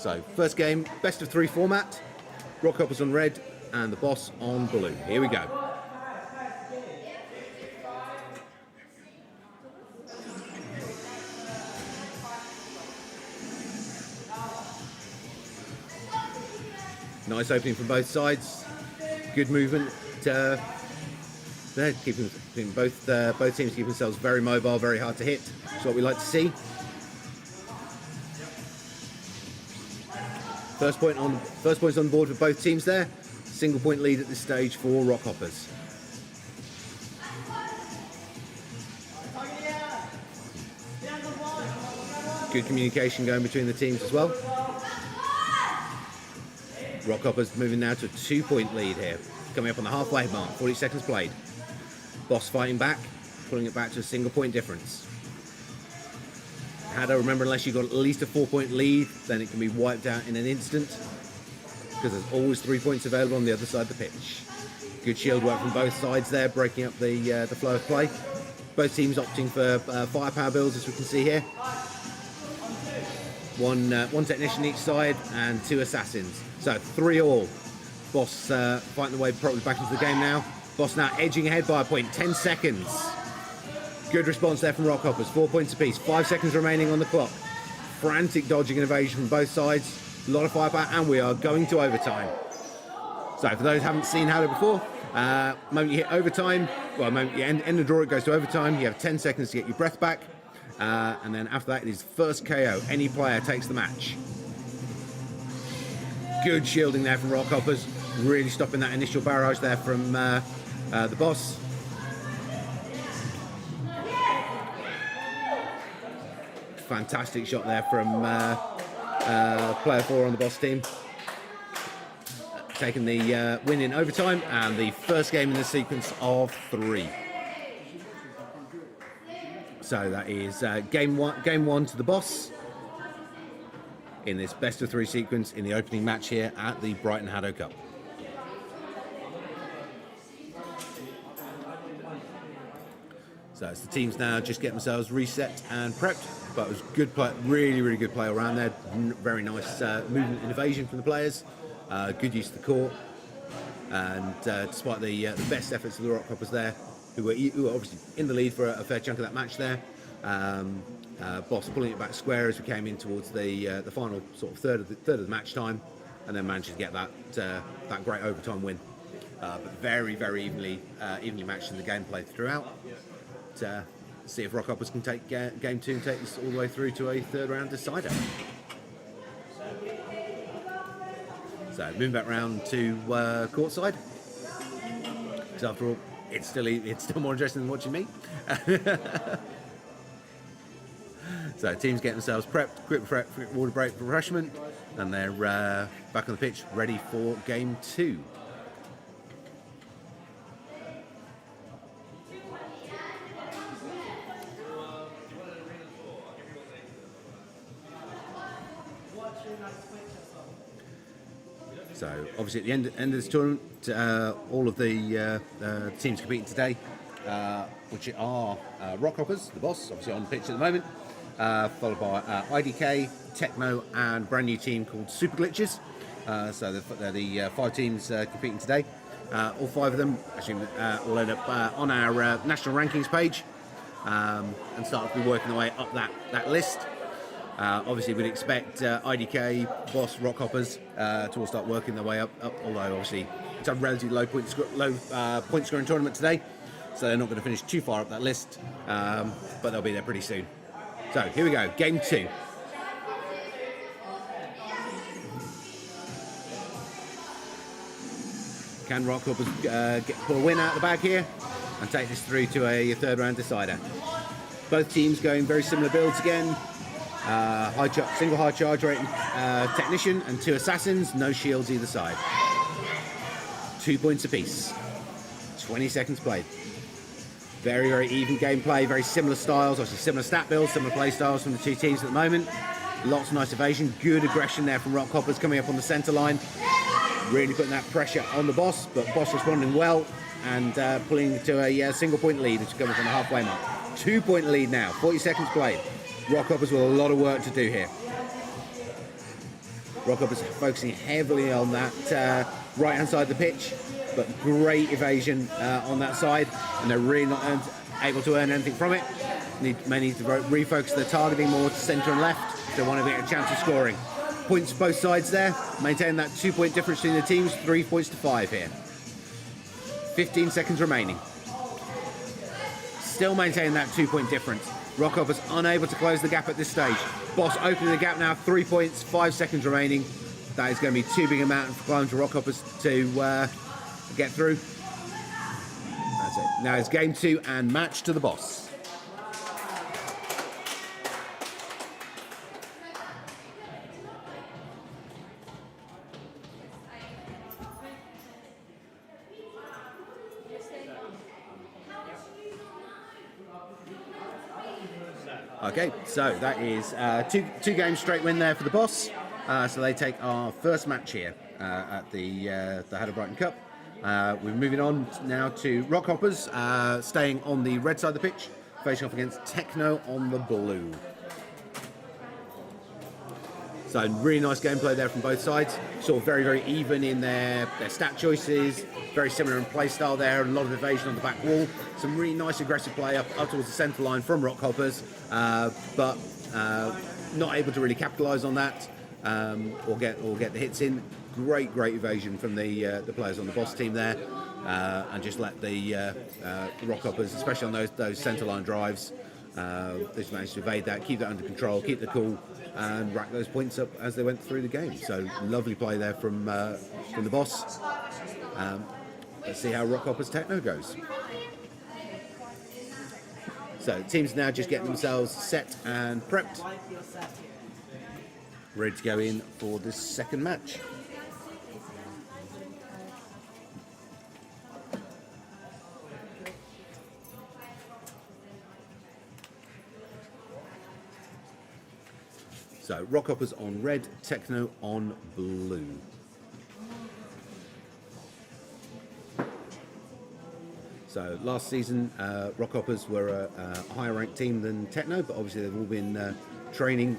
So, first game, best of 3 format. Rockhoppers on red and the boss on blue. Here we go. Nice opening from both sides. Good movement. They're keeping both teams keep themselves very mobile, very hard to hit. That's what we like to see. First points on the board for both teams there. Single point lead at this stage for Rockhoppers. Good communication going between the teams as well. Rockhoppers moving now to a 2-point lead here. Coming up on the halfway mark, 40 seconds played. Boss fighting back, pulling it back to a single point difference. HADO, remember, unless you've got at least a 4-point lead, then it can be wiped out in an instant, because there's always 3 points available on the other side of the pitch. Good shield work from both sides there, breaking up the flow of play. Both teams opting for firepower builds, as we can see here. One technician each side and 2 assassins. So 3 all. Boss fighting the way probably back into the game now. Boss now edging ahead by a point, 10 seconds. Good response there from Rockhoppers, 4 points apiece, 5 seconds remaining on the clock. Frantic dodging and evasion from both sides, a lot of firepower, and we are going to overtime. So for those who haven't seen HADO before, moment you hit overtime, well, moment you end the draw, it goes to overtime, you have 10 seconds to get your breath back, and then after that it is first KO, any player takes the match. Good shielding there from Rockhoppers, really stopping that initial barrage there from the boss. Fantastic shot there from player 4 on the boss team. Taking the win in overtime and the first game in the sequence of 3. So that is game one to the boss in this best of 3 sequence in the opening match here at the Brighton HADO Cup. So it's the teams now just get themselves reset and prepped. But it was good play, really good play around there. Very nice movement and evasion from the players. Good use of the court. And despite the best efforts of the Rockhoppers there, who were obviously in the lead for a fair chunk of that match there, Boss pulling it back square as we came in towards the final sort of third of the match time, and then managed to get that great overtime win. But very evenly matched in the gameplay throughout. See if Rockhoppers can take game 2 and take this all the way through to a 3rd round decider. So moving back round to courtside. Because after all, it's still more interesting than watching me. So teams get themselves prepped, quick water break, refreshment, and they're back on the pitch, ready for game 2. So obviously at the end of this tournament, all of the teams competing today, which are Rockhoppers, the boss, obviously on the pitch at the moment, followed by IDK, Techno, and a brand new team called Super Glitches. So they're the 5 teams competing today. All 5 of them actually will end up on our national rankings page and start to be working their way up that list. Obviously, we'd expect IDK, Boss, Rockhoppers to all start working their way up. Although obviously it's a relatively low point scoring tournament today, so they're not going to finish too far up that list, but they'll be there pretty soon. So here we go, game 2. Can Rockhoppers pull a win out of the bag here and take this through to a 3rd round decider? Both teams going very similar builds again. Single high charge rate technician and 2 assassins, no shields either side. 2 points apiece. 20 seconds played. Very even gameplay, very similar styles, obviously similar stat builds, similar play styles from the 2 teams at the moment. Lots of nice evasion, good aggression there from Rockhoppers coming up on the centre line. Really putting that pressure on the boss, but boss responding well and pulling to a single point lead, which is coming from the halfway mark. 2 point lead now, 40 seconds played. Rockhoppers with a lot of work to do here. Rockhoppers focusing heavily on that right hand side of the pitch, but great evasion on that side, and they're really not able to earn anything from it. May need to refocus their targeting more to centre and left if they want to get a chance of scoring. Points both sides there, maintain that 2-point difference between the teams, 3 points to 5 here. 15 seconds remaining. Still maintaining that 2-point difference. Rockhoppers unable to close the gap at this stage. Boss opening the gap now, 3 points, 5 seconds remaining. That is going to be too big a mountain for climb to Rockhoppers to get through. That's it. Now it's game 2 and match to the boss. Okay, so that is two games straight win there for the boss. So they take our first match here at the HADO Brighton Cup. We're moving on now to Rockhoppers, staying on the red side of the pitch, facing off against Techno on the blue. So really nice gameplay there from both sides. Sort of very, very even in their stat choices. Very similar in play style there. A lot of evasion on the back wall. Some really nice aggressive play up towards the centre line from Rockhoppers, but not able to really capitalise on that or get the hits in. Great evasion from the players on the boss team there, and just let the Rockhoppers, especially on those centre line drives, just managed to evade that, keep that under control, keep the cool, and rack those points up as they went through the game. So lovely play there from the boss. Let's see how Rockhoppers Techno goes. So teams now just getting themselves set and prepped, ready to go in for this second match. So Rockhoppers on red, Techno on blue. So last season, Rockhoppers were a higher ranked team than Techno, but obviously they've all been training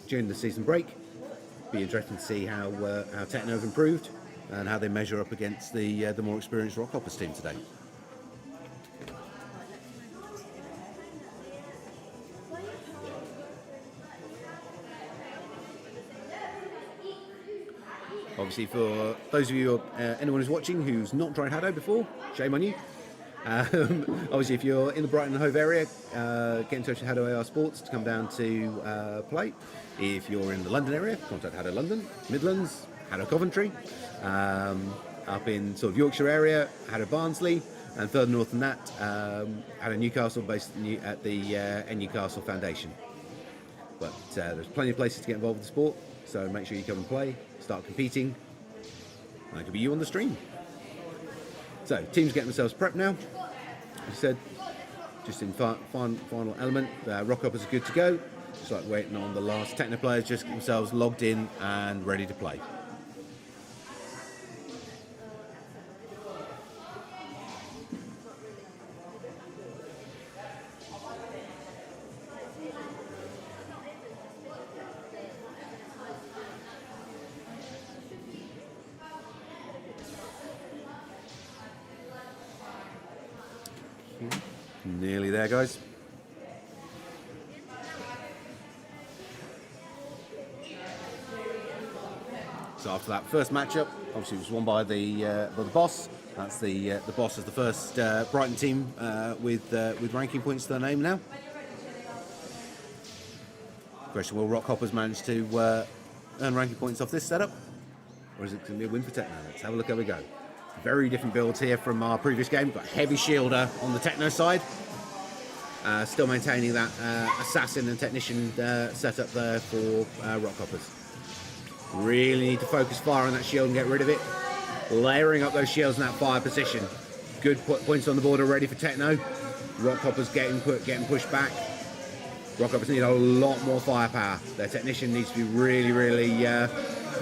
during the season break. Be interesting to see how Techno have improved and how they measure up against the more experienced Rockhoppers team today. Obviously, for those of you, anyone who's watching who's not tried HADO before, shame on you. Obviously, if you're in the Brighton and Hove area, get in touch with HADO AR Sports to come down to play. If you're in the London area, contact HADO London, Midlands, HADO Coventry. Up in sort of Yorkshire area, HADO Barnsley, and further north than that, HADO Newcastle, based at the Newcastle Foundation. But there's plenty of places to get involved with the sport, so make sure you come and play, start competing, and it could be you on the stream. So, teams getting themselves prepped now. As I said, just in final element, Rockhoppers are good to go. Just like waiting on the last Techno players, just get themselves logged in and ready to play. Nearly there, guys. So after that first matchup, obviously it was won by the boss. That's the boss is the first Brighton team with ranking points to their name now. Question: will Rockhoppers manage to earn ranking points off this setup, or is it going to be a win for Techno? Let's have a look how we go. Very different builds here from our previous game. We've got heavy shielder on the Techno side. Still maintaining that assassin and technician setup there for Rockhoppers. Really need to focus fire on that shield and get rid of it. Layering up those shields in that fire position. Good points on the board already for Techno. Rockhoppers getting pushed back. Rockhoppers need a lot more firepower. Their technician needs to be really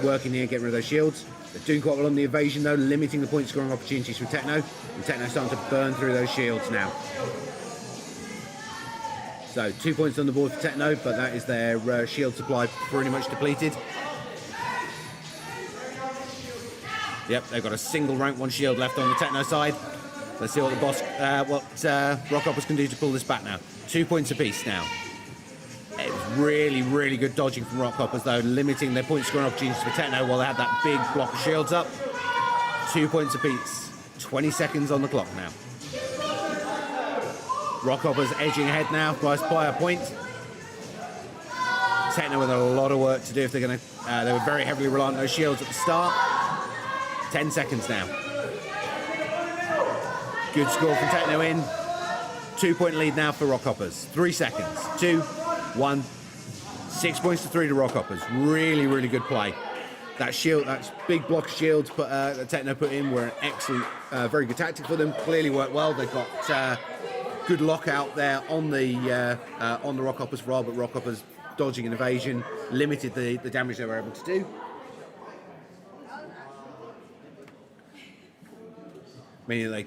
working here, getting rid of those shields. They're doing quite well on the evasion though, limiting the point scoring opportunities for Techno. And Techno's starting to burn through those shields now. So 2 points on the board for Techno, but that is their shield supply pretty much depleted. Yep, they've got a single rank 1 shield left on the Techno side. Let's see what the boss, Rockhoppers can do to pull this back now. 2 points apiece now. It was really, really good dodging from Rockhoppers though, limiting their point scoring opportunities for Techno while they had that big block of shields up. 2 points apiece. 20 seconds on the clock now. Rockhoppers edging ahead now by a point. Techno with a lot of work to do if they're going to. They were very heavily reliant on those shields at the start. 10 seconds now. Good score from Techno in. 2 point lead now for Rockhoppers. 3 seconds. 2, 1. 6 points to 3 to Rockhoppers. Really, really good play. That shield, that big block of shields that Techno put in were an excellent, very good tactic for them. Clearly worked well. They've got good lockout there on the Rockhoppers for all, but Rockhoppers dodging and evasion limited the damage they were able to do. Meaning they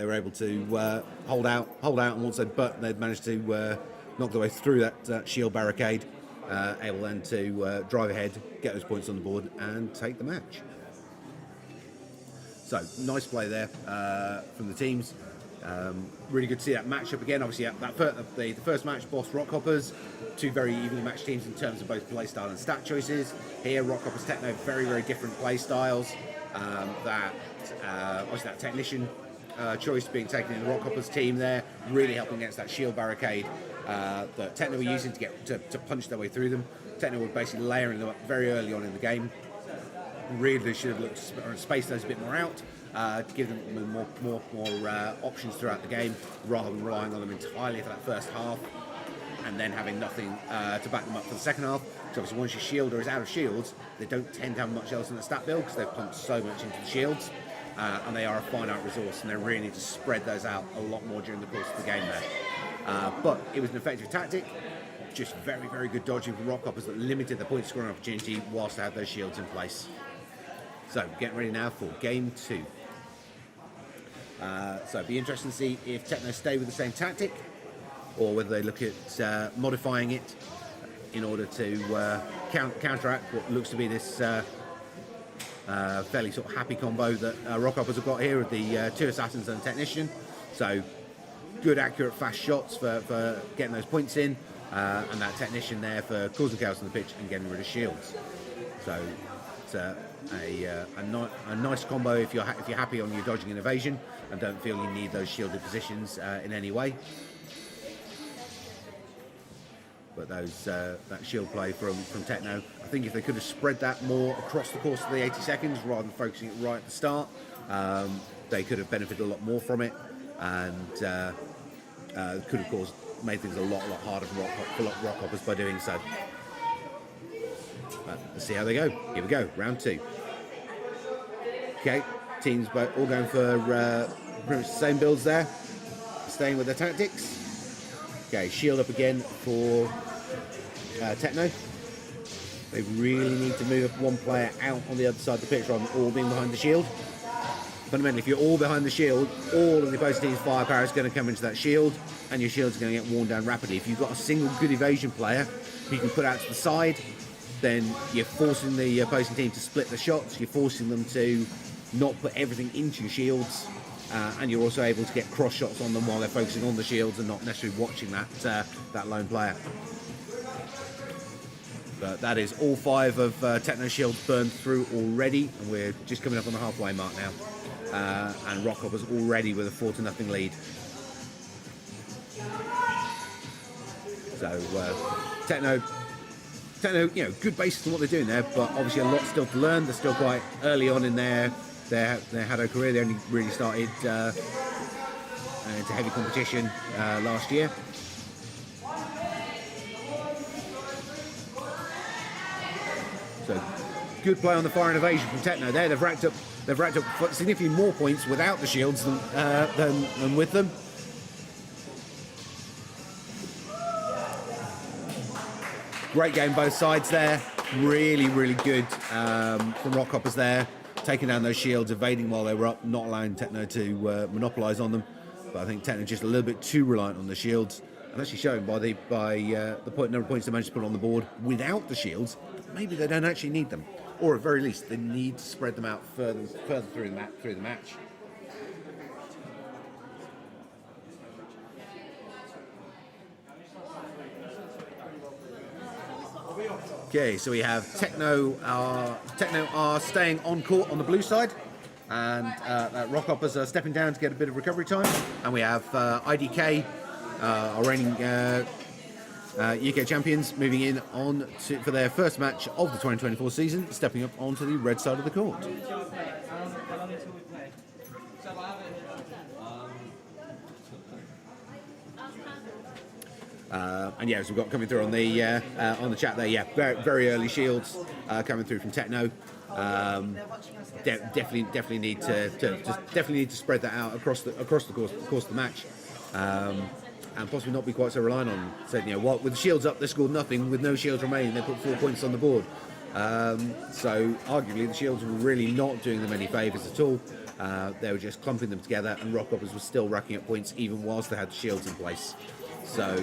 were able to hold out, and once they'd managed to knock their way through that shield barricade, able then to drive ahead, get those points on the board, and take the match. So nice play there from the teams. Really good to see that matchup again. Obviously, the first match, Boss Rockhoppers, 2 very evenly matched teams in terms of both play style and stat choices. Here, Rockhoppers Techno, very, very different play styles. Obviously that technician choice being taken in the Rockhoppers team there, really helping against that shield barricade that Techno were using to punch their way through them. Techno were basically layering them up very early on in the game. Really should have looked to space those a bit more out, to give them more options throughout the game, rather than relying on them entirely for that first half and then having nothing to back them up for the second half. So obviously once your shielder is out of shields, they don't tend to have much else in the stat build because they've pumped so much into the shields, and they are a finite resource, and they really need to spread those out a lot more during the course of the game there. But it was an effective tactic, just very, very good dodging from Rockhoppers that limited the point scoring opportunity whilst they had those shields in place. So getting ready now for game 2. So it'd be interesting to see if Techno stay with the same tactic, or whether they look at modifying it in order to counteract what looks to be this fairly sort of happy combo that Rockhoppers have got here with the 2 assassins and a technician. So good, accurate, fast shots for getting those points in, and that technician there for causing chaos on the pitch and getting rid of shields. So it's a nice combo if you're happy on your dodging and evasion and don't feel you need those shielded positions in any way. But that shield play from Techno, I think if they could have spread that more across the course of the 80 seconds rather than focusing it right at the start, they could have benefited a lot more from it, and could of course made things a lot harder for Rockhoppers by doing so. But let's see how they go. Here we go, round 2. Okay, teams all going for pretty much the same builds there, staying with their tactics. Okay, shield up again for Techno. They really need to move one player out on the other side of the pitch rather than all being behind the shield. Fundamentally, if you're all behind the shield, all of the opposing team's firepower is going to come into that shield, and your shield's going to get worn down rapidly. If you've got a single good evasion player who you can put out to the side, then you're forcing the opposing team to split the shots, you're forcing them to not put everything into your shields, and you're also able to get cross shots on them while they're focusing on the shields and not necessarily watching that lone player. But that is all 5 of Techno shields burned through already, and we're just coming up on the halfway mark now. And Rockhoppers already with a 4-0 lead. So Techno, good basis on what they're doing there, but obviously a lot still to learn. They're still quite early on in their HADO career. They only really started into heavy competition last year. So good play on the fire and evasion from Techno there. They've racked up significantly more points without the shields than with them. Great game both sides there. Really, really good from Rockhoppers there, taking down those shields, evading while they were up, not allowing Techno to monopolise on them. But I think Techno just a little bit too reliant on the shields, and actually showing by the number of points they managed to put on the board without the shields. Maybe they don't actually need them. or at very least, they need to spread them out further through the match. Okay, so we have Techno are staying on court on the blue side, and Rockhoppers are stepping down to get a bit of recovery time, and we have IDK, our reigning UK champions, moving in for their first match of the 2024 season, stepping up onto the red side of the court. And yeah, as we've got coming through on the chat there, yeah, very early shields coming through from Techno. Definitely need to spread that out across the course of the match, and possibly not be quite so reliant on. Said, you know what, with the shields up, they scored nothing. With no shields remaining, they put 4 points on the board. So arguably, the shields were really not doing them any favours at all. They were just clumping them together, and Rockhoppers were still racking up points even whilst they had the shields in place. So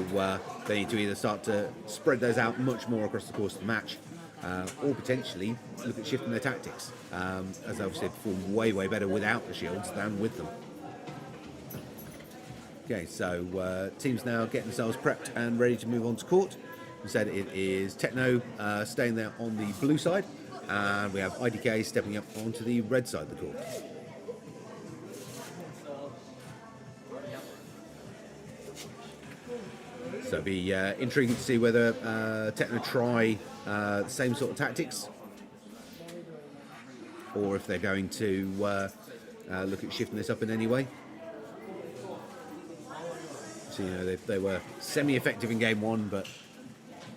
they need to either start to spread those out much more across the course of the match, or potentially look at shifting their tactics, as I've said, perform way better without the shields than with them. Okay, so teams now getting themselves prepped and ready to move on to court. We said it is Techno staying there on the blue side, and we have IDK stepping up onto the red side of the court. So it'll be intriguing to see whether Techno try the same sort of tactics, or if they're going to look at shifting this up in any way. So, you know, they were semi-effective in game 1, but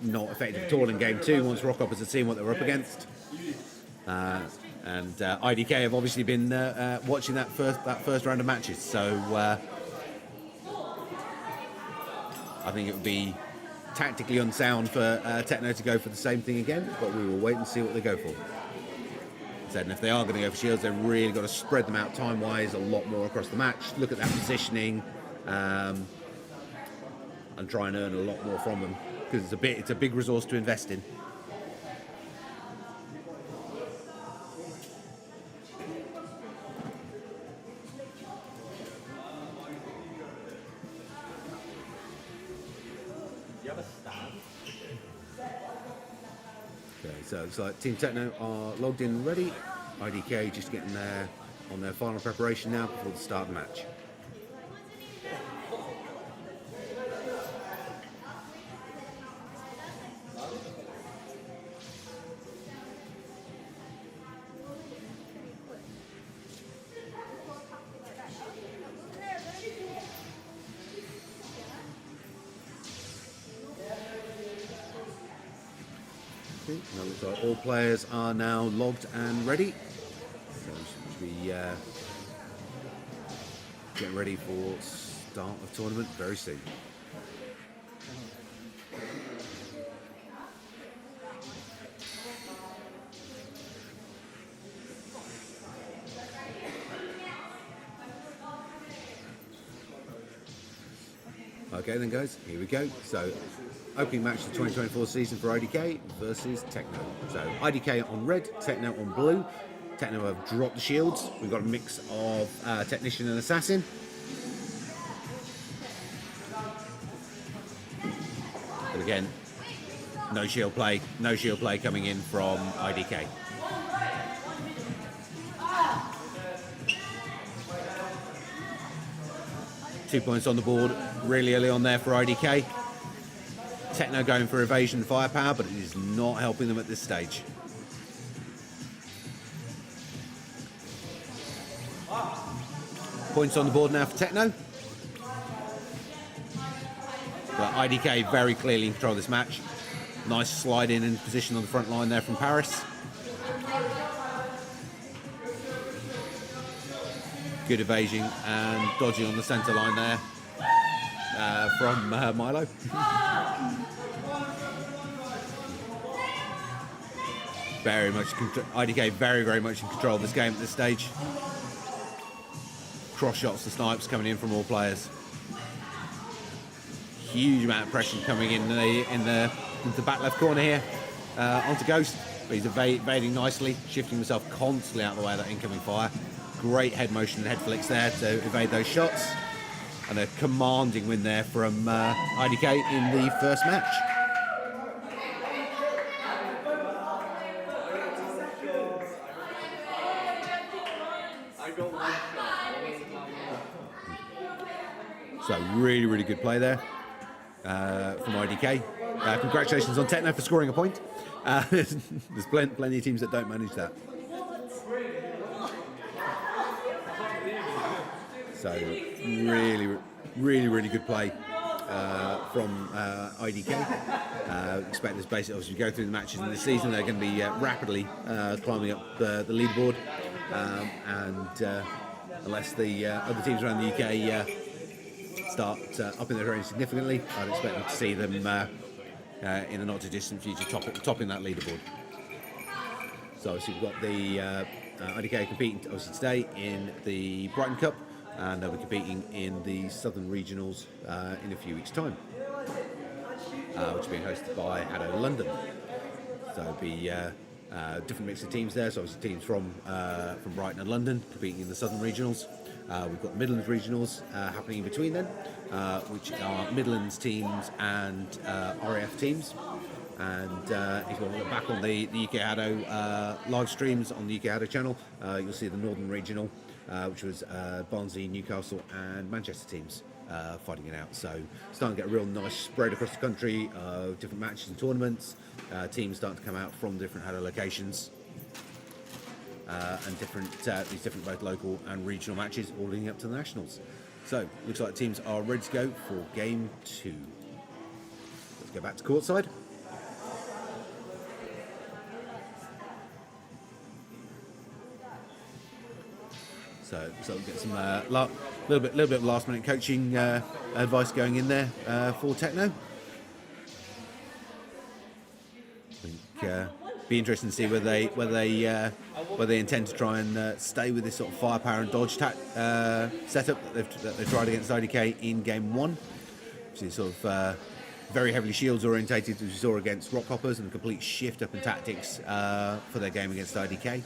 not effective at all in game 2 once Rockhoppers had seen what they were up against. And IDK have obviously been watching that first round of matches, so I think it would be tactically unsound for Techno to go for the same thing again, but we will wait and see what they go for. And if they are going to go for shields, they've really got to spread them out time-wise a lot more across the match, look at that positioning, and try and earn a lot more from them, because it's a big resource to invest in. Okay, so it's like Team Techno are logged in and ready. IDK just getting there on their final preparation now before the start of the match. Now looks like all players are now logged and ready. So we should be getting ready for start of tournament very soon. Okay then guys, here we go. So opening match of the 2024 season for IDK versus Techno. So IDK on red, Techno on blue. Techno have dropped the shields. We've got a mix of Technician and Assassin. But again, no shield play coming in from IDK. Two points on the board really early on there for IDK. Techno going for evasion and firepower, but it is not helping them at this stage. Points on the board now for Techno. But IDK very clearly in control of this match. Nice slide in and position on the front line there from Paris. Good evasion and dodging on the centre line there from Milo. Very much IDK very much in control of this game at this stage. Cross shots and snipes coming in from all players. Huge amount of pressure coming in the back left corner here. onto Ghost, but he's evading nicely, shifting himself constantly out of the way of that incoming fire. Great head motion and head flicks there to evade those shots. And a commanding win there from IDK in the first match. So really, really good play there from IDK. Congratulations on Techno for scoring a point. There's plenty of teams that don't manage that. So really good play from IDK. Expect this basically, as we go through the matches in this season, they're going to be rapidly climbing up the leaderboard, and unless the other teams around the UK start upping their range significantly, I'd expect them to see them in the not too distant future topping that leaderboard. So obviously we've got the IDK competing obviously today in the Brighton Cup, and they'll be competing in the Southern Regionals in a few weeks' time, which is being hosted by HADO London. So it'll be different mix of teams there. So obviously teams from Brighton and London competing in the Southern Regionals. We've got Midlands Regionals happening in between then, which are Midlands teams and RAF teams. And if you want to look back on the UK HADO live streams on the UK HADO channel, you'll see the Northern Regional, which was Barnsley, Newcastle and Manchester teams fighting it out. So starting to get a real nice spread across the country of different matches and tournaments. Teams starting to come out from different HADO locations. And these different both local and regional matches all leading up to the nationals. So looks like teams are ready to go for game 2. Let's go back to courtside. So we'll get some little bit of last minute coaching advice going in there for Techno. I think be interesting to see whether they intend to try and stay with this sort of firepower and dodge setup that they've tried against IDK in game 1, which is sort of very heavily shields orientated, as we saw against Rockhoppers, and a complete shift up in tactics for their game against IDK.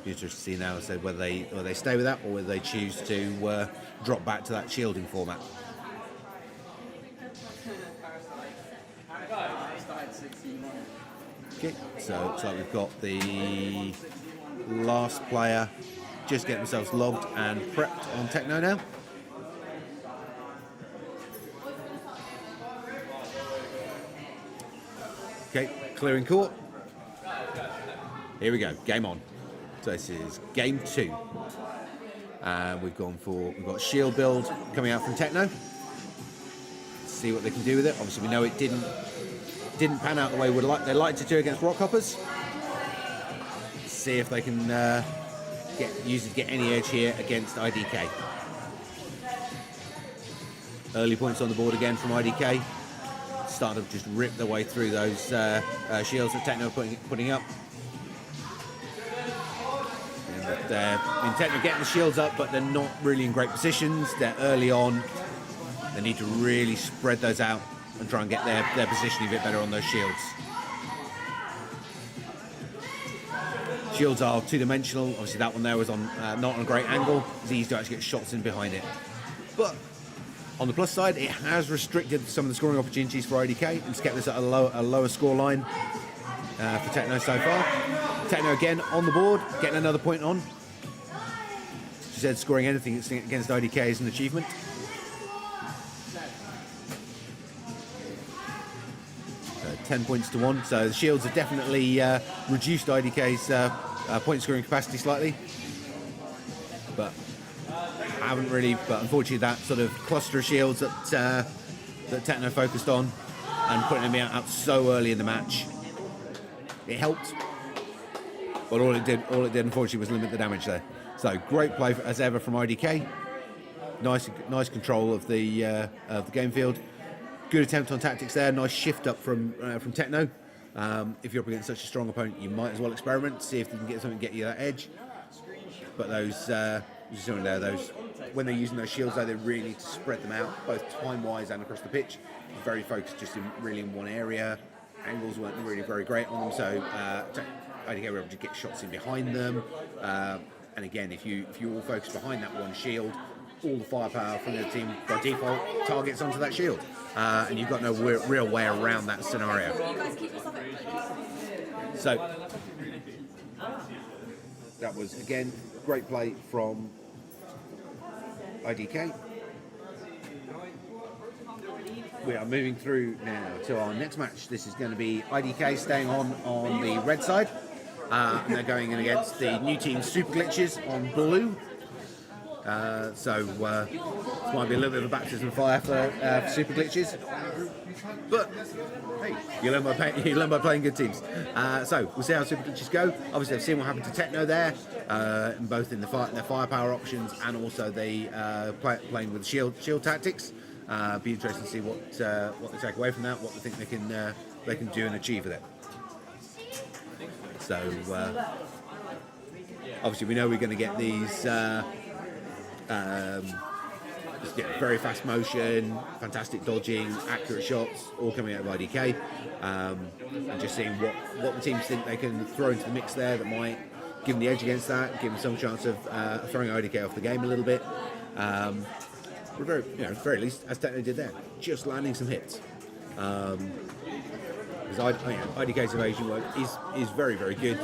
Be interesting to see now whether they stay with that or whether they choose to drop back to that shielding format. Okay, so looks like we've got the last player just getting themselves logged and prepped on Techno now. Okay, clearing court. Here we go, game on. So this is game 2. And we've got shield build coming out from Techno. Let's see what they can do with it. Obviously we know it didn't pan out the way they liked it to against Rockhoppers. See if they can use it to get any edge here against IDK. Early points on the board again from IDK. Starting to just rip their way through those shields that Techno are putting up. In Techno getting the shields up, but they're not really in great positions. They're early on. They need to really spread those out and try and get their positioning a bit better on those shields. Shields are two-dimensional. Obviously that one there was on not on a great angle. It's easy to actually get shots in behind it. But on the plus side, it has restricted some of the scoring opportunities for IDK. It's kept this at a lower score line for Techno so far. Techno again on the board, getting another point on. She said scoring anything against IDK is an achievement. So 10 points to 1. So the shields have definitely reduced IDK's point scoring capacity slightly. But unfortunately that sort of cluster of shields that Techno focused on and putting them out so early in the match, it helped. But all it did unfortunately was limit the damage there. So great play as ever from IDK. Nice control of the game field. Good attempt on tactics there. Nice shift up from Techno. If you're up against such a strong opponent, you might as well experiment, see if you can get something to get you that edge. But those when they're using those shields, though, they really need to spread them out, both time-wise and across the pitch. Very focused, just really in one area. angles weren't really very great on them, so IDK were able to get shots in behind them. And again, if you all focus behind that one shield, all the firepower from the team by default targets onto that shield, and you've got no real way around that scenario. So that was again great play from IDK. We are moving through now to our next match. This is going to be IDK staying on the red side, and they're going in against the new team Super Glitches on blue. So this might be a little bit of a baptism of fire for Super Glitches, but hey, you learn by playing good teams. So we'll see how Super Glitches go. Obviously, I've seen what happened to Techno there, both in their firepower options and also playing with shield tactics. Be interesting to see what they take away from that, what they think they can do and achieve with it. So obviously, we know we're going to get these. Very fast motion, fantastic dodging, accurate shots, all coming out of IDK, and just seeing what the teams think they can throw into the mix there that might give them the edge against that, give them some chance of throwing IDK off the game a little bit. We're very least, as Techno did there, just landing some hits. Because IDK's evasion work is very, very good.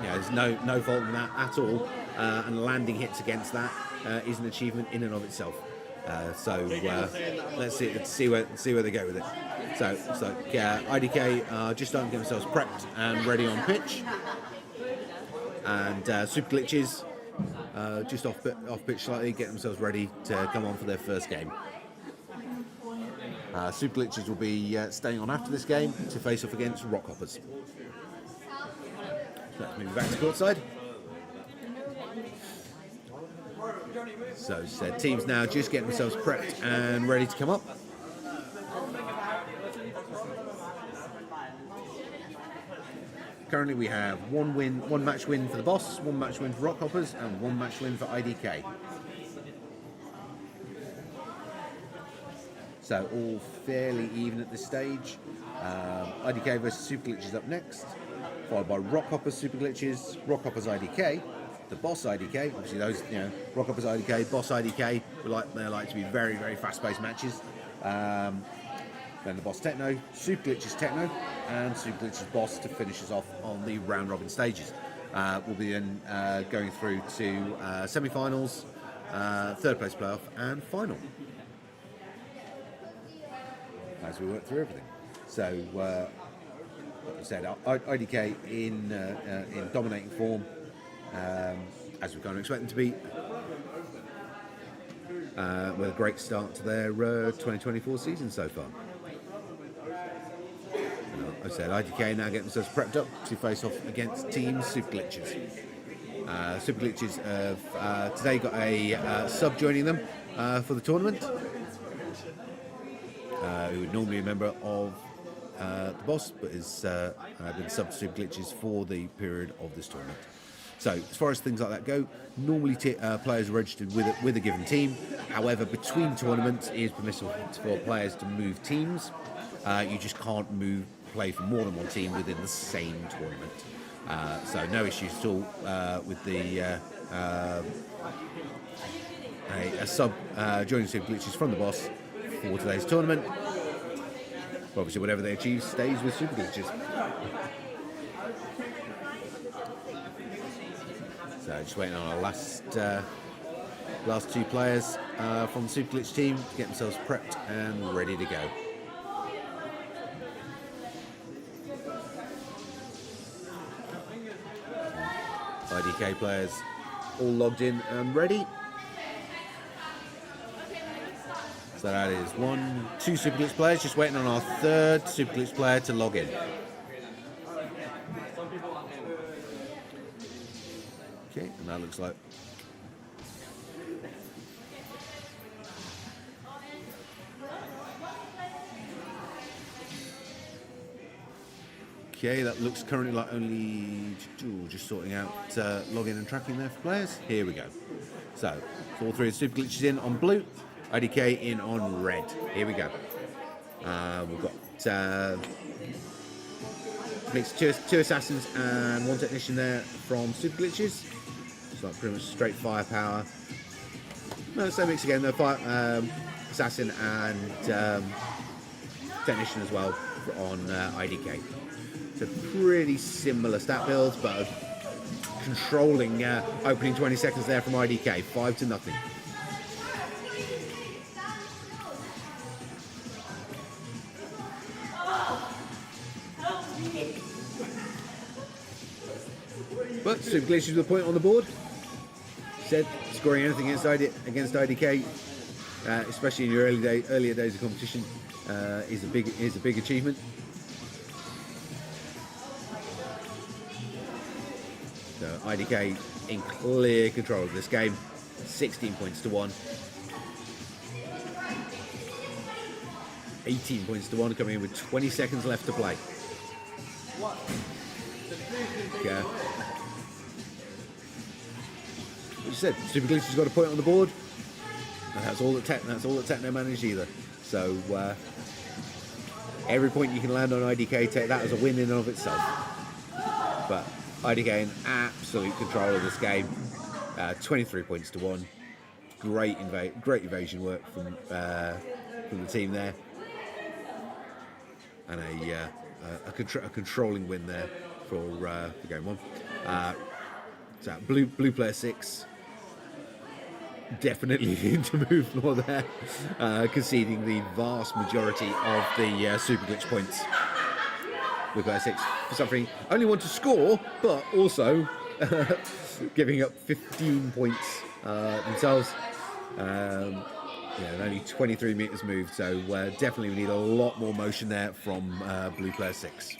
There's no fault in that at all, and landing hits against that is an achievement in and of itself. Let's see where they go with it. So IDK just starting to get themselves prepped and ready on pitch, and Super Glitches just off pitch slightly, get themselves ready to come on for their first game. Super Glitches will be staying on after this game to face off against Rockhoppers. So let's move back to courtside. So teams now just getting themselves prepped and ready to come up. Currently we have one match win for the Boss, one match win for Rockhoppers, and one match win for IDK. So all fairly even at this stage. IDK versus Super Glitches up next, followed by Rockhoppers, Super Glitches, Rockhoppers, IDK. The Boss IDK, obviously those, Rockhoppers IDK, Boss IDK, they like to be very, very fast-paced matches. Then the Boss Techno, Super Glitches Techno, and Super Glitches Boss to finish us off on the round-robin stages. We'll be then going through to semi-finals, third-place playoff, and final. As we work through everything. So, like I said, IDK in dominating form. As we kind of expect them to be, with a great start to their 2024 season so far. I said IDK now getting themselves prepped up to face off against Team Super Glitches. Super Glitches have today got a sub joining them for the tournament, who would normally be a member of the Boss, but has been sub to Super Glitches for the period of this tournament. So, as far as things like that go, normally players are registered with a given team. However, between tournaments, it is permissible for players to move teams. You just can't play for more than one team within the same tournament. So, no issues at all with a sub joining Super Glitches from the Boss for today's tournament. Obviously, whatever they achieve stays with Super Glitches. So just waiting on our last two players from the Super Glitch team to get themselves prepped and ready to go. IDK players all logged in and ready. So that is two Super Glitch players, just waiting on our third Super Glitch player to log in. Okay, and that looks like okay, that looks currently like only just sorting out login and tracking there for players. Here we go. So all three of the Super Glitches in on blue, IDK in on red. Here we go. We've got Mix two assassins and one technician there from Super Glitches. It's like pretty much straight firepower. No, same mix again though. Assassin and technician as well on IDK. So pretty similar stat builds, but controlling opening 20 seconds there from IDK, 5-0. But Super Glitches with a point on the board. Said scoring anything against IDK, especially in your earlier days of competition, is a big achievement. So IDK in clear control of this game, 16 points to 1. 18 points to 1 coming in with 20 seconds left to play. Yeah. Like you said, Super Glitch has got a point on the board. And that's all that Techno managed either. So every point you can land on IDK, take that as a win in and of itself. But IDK in absolute control of this game. 23 points to 1. Great evasion work from the team there, and a controlling win there for game 1. So blue player 6 definitely need to move more there, conceding the vast majority of the Super Glitch points. Blue player 6 for suffering only want to score, but also giving up 15 points themselves. And only 23 meters moved, so definitely we need a lot more motion there from blue player 6.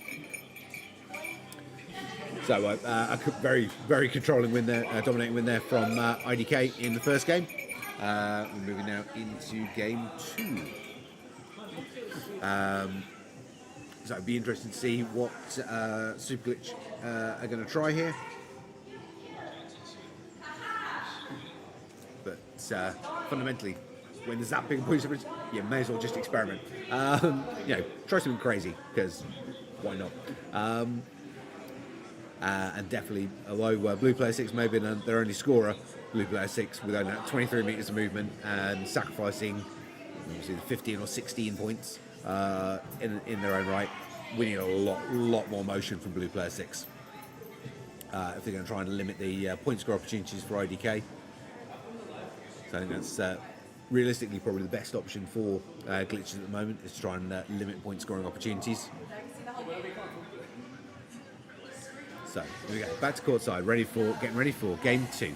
So a very controlling win there, dominating win there from IDK in the first game. We're moving now into game 2. So it'd be interesting to see what Super Glitch are going to try here. But fundamentally, when there's that big a point difference, you may as well just experiment. Try something crazy, because why not? And definitely, although blue player 6 may have been their only scorer, blue player 6 with only 23 meters of movement and sacrificing obviously 15 or 16 points in their own right, we need a lot more motion from blue player 6 if they're going to try and limit the point score opportunities for IDK. So I think that's realistically probably the best option for Glitches at the moment, is to try and limit point scoring opportunities. So here we go, back to courtside, getting ready for game 2.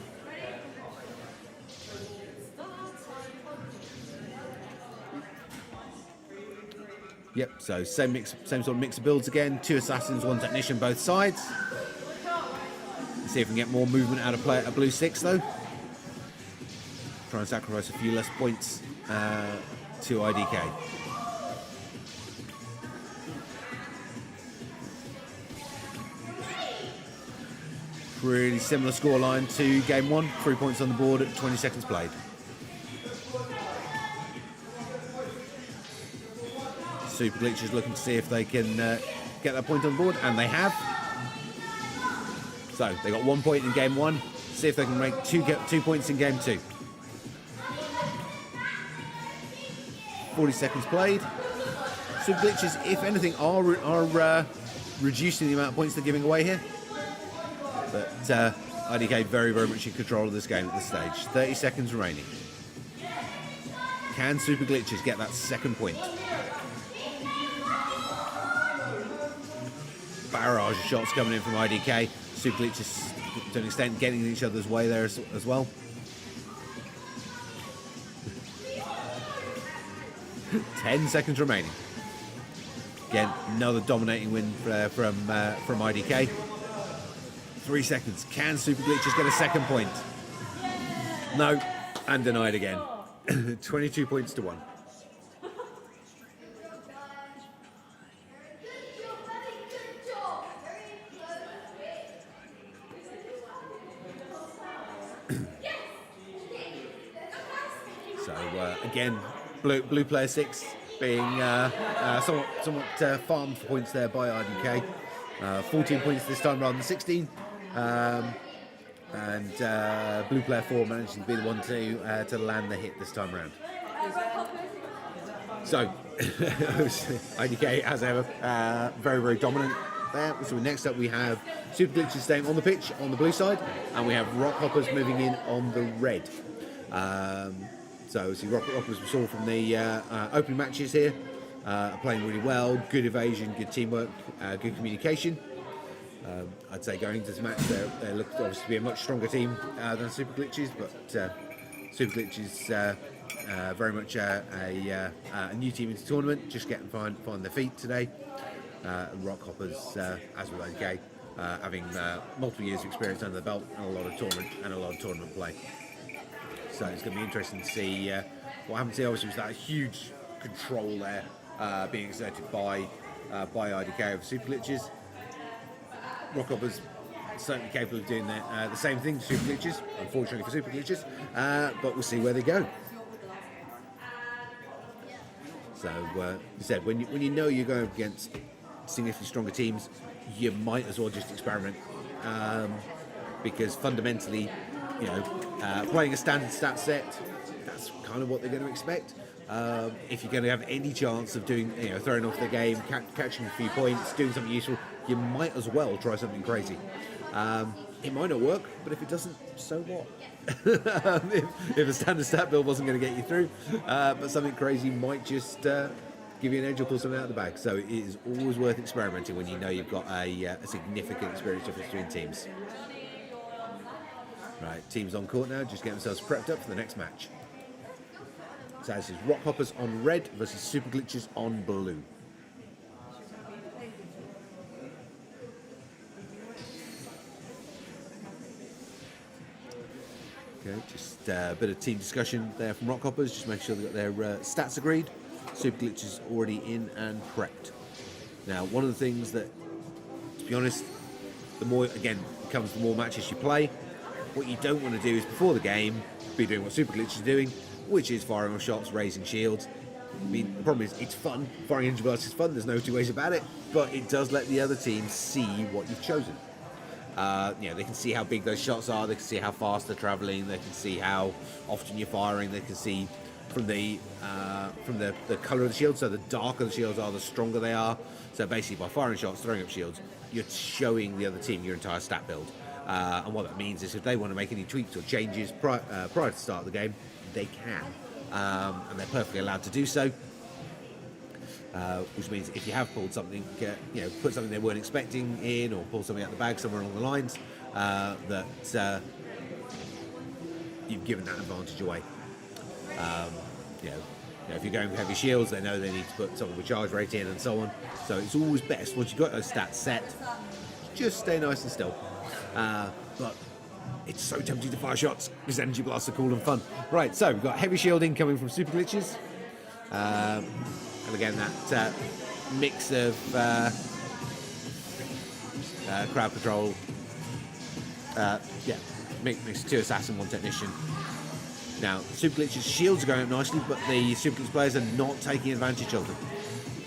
Yep, so same sort of mix of builds again. 2 assassins, 1 technician, both sides. Let's see if we can get more movement out of blue 6 though. Try and sacrifice a few less points to IDK. Pretty similar scoreline to game 1. 3 points on the board at 20 seconds played. Super Glitch is looking to see if they can get that point on the board, and they have. So they got 1 point in game 1. See if they can make 2 points in game 2. 40 seconds played. Super Glitches, if anything, are reducing the amount of points they're giving away here. But IDK very much in control of this game at this stage. 30 seconds remaining. Can Super Glitches get that second point? Barrage of shots coming in from IDK. Super Glitches, to an extent, getting in each other's way there as well. Ten seconds remaining. Again, another dominating win from IDK. 3 seconds. Can Super Glitches get a second point? No, and denied again. 22 points to 1. So again, blue player 6 being somewhat farmed for points there by IDK. 14 points this time rather than 16. And blue player 4 managed to be the one to land the hit this time round. So, IDK, as ever, very, very dominant there. So next up we have Super Glitches staying on the pitch on the blue side, and we have Rockhoppers moving in on the red. So Rockhoppers we saw from the opening matches here, playing really well, good evasion, good teamwork, good communication. I'd say going into this match, they look obviously to be a much stronger team than Super Glitches, but Super Glitches very much a new team into the tournament, just getting find their feet today. Rockhoppers, as with IDK, having multiple years of experience under the belt and a lot of tournament play. So it's going to be interesting to see what happens here. Obviously, was that huge control there being exerted by IDK over Super Glitches. Rockhoppers certainly capable of doing the same thing to Super Glitches, unfortunately for Super Glitches, but we'll see where they go. So, you said, when you know you're going up against significantly stronger teams, you might as well just experiment, because fundamentally, you know, playing a standard stat set, that's kind of what they're going to expect. If you're going to have any chance of doing, you know, throwing off the game, catching a few points, doing something useful, you might as well try something crazy. It might not work, but if it doesn't, so what? if a standard stat build wasn't going to get you through, but something crazy might just give you an edge or pull something out of the bag. So it is always worth experimenting when you know you've got a significant experience difference between teams. Right, teams on court now, just getting themselves prepped up for the next match. So this is Rockhoppers on red versus Super Glitches on blue. Okay, just a bit of team discussion there from Rockhoppers, just make sure they've got their stats agreed. Super Glitches already in and prepped. Now, one of the things that, to be honest, the more, again, comes the more matches you play, what you don't want to do is before the game be doing what Super Glitch is doing, which is firing off shots, raising shields. I mean, the problem is it's fun. Firing energy blasts is fun. There's no two ways about it. But it does let the other team see what you've chosen. You know, they can see how big those shots are. They can see how fast they're traveling. They can see how often you're firing. They can see from the color of the shield. So the darker the shields are, the stronger they are. So basically, by firing shots, throwing up shields, you're showing the other team your entire stat build. And what that means is if they want to make any tweaks or changes prior to the start of the game, they can, and they're perfectly allowed to do so. Which means if you have pulled something, you know, put something they weren't expecting in, or pull something out of the bag somewhere along the lines, that you've given that advantage away. You know, if you're going with heavy shields, they know they need to put something with charge rate in and so on. So it's always best once you've got those stats set, just stay nice and still. But it's so tempting to fire shots because energy blasts are cool and fun. Right, so we've got heavy shielding coming from Super Glitches. And again, that mix of crowd control. Mix 2 assassin, 1 technician. Now, Super Glitch's shields are going up nicely, but the Super Glitch players are not taking advantage of them.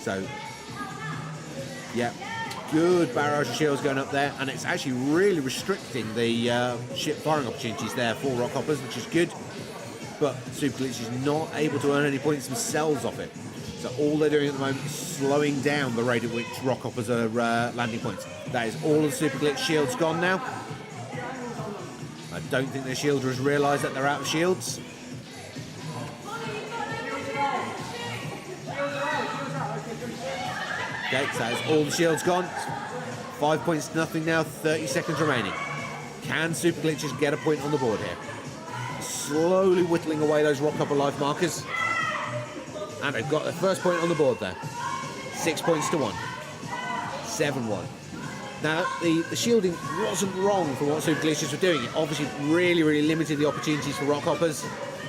So, yeah, good barrage of shields going up there, and it's actually really restricting the firing opportunities there for Rockhoppers, which is good. But Super Glitch is not able to earn any points themselves off it. So all they're doing at the moment is slowing down the rate at which Rockhoppers are landing points. That is all of the Super Glitch shields gone now. I don't think their shielders realise that they're out of shields. Okay, so that's all the shields gone. 5 points to nothing now, 30 seconds remaining. Can Super Glitches get a point on the board here? Slowly whittling away those Rockhopper life markers. And they've got their first point on the board there. 6 points to 1. 7-1. Now, the shielding wasn't wrong for what Super Glitches were doing. It obviously really, really limited the opportunities for Rockhoppers.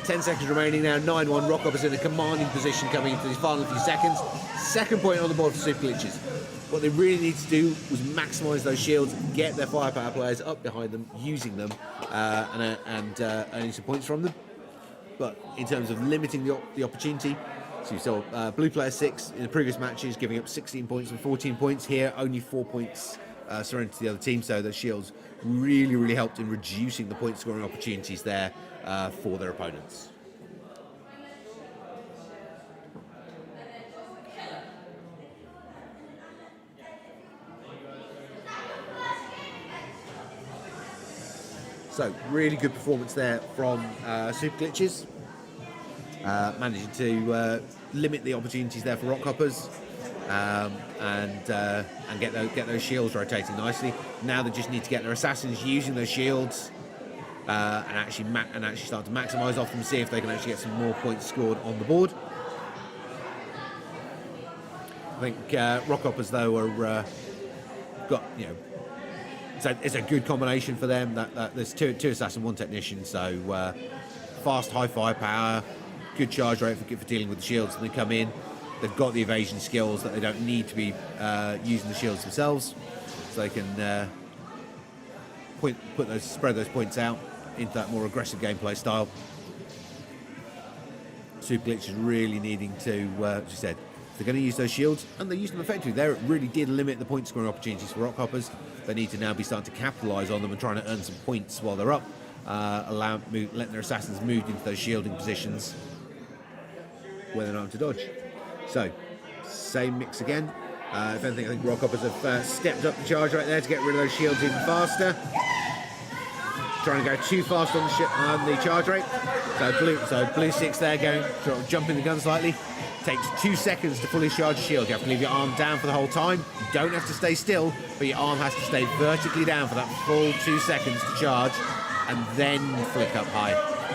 10 seconds remaining now, 9-1. Rockhoppers in a commanding position coming into these final few seconds. Second point on the board for Super Glitches. What they really need to do was maximise those shields, get their firepower players up behind them, using them, and earning some points from them. But in terms of limiting the opportunity, So you saw blue player 6 in the previous matches giving up 16 points and 14 points. Here, only 4 points surrendered to the other team. So the shields really helped in reducing the point scoring opportunities there for their opponents. So really good performance there from Super Glitches, managing to limit the opportunities there for Rockhoppers, and get those shields rotating nicely. Now they just need to get their assassins using those shields and actually start to maximise off them, see if they can actually get some more points scored on the board. I think Rockhoppers though are so it's a good combination for them. That there's two assassin, one technician, so fast, high firepower, good charge rate for dealing with the shields. And they come in, they've got the evasion skills that they don't need to be using the shields themselves, so they can spread those points out into that more aggressive gameplay style. Super Glitch is really needing to, as you said, if they're going to use those shields, and they used them effectively there, it really did limit the point scoring opportunities for Rockhoppers. They need to now be starting to capitalise on them and trying to earn some points while they're up, letting their assassins move into those shielding positions where they're not to dodge. So, same mix again. If anything, I think Rockhoppers have stepped up the charge right there to get rid of those shields even faster. Trying to go too fast on the charge rate. So blue 6 there going, sort of jumping the gun slightly. Takes 2 seconds to fully charge a shield. You have to leave your arm down for the whole time. You don't have to stay still, but your arm has to stay vertically down for that full 2 seconds to charge, and then flick up high.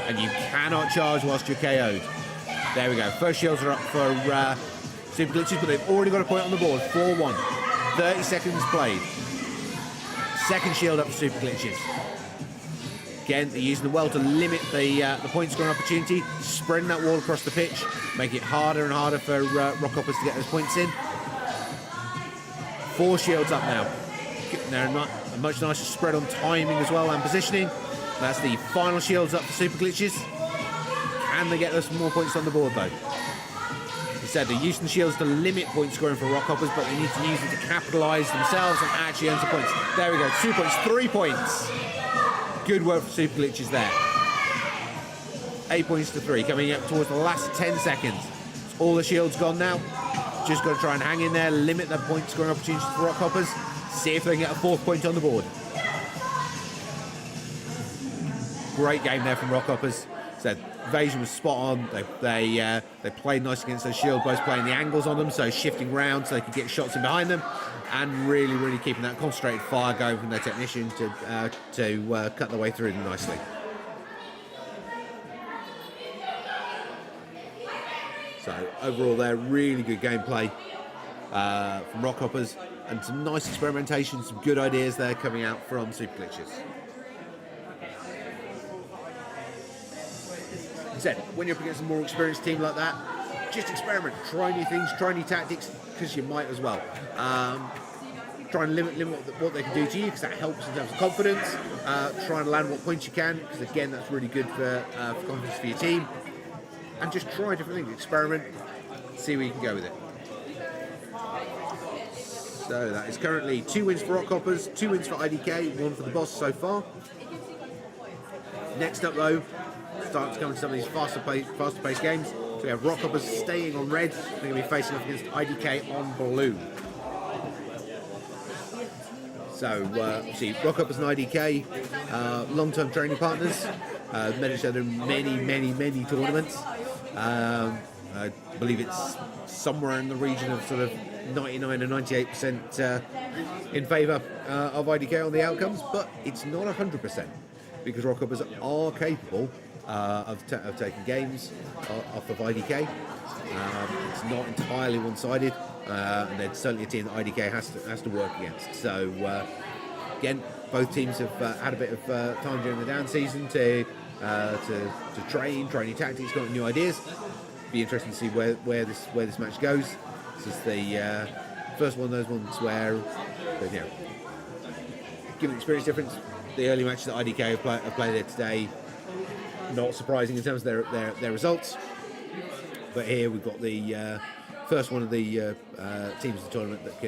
And you cannot charge whilst you're KO'd. There we go. First shields are up for Super Glitches, but they've already got a point on the board. 4-1. 30 seconds played. Second shield up for Super Glitches. Again, they're using the well to limit the point scoring opportunity, spreading that wall across the pitch, make it harder and harder for Rockhoppers to get those points in. 4 shields up now. They're a much nicer spread on timing as well and positioning. That's the final shields up for Super Glitches. Can they get those more points on the board though? As I said, they're using the shields to limit point scoring for Rockhoppers, but they need to use them to capitalise themselves and actually earn some points. There we go, 2 points, 3 points. Good work for Super Glitches there. 8 points to 3, coming up towards the last 10 seconds. So all the shields gone now. Just got to try and hang in there, limit the point scoring opportunities for Rockhoppers. See if they can get a 4th point on the board. Great game there from Rockhoppers. So evasion was spot on. They played nice against those shield, both playing the angles on them, so shifting round so they could get shots in behind them, and really keeping that concentrated fire going from their technician to cut their way through them nicely. So overall there, really good gameplay from Rockhoppers, and some nice experimentation, some good ideas there coming out from Super Glitches. As I said, when you're up against a more experienced team like that, just experiment, try new things, try new tactics, because you might as well. Try and limit what they can do to you, because that helps in terms of confidence. Try and land what points you can, because again, that's really good for confidence for your team. And just try different things, experiment, see where you can go with it. So that is currently 2 wins for Rockhoppers, 2 wins for IDK, 1 for the boss so far. Next up though, starting to come into some of these faster paced games. So we have Rockhoppers staying on red. They're going to be facing off against IDK on blue. So, see, Rockhoppers and IDK, long-term training partners, met each other in many tournaments. I believe it's somewhere in the region of sort of 99 and 98% in favour of IDK on the outcomes, but it's not 100%, because Rockhoppers are capable of taking games off of IDK. It's not entirely one-sided, and it's certainly a team that IDK has to work against. So again, both teams have had a bit of time during the down season to train new tactics, got new ideas. Be interesting to see where this match goes. This is the first one of those ones where, given experience difference, the early matches that IDK have played there today, not surprising in terms of their results, but here we've got the first one of the teams of the tournament that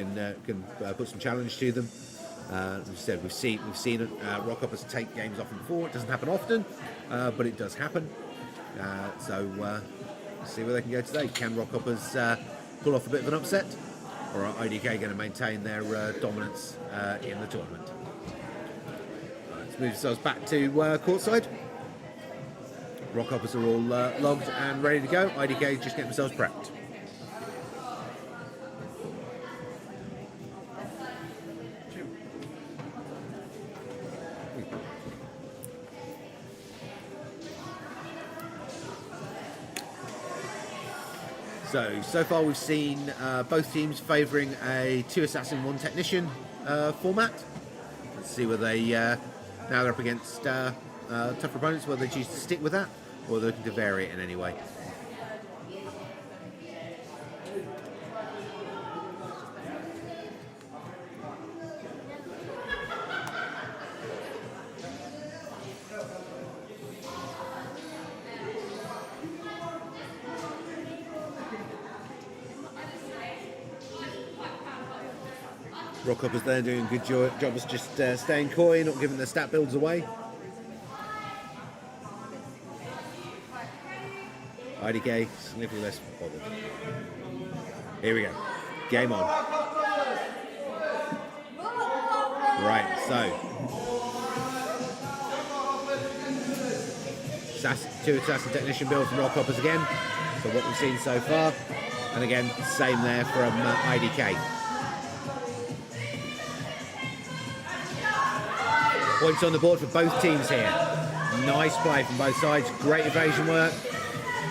can put some challenge to them. As I said, we've seen Rockhoppers take games off them before. It doesn't happen often, but it does happen. So let's see where they can go today. Can Rockhoppers pull off a bit of an upset, or are IDK going to maintain their dominance in the tournament? Let's move ourselves back to courtside. Rockhoppers are all logged and ready to go. IDK just getting themselves prepped. So far we've seen both teams favouring a 2 assassin, 1 technician format. Let's see whether they, now they're up against tougher opponents, whether they choose to stick with that or they're looking to vary it in any way. Rockhoppers there doing a good job of just staying coy, not giving their stat builds away. IDK, slightly less bothered. Here we go. Game on. Right, so. 2 assassin technician build from Rockhoppers again. So what we've seen so far. And again, same there from IDK. Points on the board for both teams here. Nice play from both sides. Great evasion work.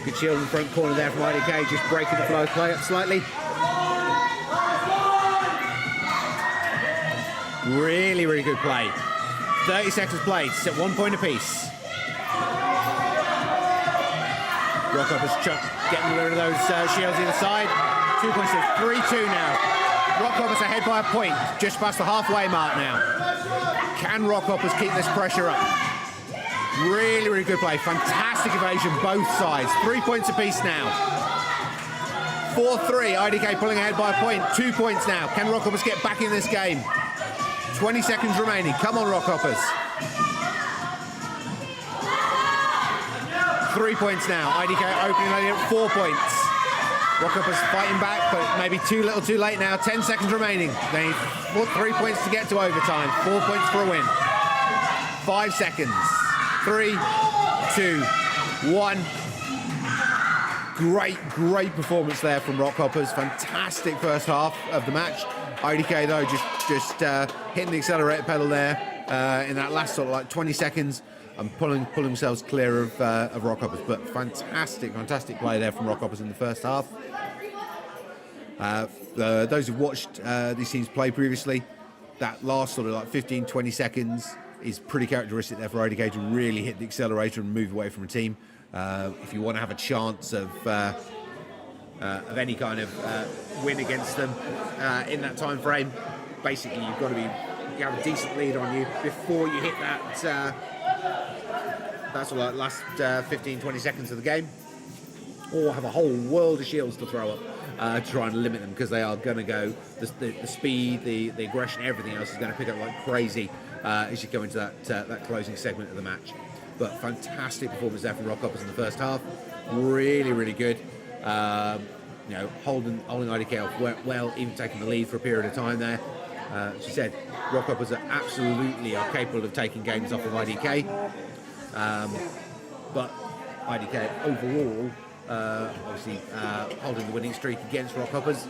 Good shield in the front corner there from IDK, just breaking the flow of play up slightly. Really, really good play. 30 seconds played, set 1 point apiece. Rockhoppers getting rid of those shields either side. 2 points to 3-2 now. Rockhoppers ahead by a point, just past the halfway mark now. Can Rockhoppers keep this pressure up? Really, really good play. Fantastic evasion, both sides. 3 points apiece now. 4-3, IDK pulling ahead by a point. 2 points now. Can Rockhoppers get back in this game? 20 seconds remaining. Come on, Rockhoppers. 3 points now. IDK opening only at 4 points. Rockhoppers fighting back, but maybe too little too late now. 10 seconds remaining. They need 3 points to get to overtime. 4 points for a win. 5 seconds. 3, 2, 1. Great performance there from Rockhoppers. Fantastic first half of the match. IDK though just hitting the accelerator pedal there in that last sort of like 20 seconds and pulling themselves clear of Rockhoppers. But fantastic play there from Rockhoppers in the first half. Those who've watched these teams play previously, that last sort of like 15-20 seconds is pretty characteristic there for IDK to really hit the accelerator and move away from a team. If you want to have a chance of any kind of win against them in that time frame, basically you've got to you have a decent lead on you before you hit that sort of like last 15-20 seconds of the game, or have a whole world of shields to throw up to try and limit them, because they are going to go the speed, the aggression, everything else is going to pick up like crazy as you go into that closing segment of the match. But fantastic performance there from Rockhoppers in the first half. Really good. Holding IDK off well, even taking the lead for a period of time there. As you said, Rockhoppers are capable of taking games off of IDK. But IDK overall, obviously holding the winning streak against Rockhoppers.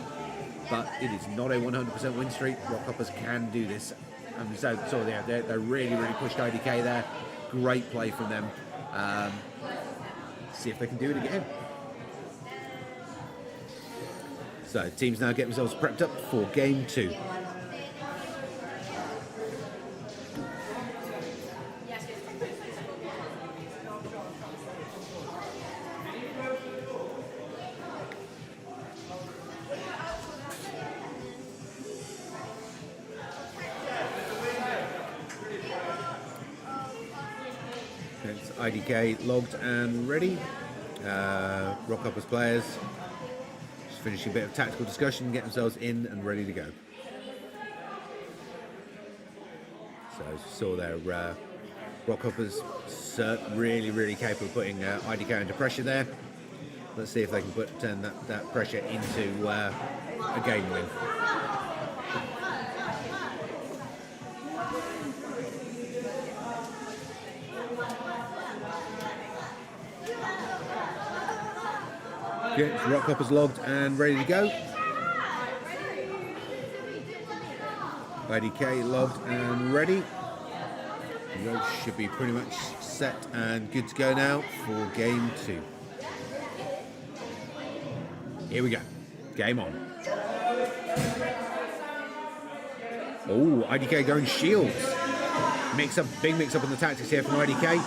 But it is not a 100% win streak. Rockhoppers can do this. And so they really pushed IDK there. Great play from them. See if they can do it again. So teams now get themselves prepped up for game 2. IDK logged and ready. Rockhoppers players just finishing a bit of tactical discussion, get themselves in and ready to go. So as you saw there, Rockhoppers really capable of putting IDK under pressure there. Let's see if they can turn that pressure into a game win. Okay, Rockhoppers logged and ready to go. IDK logged and ready. Those should be pretty much set and good to go now for game 2. Here we go. Game on. Oh, IDK going shields. Big mix up in the tactics here from IDK.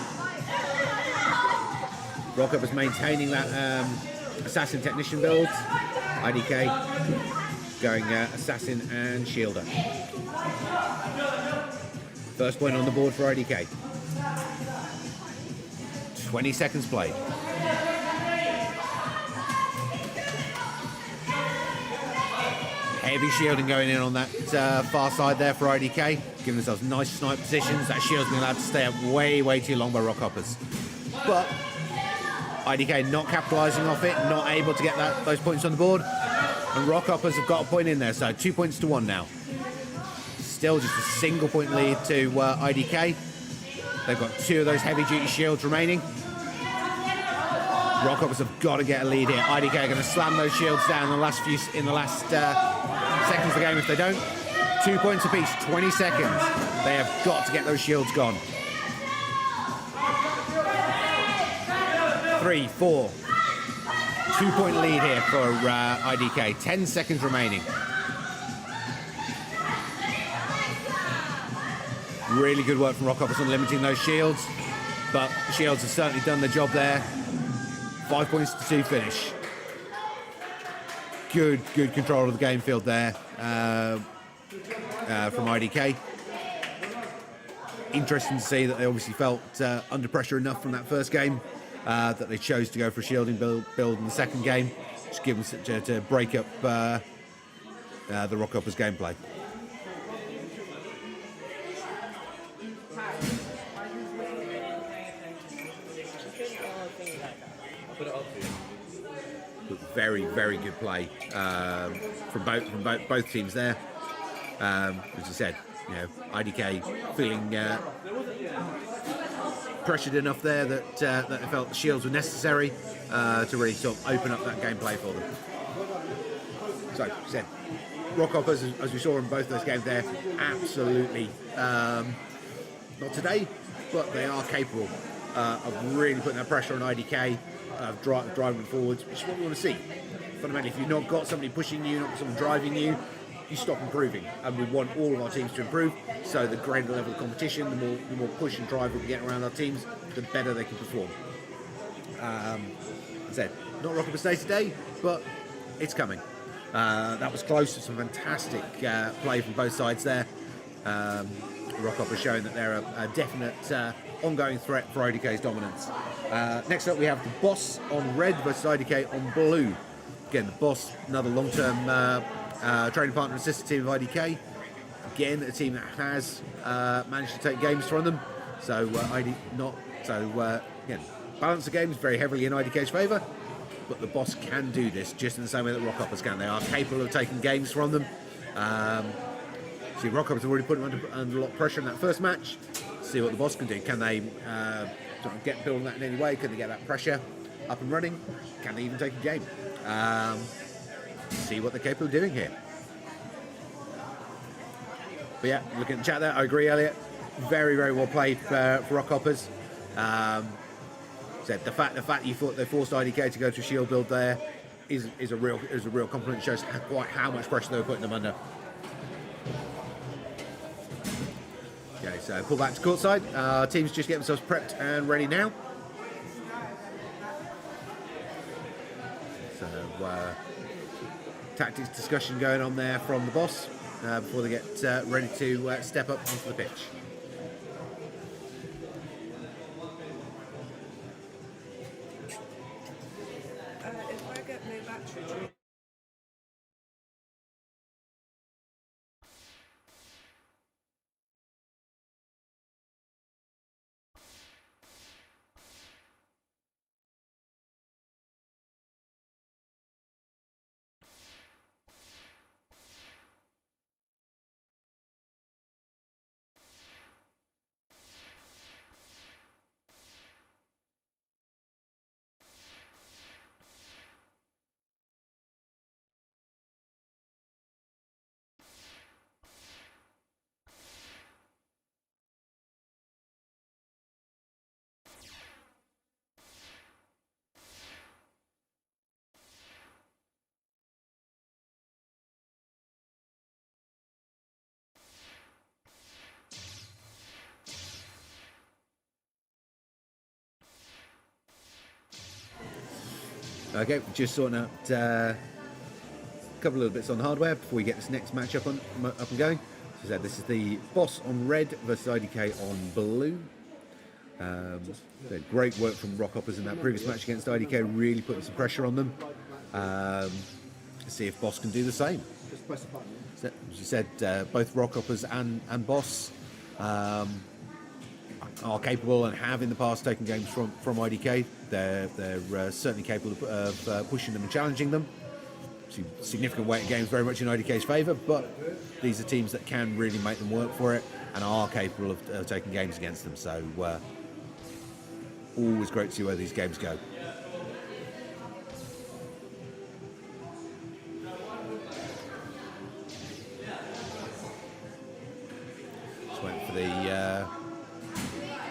Rockhoppers maintaining that assassin technician build. IDK going assassin and shielder. First point on the board for IDK. 20 seconds played. Heavy shielding going in on that far side there for IDK, giving themselves nice snipe positions. That shield's been allowed to stay up way too long by Rockhoppers. But IDK not capitalising off it, not able to get those points on the board. And Rockhoppers have got a point in there, so 2 points to 1 now. Still just a single point lead to IDK. They've got 2 of those heavy duty shields remaining. Rockhoppers have got to get a lead here. IDK are going to slam those shields down in the last seconds of the game if they don't. 2 points apiece, 20 seconds. They have got to get those shields gone. 3, 4. 2 point lead here for IDK. 10 seconds remaining. Really good work from Rockhoppers on limiting those shields, but the shields have certainly done their job there. 5 points to 2 finish. Good control of the game field there from IDK. Interesting to see that they obviously felt under pressure enough from that first game that they chose to go for a shielding build in the second game, just give them to break up the Rockhoppers gameplay. Very good play from both teams there. As I said, IDK feeling pressured enough there that they felt the shields were necessary to really sort of open up that gameplay for them. So, as I said, Rockhoppers, as we saw in both those games there, absolutely not today, but they are capable of really putting that pressure on IDK. Driving forwards, which is what we want to see. Fundamentally, if you've not got somebody pushing you, not got someone driving you, you stop improving. And we want all of our teams to improve. So the greater the level of competition, the more push and drive we can get around our teams, the better they can perform. As I said, not Rockhoppers Day today, but it's coming. That was close. Some fantastic play from both sides there. Rockhoppers showing that they're a definite ongoing threat for IDK's dominance. Next up we have the Boss on red versus IDK on blue. Again, the Boss, another long-term training partner and sister team of IDK. Again, a team that has managed to take games from them. So again, balance the games very heavily in IDK's favour, but the Boss can do this just in the same way that Rockhoppers can. They are capable of taking games from them. See, Rockhoppers have already put them under a lot of pressure in that first match. See what the Boss can do. Can they sort of get building that in any way? Can they get that pressure up and running? Can they even take a game? See what they're capable of doing here. But yeah, looking at the chat there, I agree, Elliot. Very well played for Rockhoppers. So the fact that you thought they forced IDK to go to a shield build there is a real compliment. It shows quite how much pressure they were putting them under. Okay, so pull back to courtside. Teams just get themselves prepped and ready now. So tactics discussion going on there from the Boss before they get ready to step up onto the pitch. Okay, just sorting out a couple of little bits on hardware before we get this next match up and going. As I said, this is the Boss on red versus IDK on blue. Great work from Rockhoppers in that previous match against IDK, really putting some pressure on them. See if Boss can do the same. So, as you said, both Rockhoppers and Boss are capable and have in the past taken games from IDK. They're certainly capable of pushing them and challenging them. Significant weight of games very much in IDK's favour, but these are teams that can really make them work for it and are capable of taking games against them. So always great to see where these games go. Just waiting for the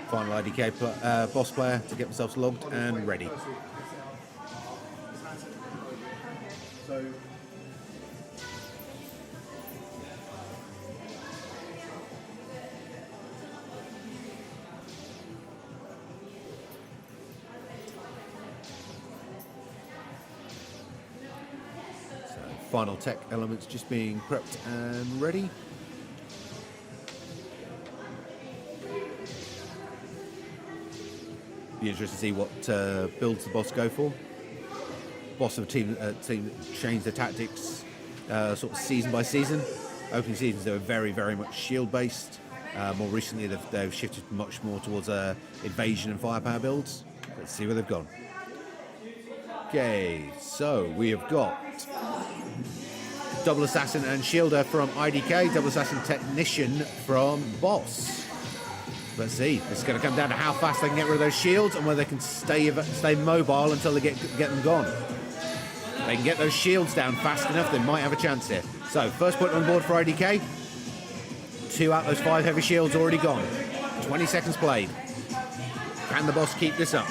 final IDK boss player to get themselves logged and ready. Final tech elements just being prepped and ready. Be interested to see what builds the Boss go for. Boss of a team change their tactics sort of season by season. Opening seasons they were very much shield based. More recently they've shifted much more towards invasion and firepower builds. Let's see where they've gone. Okay, so we have got Double Assassin and Shielder from IDK, Double Assassin Technician from Boss. Let's see, this is going to come down to how fast they can get rid of those shields and whether they can stay mobile until they get them gone. If they can get those shields down fast enough, they might have a chance here. So, first point on board for IDK. 2 out of those 5 heavy shields already gone. 20 seconds played. Can the Boss keep this up?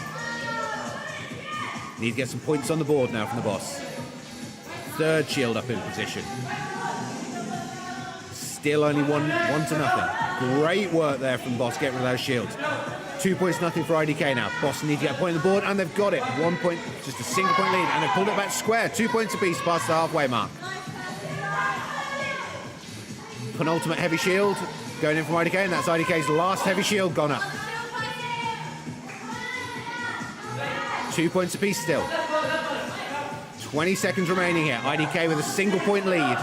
Need to get some points on the board now from the Boss. Third shield up in position. Still only one to nothing. Great work there from Boss getting rid of those shields. 2 points nothing for IDK now. Boss need to get a point on the board and they've got it. 1 point, just a single point lead, and they've pulled it back square. 2 points apiece past the halfway mark. Penultimate heavy shield going in from IDK, and that's IDK's last heavy shield gone up. 2 points apiece still. 20 seconds remaining here. IDK with a single point lead.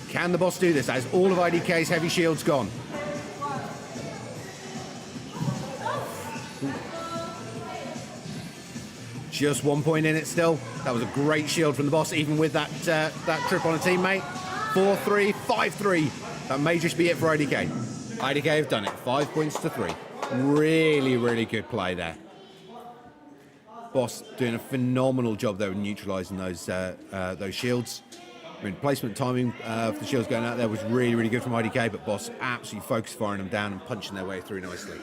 Can the Boss do this? That is all of IDK's heavy shields gone. Just 1 point in it still. That was a great shield from the Boss, even with that trip on a teammate. 4-3, 5-3. That may just be it for IDK. IDK have done it. 5 points to 3. Really good play there. Boss doing a phenomenal job there of neutralising those shields. I mean, placement timing for the shields going out there was really good from IDK, but Boss absolutely focused firing them down and punching their way through nicely.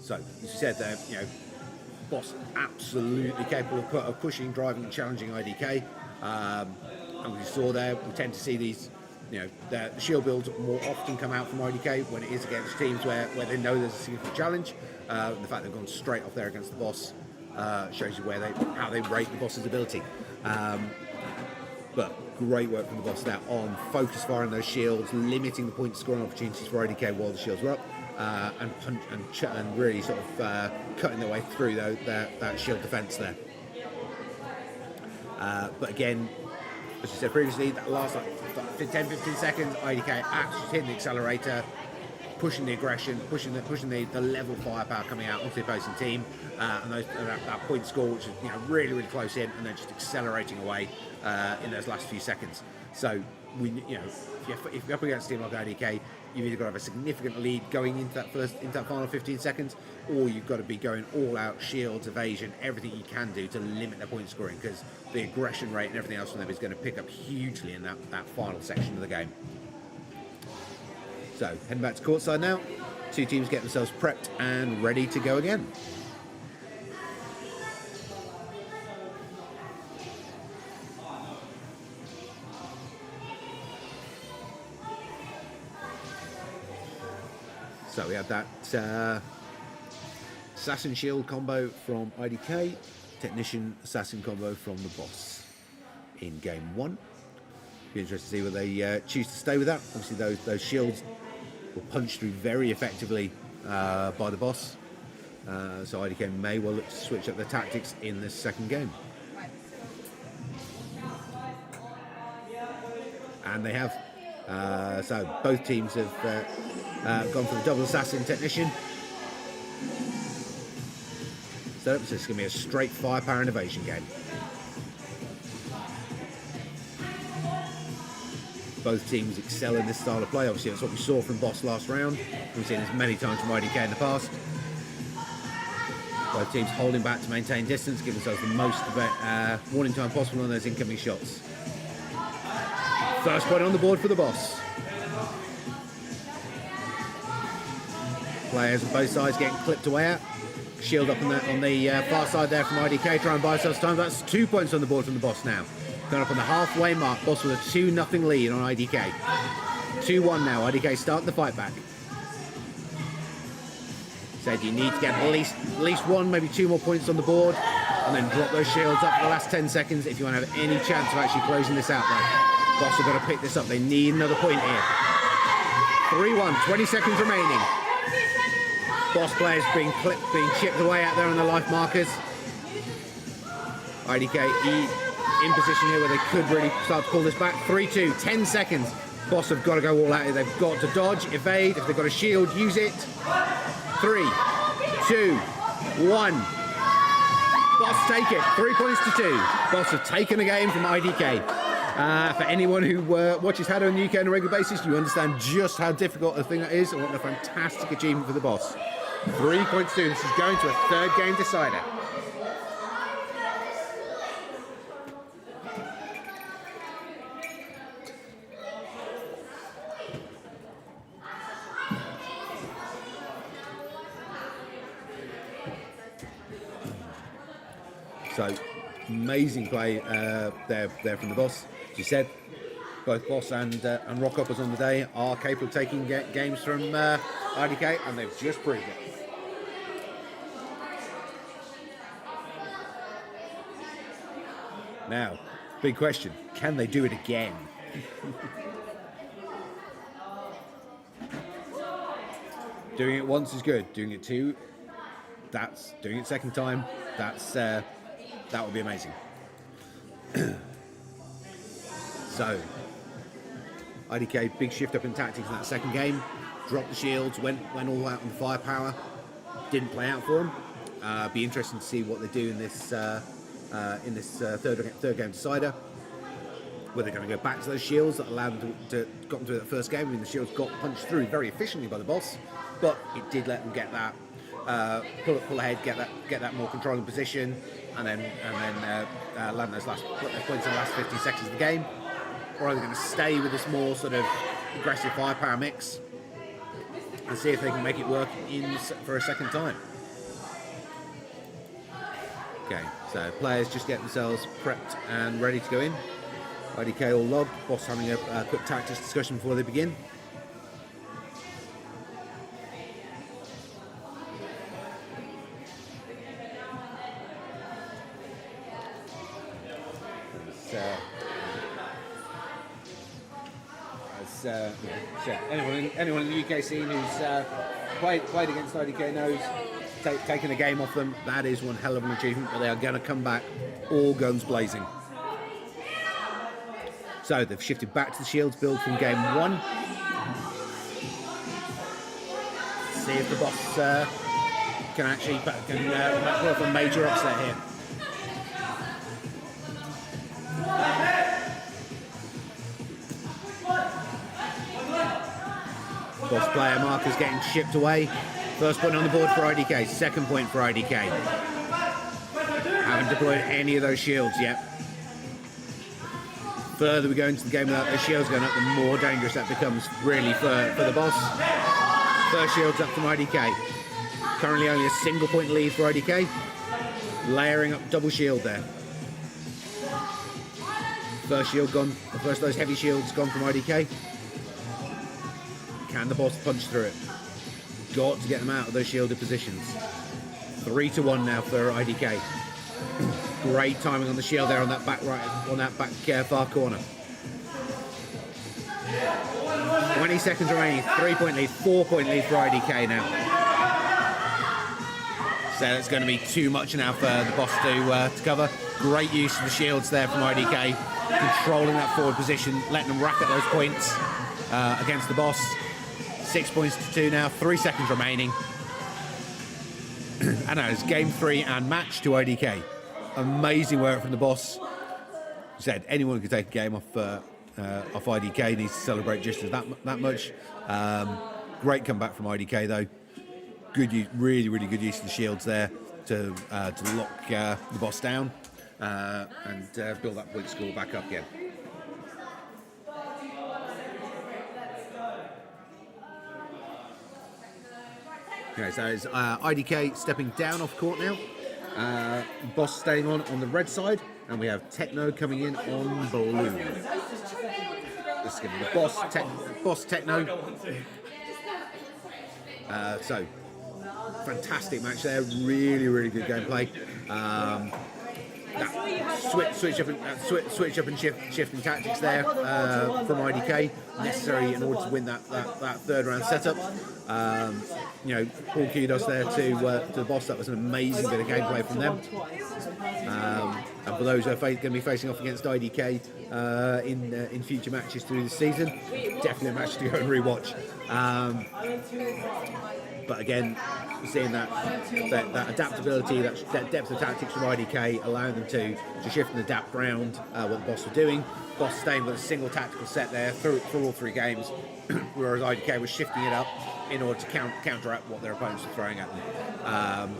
So, as you said there, Boss absolutely capable of pushing, driving, and challenging IDK. And we saw there, we tend to see these, the shield builds more often come out from IDK when it is against teams where they know there's a significant challenge. The fact they've gone straight off there against the Boss shows you how they rate the Boss's ability. But great work from the Boss there on focus firing those shields, limiting the point scoring opportunities for IDK while the shields were up, and really sort of cutting their way through that shield defence there. But again, as I said previously, that last 10-15 seconds, IDK actually hitting the accelerator, pushing the aggression, pushing the level firepower coming out onto the opposing team, and that point score, which is really close in, and then just accelerating away in those last few seconds. So if you're up against a team like IDK, you've either got to have a significant lead going into that final 15 seconds, or you've got to be going all out, shields, evasion, everything you can do to limit their point scoring, because the aggression rate and everything else from them is going to pick up hugely in that final section of the game. So, heading back to courtside now. 2 teams get themselves prepped and ready to go again. we had that Assassin Shield combo from IDK, Technician Assassin combo from the boss in game 1. Be interested to see whether they choose to stay with that. Obviously those shields were punched through very effectively by the boss. So IDK may well look to switch up their tactics in this second game. And they have. So both teams have gone for the double assassin technician. So it's going to be a straight firepower innovation game. Both teams excel in this style of play. Obviously that's what we saw from Boss last round. We've seen this many times from IDK in the past. Both teams holding back to maintain distance, give themselves the most warning time possible on those incoming shots. First point on the board for the boss. Players on both sides getting clipped away at. Shield up on the far side there from IDK, try and buy ourselves time. That's 2 points on the board from the boss now. Going up on the halfway mark, boss with a 2-0 lead on IDK. 2-1 now, IDK starting the fight back. Said you need to get at least 1, maybe 2 more points on the board, and then drop those shields up for the last 10 seconds if you want to have any chance of actually closing this out though. Boss have got to pick this up, they need another point here. 3-1, 20 seconds remaining. Boss players being chipped away out there on the life markers. IDK in position here where they could really start to pull this back. 3-2, 10 seconds. Boss have got to go all out here. They've got to dodge, evade. If they've got a shield, use it. 3, 2, 1. Boss take it. 3 points to 2. Boss have taken the game from IDK. For anyone who watches HADO in the UK on a regular basis, you understand just how difficult a thing that is and what a fantastic achievement for the boss. 3 points to 2. This is going to a third game decider. So, amazing play there from the boss. As you said, both boss and Rockhoppers on the day are capable of taking games from IDK, and they've just proved it. Now, big question, can they do it again? Doing it once is good, doing it two, that's doing it second time, that would be amazing. So, IDK, big shift up in tactics in that second game. Dropped the shields, went all out on the firepower. Didn't play out for them. Be interesting to see what they do in this third game decider. Whether they're going to go back to those shields that allowed them to got them through that first game. I mean, the shields got punched through very efficiently by the boss, but it did let them get that pull ahead, get that more controlling position, and then land those points in the last 50 seconds of the game. Or are they going to stay with this more sort of aggressive firepower mix and see if they can make it work for a second time? Okay, so players just get themselves prepped and ready to go in. IDK all logged, boss having a quick tactics discussion before they begin. Anyone in the UK scene who's played against IDK knows taking the game off them, that is one hell of an achievement, but they are going to come back all guns blazing. So they've shifted back to the shields build from game 1. See if the boss can actually pull off a major upset here. Boss player markers getting shipped away. First point on the board for IDK, second point for IDK. Haven't deployed any of those shields yet. Further we go into the game without the shields going up, the more dangerous that becomes really for the boss. First shield's up from IDK. Currently only a single point lead for IDK. Layering up double shield there. First shield gone, the first of those heavy shields gone from IDK. Can the boss punch through it? got to get them out of those shielded positions. 3-1 now for IDK. Great timing on the shield there on that back right, on that back far corner. 20 seconds remaining, 3-point lead, 4-point lead for IDK now. So that's going to be too much now for the boss to cover. Great use of the shields there from IDK, controlling that forward position, letting them rack at those points against the boss. 6 points to 2 now, 3 seconds remaining. And that is game 3 and match to IDK. Amazing work from the boss. Said anyone could take a game off IDK. Needs to celebrate just as that much. Great comeback from IDK though. Good use, really good use of the shields there to lock the boss down and build that point score back up again. Okay, so it's IDK stepping down off court now. Boss staying on the red side, and we have Techno coming in on blue. This is going to be the boss Techno. So fantastic match there, really good gameplay. That switch up and shifting tactics there from IDK, necessary in order to win that third round setup. You know, all kudos there to the boss. That was an amazing bit of gameplay from them. And for those who are going to be facing off against IDK in future matches through the season, definitely a match to go and rewatch. But again, seeing that adaptability, that depth of tactics from IDK, allowing them to shift and adapt around what the boss were doing. Boss staying with a single tactical set there through all 3 games, whereas IDK was shifting it up in order to counteract what their opponents were throwing at them.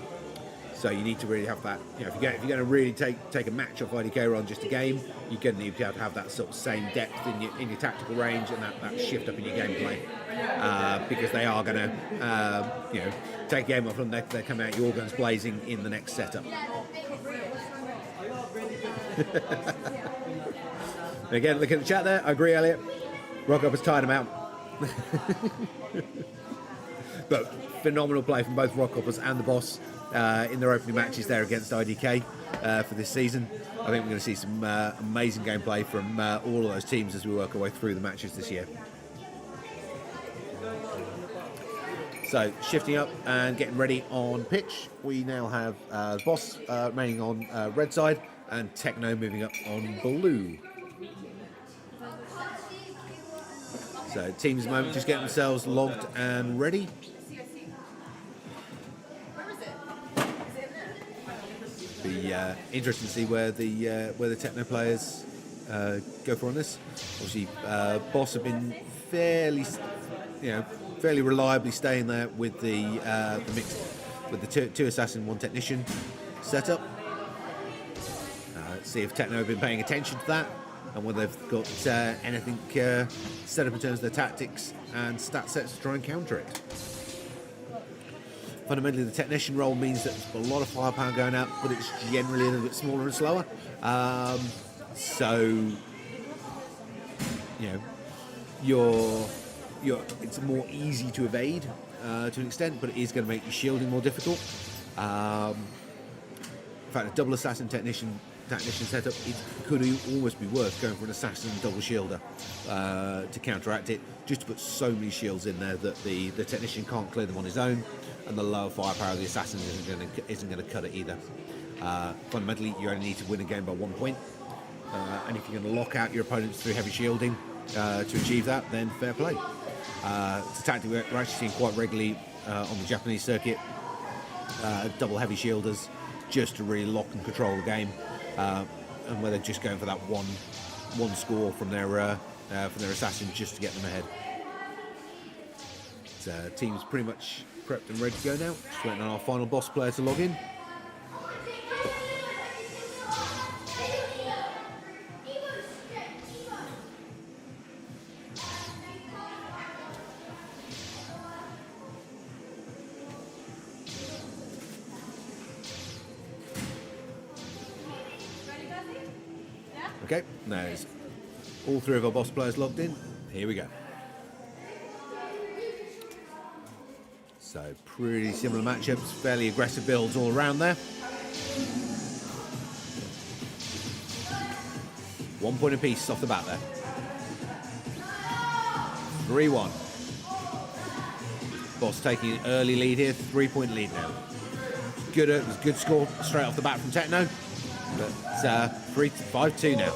So you need to really have that. You know, if you're going to really take a match off IDK rather than just a game, you're going to need to be able to have that sort of same depth in your tactical range and that shift up in your gameplay, because they are going to you know, take a game off and they come out your guns blazing in the next setup. Again, look at the chat there. I agree, Elliot. Rockhoppers tired them out. But phenomenal play from both Rockhoppers and the boss in their opening matches there against IDK for this season. I think we're going to see some amazing gameplay from all of those teams as we work our way through the matches this year. So shifting up and getting ready on pitch, we now have boss remaining on red side and Techno moving up on blue. So teams at the moment just getting themselves logged and ready. Be interesting to see where the Techno players go for on this. Obviously, Boss have been fairly reliably staying there with the mix with the two assassin, 1 technician setup. Let's see if Techno have been paying attention to that and whether they've got anything set up in terms of their tactics and stat sets to try and counter it. Fundamentally, the technician role means that there's a lot of firepower going out, but it's generally a little bit smaller and slower. So, you know, it's more easy to evade to an extent, but it is going to make your shielding more difficult. In fact, a double assassin technician setup, it could almost be worth going for an assassin double shielder to counteract it, just to put so many shields in there that the technician can't clear them on his own, and the lower firepower of the assassin isn't going to cut it either. Fundamentally, you only need to win a game by 1 point, and if you're going to lock out your opponents through heavy shielding to achieve that, then fair play. It's a tactic we're actually seeing quite regularly on the Japanese circuit, double heavy shielders, just to really lock and control the game, and where they're just going for that one score from their assassin just to get them ahead. So team's pretty much prepped and ready to go now. Just waiting on our final boss player to log in. Okay, there's all 3 of our boss players logged in. Here we go. So So pretty similar matchups, fairly aggressive builds all around there. 1 point apiece off the bat there. 3-1. Boss taking an early lead here, 3-point lead now. Good score straight off the bat from Techno, but 5-2 now.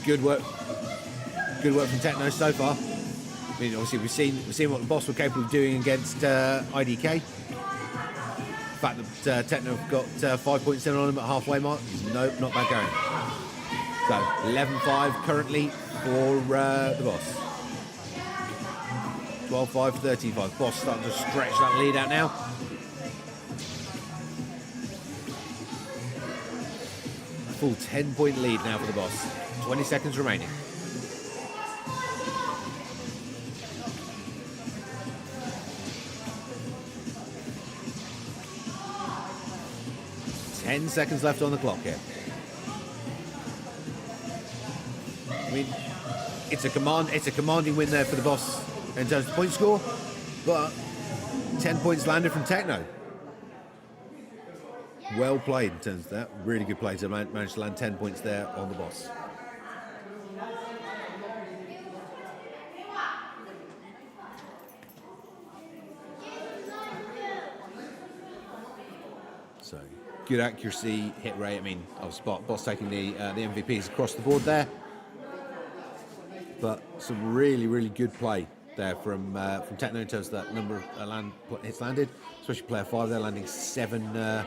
Good work from Techno so far. I mean, obviously we've seen what the Boss were capable of doing against IDK. The fact that Techno got 5 points in on him at halfway mark, nope, not bad going. So 11-5 currently for the Boss. 12-5, 13-5. Boss starting to stretch that lead out now. Full 10-point lead now for the Boss. 20 seconds remaining. Ten seconds left on the clock here. I mean, it's a commanding win there for the Boss in terms of point score, but 10 points landed from Techno. Well played in terms of that. Really good play to manage to land 10 points there on the Boss. So good accuracy, hit rate. I mean, Boss taking the MVPs across the board there, but some really good play there from Techno in terms of that number of hits landed, especially player 5 there landing 7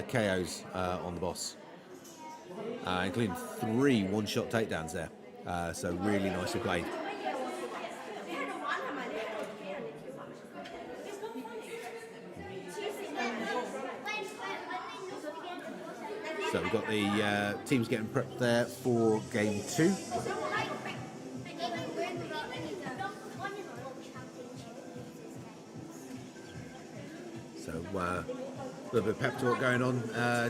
KOs on the Boss, including 3 one-shot takedowns there. So really nicely played. So we've got the teams getting prepped there for game 2. So a little bit of pep talk going on,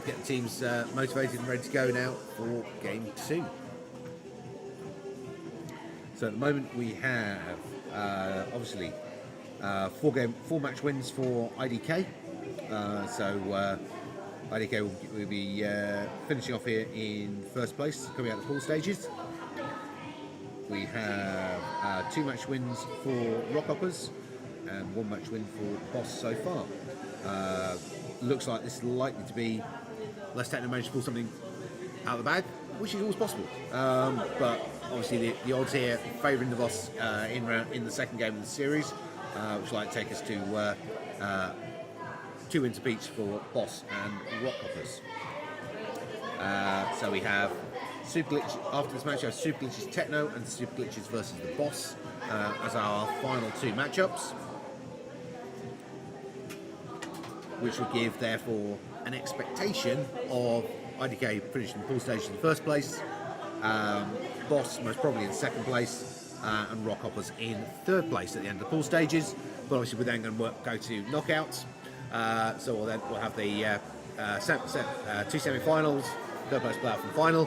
getting teams motivated and ready to go now for game 2. So at the moment we have obviously 4 match wins for IDK. IDK will be finishing off here in first place, coming out of the pool stages. We have 2 match wins for Rockhoppers and 1 match win for Boss so far. Looks like this is likely to be, unless Techno manage to pull something out of the bag, which is always possible. But obviously the odds here favouring the Boss in the second game of the series, which will take us to 2 wins apiece for Boss and Rockhoppers. So we have Super Glitch, after this match we have Super Glitch's Techno and Super Glitch's versus the Boss as our final 2 matchups, which will give therefore an expectation of IDK finishing the pool stage in the first place, Boss most probably in second place, and Rockhoppers in third place at the end of the pool stages. But obviously we're then going to go to knockouts. So we'll have the 2 semi-finals, third place playoff and final.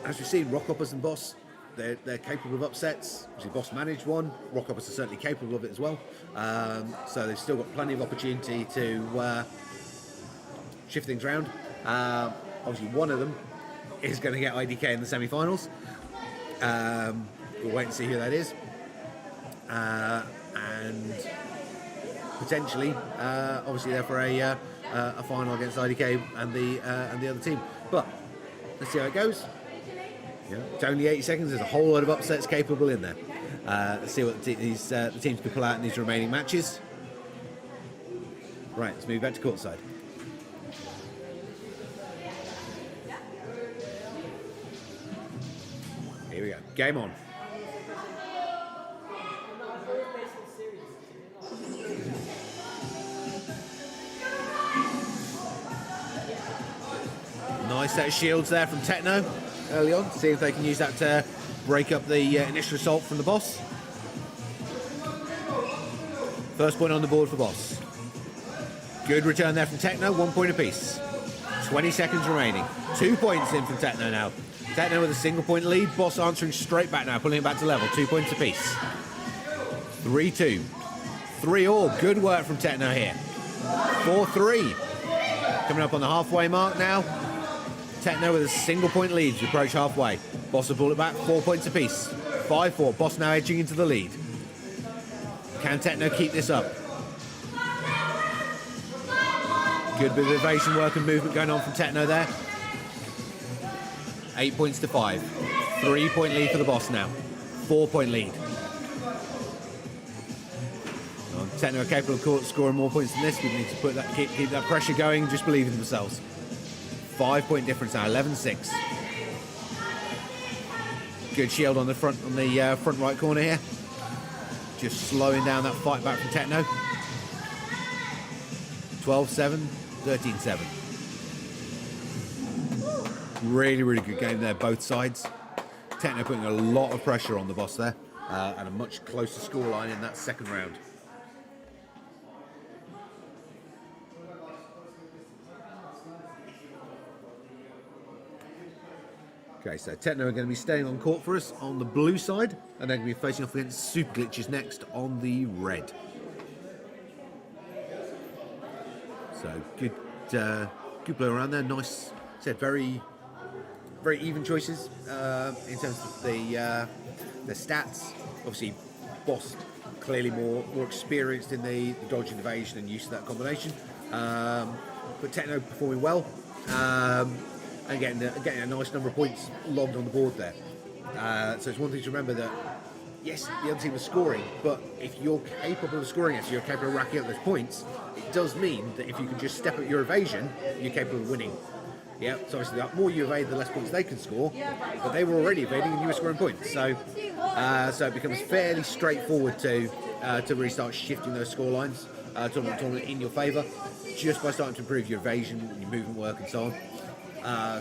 As we've seen, Rockhoppers and Boss, they're capable of upsets. Obviously Boss managed one, Rockhoppers are certainly capable of it as well. So they've still got plenty of opportunity to shift things around. Obviously one of them is going to get IDK in the semi-finals. We'll wait and see who that is. And potentially, obviously there for a final against IDK and the other team. But let's see how it goes. Yeah, it's only 80 seconds. There's a whole lot of upsets capable in there. Let's see what the teams can pull out in these remaining matches. Right, let's move back to courtside. Here we go. Game on. Nice set of shields there from Techno early on. See if they can use that to break up the initial assault from the Boss. First point on the board for Boss. Good return there from Techno, 1 point apiece. 20 seconds remaining. 2 points in from Techno now. Techno with a single point lead. Boss answering straight back now, pulling it back to level. 2 points apiece. 3-2. 3-all. Good work from Techno here. 4-3. Coming up on the halfway mark now. Techno with a single point lead as we approach halfway. Boss will pull it back. 4 points apiece. 5-4. Boss now edging into the lead. Can Techno keep this up? Good bit of evasion work and movement going on from Techno there. 8 points to 5. 3 point lead for the boss now. 4 point lead. Well, Techno are capable of scoring more points than this. We need to put that, keep that pressure going and just believe in themselves. 5 point difference now. 11-6. Good shield on the front front right corner here. Just slowing down that fight back from Techno. 12-7, 13-7. Really, really good game there, both sides. Techno putting a lot of pressure on the boss there, and a much closer scoreline in that second round. Okay, so Techno are going to be staying on court for us on the blue side, and they're going to be facing off against Super Glitches next on the red. So good play around there. Nice, said very even choices in terms of the stats. Obviously, boss clearly more experienced in the dodge and evasion and use of that combination. But Techno performing well. And getting a nice number of points logged on the board there. So it's one thing to remember that, yes, the other team is scoring, but if you're capable of scoring it, so you're capable of racking up those points, it does mean that if you can just step up your evasion, you're capable of winning. Yeah, so obviously the more you evade, the less points they can score, but they were already evading and you were scoring points. So it becomes fairly straightforward to really start shifting those score lines tournament in your favour, just by starting to improve your evasion, your movement work and so on.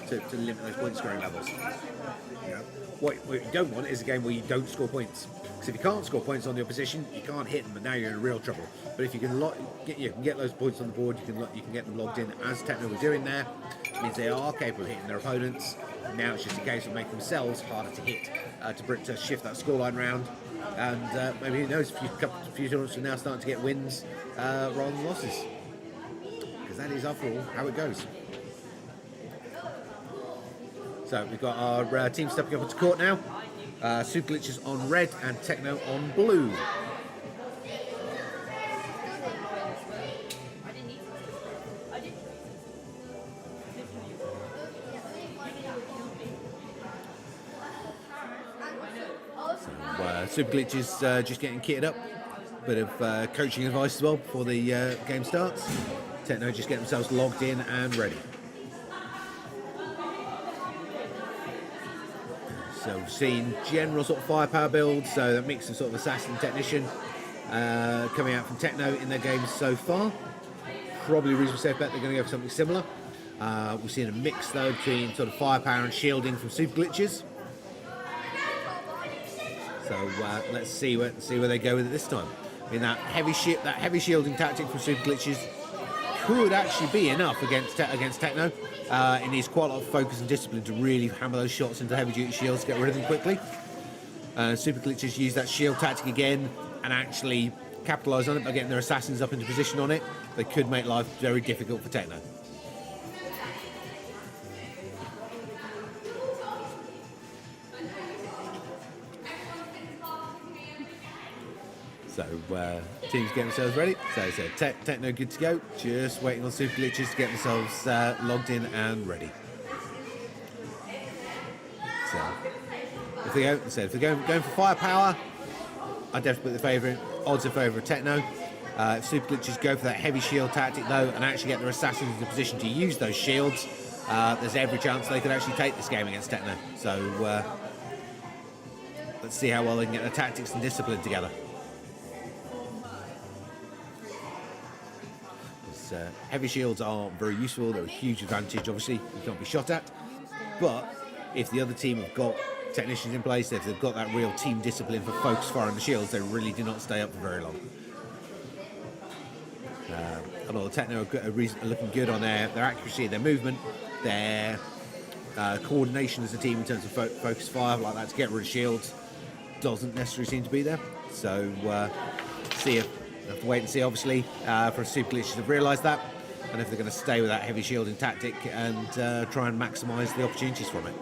To limit those point scoring levels. Yeah. What you don't want is a game where you don't score points. Because if you can't score points on the opposition, you can't hit them, and now you're in real trouble. But if you can get those points on the board, you can get them logged in, as Techno were doing there. It means they are capable of hitting their opponents. Now it's just a case of making themselves harder to hit, to shift that scoreline round. And maybe who knows, a few tournaments are now starting to get wins rather than losses. Because that is, after all, how it goes. So we've got our team stepping up into court now. Super Glitches on red and Techno on blue. So, Super Glitches just getting kitted up. Bit of coaching advice as well before the game starts. Techno just getting themselves logged in and ready. So we've seen general sort of firepower builds, so that mix of sort of assassin and technician coming out from Techno in their games so far. Probably a reasonable safe bet they're going to go for something similar. We've seen a mix though between sort of firepower and shielding from Super Glitches. So let's see where they go with it this time. I mean, that heavy shielding tactic from Super Glitches could actually be enough against Techno. It needs quite a lot of focus and discipline to really hammer those shots into heavy duty shields, get rid of them quickly. Super Glitches use that shield tactic again and actually capitalise on it by getting their assassins up into position on it. They could make life very difficult for Techno. So teams getting themselves ready. So Techno good to go. Just waiting on Super Glitches to get themselves logged in and ready. So if they're going for firepower, I definitely put the odds in favour of Techno. If Super Glitches go for that heavy shield tactic though, and actually get their assassins into position to use those shields, there's every chance they could actually take this game against Techno. So let's see how well they can get their tactics and discipline together. Heavy shields are very useful. They're a huge advantage. Obviously, you can't be shot at. But if the other team have got technicians in place, if they've got that real team discipline for focus fire on the shields, they really do not stay up for very long. And all the Techno are looking good on their accuracy, their movement, their coordination as a team in terms of focus fire like that to get rid of shields doesn't necessarily seem to be there. So see if we have to wait and see, obviously, for Super Glitches to realise that, and if they're going to stay with that heavy shielding tactic and try and maximise the opportunities from it.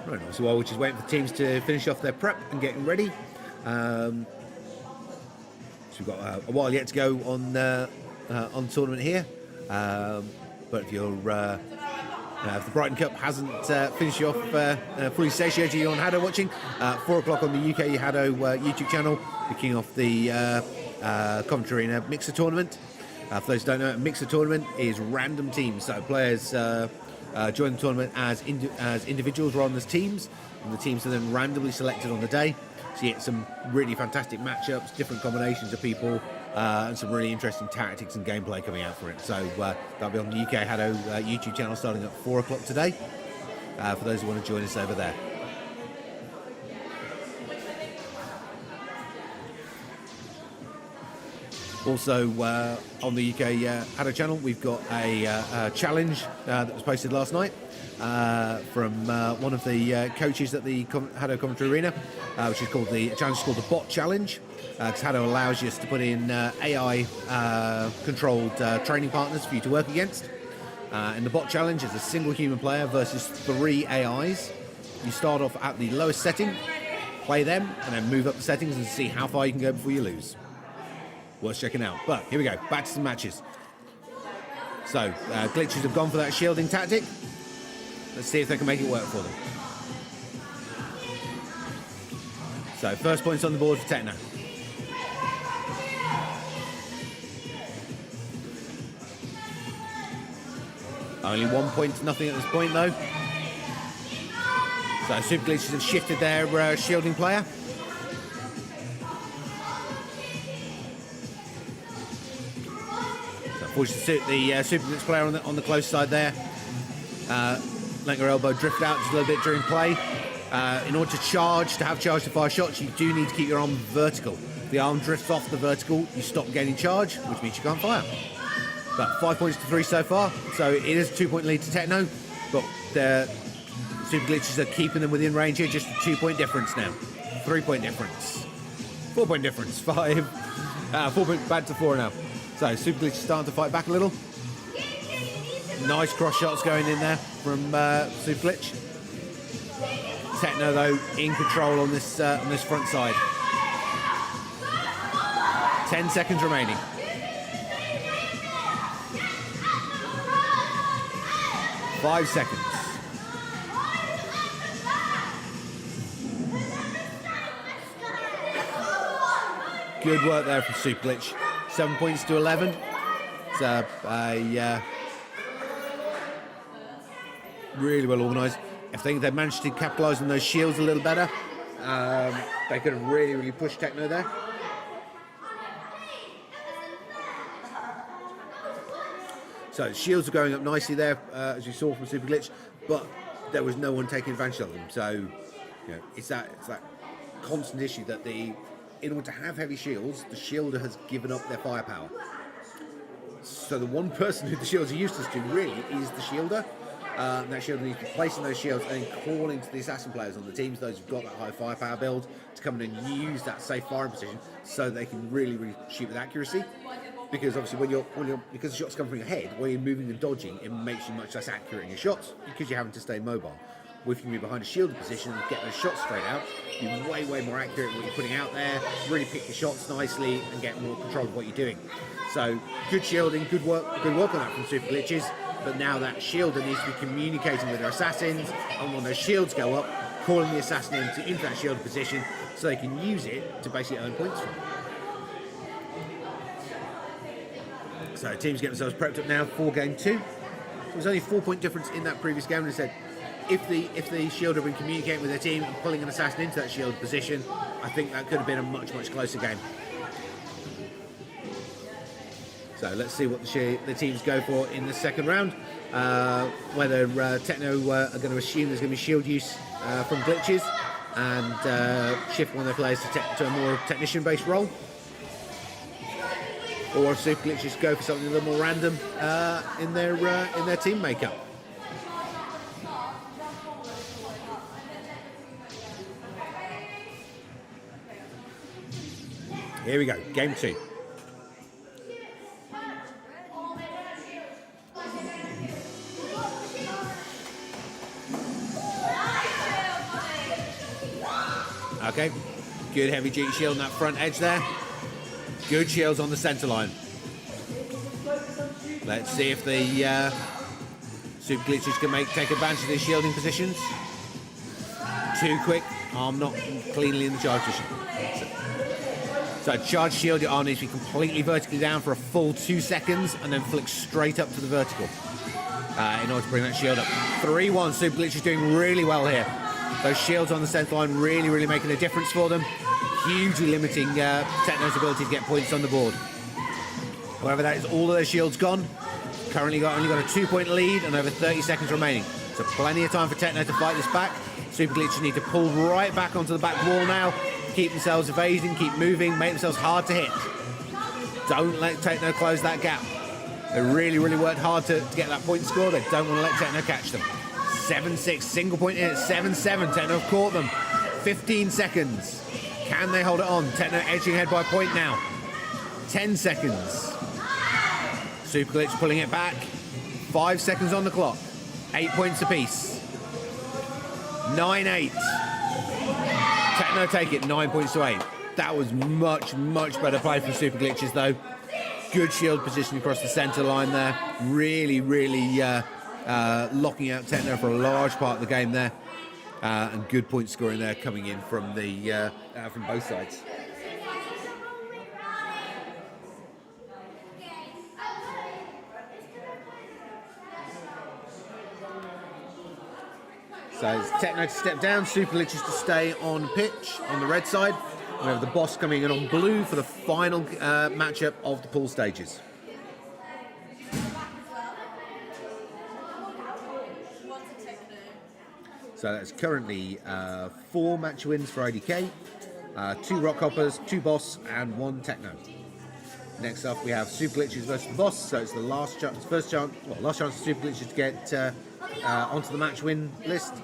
Right, so while we're just waiting for teams to finish off their prep and getting ready, so we've got a while yet to go on the tournament here. But if you're if the Brighton Cup hasn't finished you off fully satiated, you're on HADO watching. 4 o'clock on the UK HADO YouTube channel, kicking off the Coventry Arena Mixer Tournament. For those who don't know, a Mixer Tournament is random teams, so players join the tournament as individuals rather than as teams, and the teams are then randomly selected on the day. So you get some really fantastic matchups, different combinations of people, and some really interesting tactics and gameplay coming out for it. So that'll be on the UK HADO YouTube channel starting at 4 o'clock today, for those who want to join us over there. Also on the UK HADO channel, we've got a challenge that was posted last night from one of the coaches at the HADO Coventry Arena, which is called the challenge is called the Bot Challenge. Because HADO allows you to put in AI controlled training partners for you to work against. And the Bot Challenge is a single human player versus 3 AIs. You start off at the lowest setting, play them, and then move up the settings and see how far you can go before you lose. Worth checking out. But here we go, back to some matches. So Glitches have gone for that shielding tactic. Let's see if they can make it work for them. So first points on the board for Techno. Only 1 point to nothing at this point though. So Super Glitches have shifted their shielding player. Unfortunately, the Super Glitch player on the close side there. Let your elbow drift out just a little bit during play. In order to have charge to fire shots, you do need to keep your arm vertical. If the arm drifts off the vertical, you stop gaining charge, which means you can't fire. But 5 points to 3 so far, so it is a 2-point lead to Techno, but the Super Glitches are keeping them within range here, just a 2-point difference now. 3-point difference. 4-point difference, 5. 4 point bad to 4 now. So Super Glitch is starting to fight back a little. Nice cross shots going in there from Super Glitch. Techno though in control on this front side. 10 seconds remaining. Five seconds. Good work there from Super Glitch. 7 points to 11. It's really well organised. I think they managed to capitalise on those shields a little better. They could have really pushed Techno there. So shields are going up nicely there, as you saw from Super Glitch, but there was no one taking advantage of them. So, you know, it's that constant issue that in order to have heavy shields, the shielder has given up their firepower. So the one person who the shields are useless to really is the shielder. That shielder needs to be placing those shields and calling to the assassin players on the teams, those who've got that high firepower build, to come in and use that safe firing position so they can really shoot with accuracy. Because obviously because the shots come from your head, when you're moving and dodging, it makes you much less accurate in your shots because you're having to stay mobile. If you can be behind a shielded position and get those shots straight out, you're way more accurate in what you're putting out there, really pick your shots nicely and get more control of what you're doing. So good shielding, good work on that from Super Glitches, but now that shielder needs to be communicating with their assassins, and when those shields go up, calling the assassin into that shielded position so they can use it to basically earn points from it. So teams get themselves prepped up now for game 2. There was only a 4-point difference in that previous game, and I said if the Shield had been communicating with their team and pulling an assassin into that Shield position, I think that could have been a much closer game. So let's see what the teams go for in the second round. Whether Techno are going to assume there's going to be shield use from glitches and shift one of their players to a more technician-based role, or if super glitches go for something a little more random in their team makeup. Here we go, game 2. Okay, good heavy duty shield on that front edge there. Good shields on the centre line. Let's see if the super glitches can take advantage of these shielding positions. Too quick, arm not cleanly in the charge position. So charge shield, your arm needs to be completely vertically down for a full 2 seconds and then flick straight up to the vertical in order to bring that shield up. 3-1, super glitches doing really well here. Those shields on the centre line really making a difference for them. Hugely limiting Techno's ability to get points on the board. However, that is all of their shields gone. Currently only got a 2-point lead and over 30 seconds remaining. So plenty of time for Techno to fight this back. Super glitches need to pull right back onto the back wall now. Keep themselves evading, keep moving, make themselves hard to hit. Don't let Techno close that gap. They really worked hard to get that point score. They don't want to let Techno catch them. 7-6, single point in at 7-7. Techno have caught them. 15 seconds. Can they hold it on? Techno edging ahead by a point now. 10 seconds. Super glitch pulling it back. 5 seconds on the clock. 8 points apiece. 9-8. Techno take it 9 points to 8. That was much better play from super glitches though. Good shield position across the centre line there. Really locking out Techno for a large part of the game there, and good point scoring there coming in from the from both sides. So it's Techno to step down, super glitches to stay on pitch on the red side. We have the boss coming in on blue for the final matchup of the pool stages. So that's currently 4 match wins for IDK, 2 Rockhoppers, 2 Boss, and 1 Techno. Next up, we have Super Glitches versus the Boss. So it's the last chance for Super Glitches to get onto the match win list,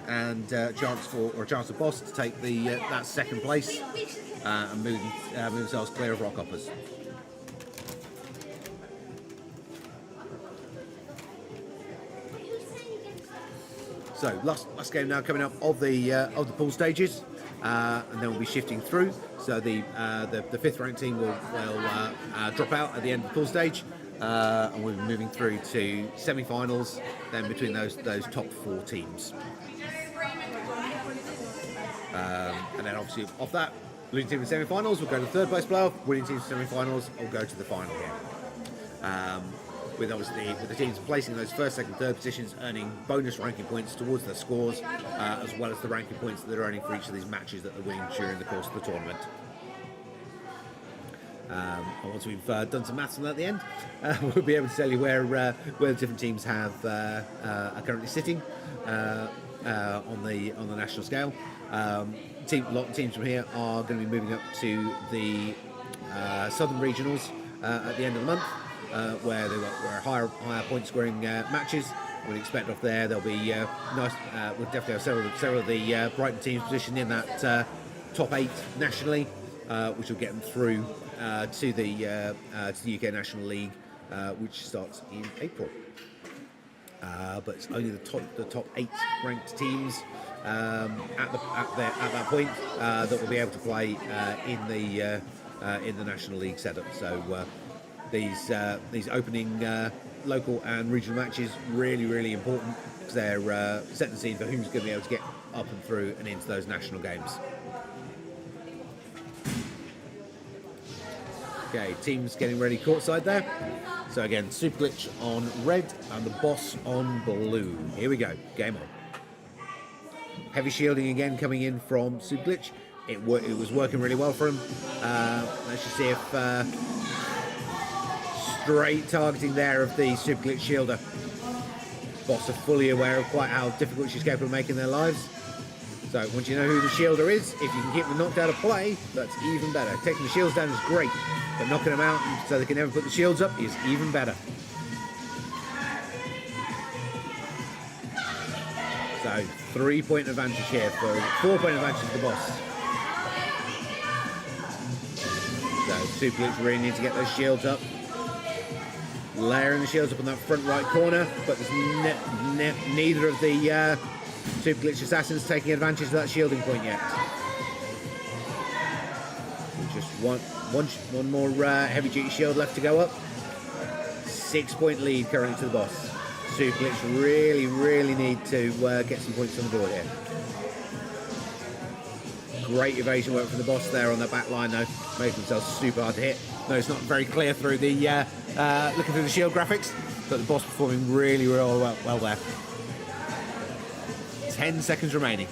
and a chance for Boss to take the that second place and move themselves clear of Rockhoppers. So last game now coming up of the pool stages, and then we'll be shifting through. So the 5th ranked team will drop out at the end of the pool stage, and we'll be moving through to semi-finals. Then between those top 4 teams, and then obviously off that, losing team in semi-finals will go to the 3rd place playoff. Winning teams in semi-finals will go to the final game. With the teams placing those 1st, 2nd, 3rd positions earning bonus ranking points towards their scores, as well as the ranking points that they're earning for each of these matches that they're winning during the course of the tournament. And once we've done some maths on that at the end, we'll be able to tell you where the different teams are currently sitting on the national scale. A lot of teams from here are going to be moving up to the Southern Regionals at the end of the month. Where they've got higher point scoring matches. We'd expect off there there'll be nice. We'll definitely have several of the Brighton teams positioned in that top 8 nationally, which will get them through to the UK National League, which starts in April. But it's only the top 8 ranked teams at that point that will be able to play in the National League setup. So. These opening local and regional matches really important, because they're setting the scene for who's going to be able to get up and through and into those national games. Okay, teams getting ready courtside there. So again, Super Glitch on red and the boss on blue. Here we go, game on. Heavy shielding again coming in from Super Glitch. It was working really well for him. Let's just see if straight targeting there of the Super Glitch shielder. Boss are fully aware of quite how difficult she's capable of making their lives. So once you know who the shielder is, if you can keep them knocked out of play, that's even better. Taking the shields down is great, but knocking them out so they can never put the shields up is even better. So 3-point advantage here for 4-point advantage for the boss. So Super Glitch really need to get those shields up. Layering the shields up on that front right corner, but there's neither of the Super Glitch assassins taking advantage of that shielding point yet. Just one more heavy duty shield left to go up. 6-point lead currently to the boss. Super Glitch really need to get some points on the board here. Great evasion work from the boss there on the back line though, making themselves super hard to hit. No, it's not very clear through the looking through the shield graphics, but the boss performing really well there. 10 seconds remaining.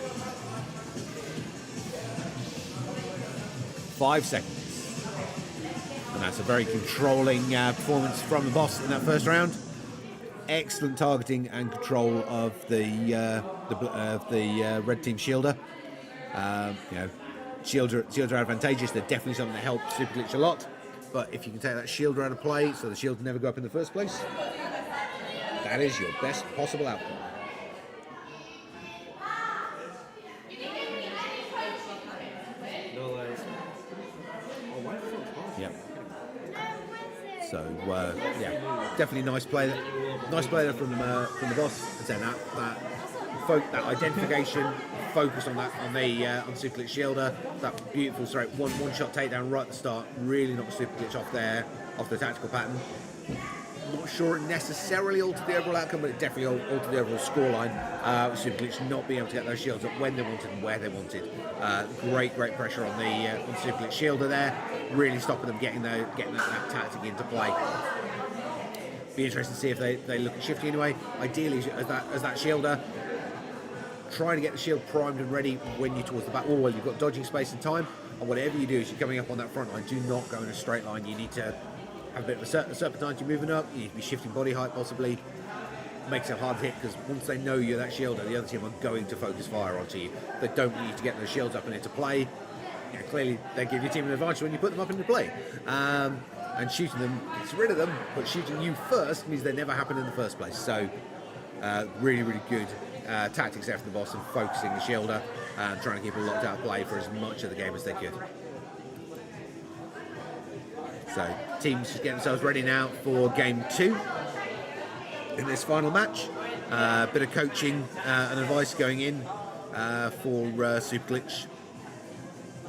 5 seconds. And that's a very controlling performance from the boss in that first round. Excellent targeting and control of the red team shielder. You know, shields are advantageous. They're definitely something that helps Super Glitch a lot. But if you can take that shielder out of play so the shields never go up in the first place, that is your best possible outcome. Yep. So yeah, definitely nice play there from the boss. And saying that identification, focus on on Super Glitch shielder, that beautiful straight one shot takedown right at the start, really knocked Super Glitch off the tactical pattern. Not sure it necessarily altered the overall outcome, but it definitely altered the overall scoreline. With Super Glitch not being able to get those shields up when they wanted and where they wanted. Great pressure on the Super Glitch shielder there, really stopping them getting that tactic into play. Be interesting to see if they look at shifting anyway. Ideally, as that shielder, trying to get the shield primed and ready when you're towards the back wall, where you've got dodging space and time, and whatever you do as you're coming up on that front line, do not go in a straight line. You need to have a bit of a serpentine to moving up. You need to be shifting body height possibly. Makes it hard to hit because once they know you're that shielder, the other team are going to focus fire onto you. They don't need to get those shields up and into play. Yeah, clearly they give your team an advantage when you put them up into play. And shooting them gets rid of them, but shooting you first means they never happen in the first place. So really good tactics there for the boss and focusing the shielder and trying to keep it locked out of play for as much of the game as they could. So teams just getting themselves ready now for game 2 in this final match. Bit of coaching and advice going in for Super Glitch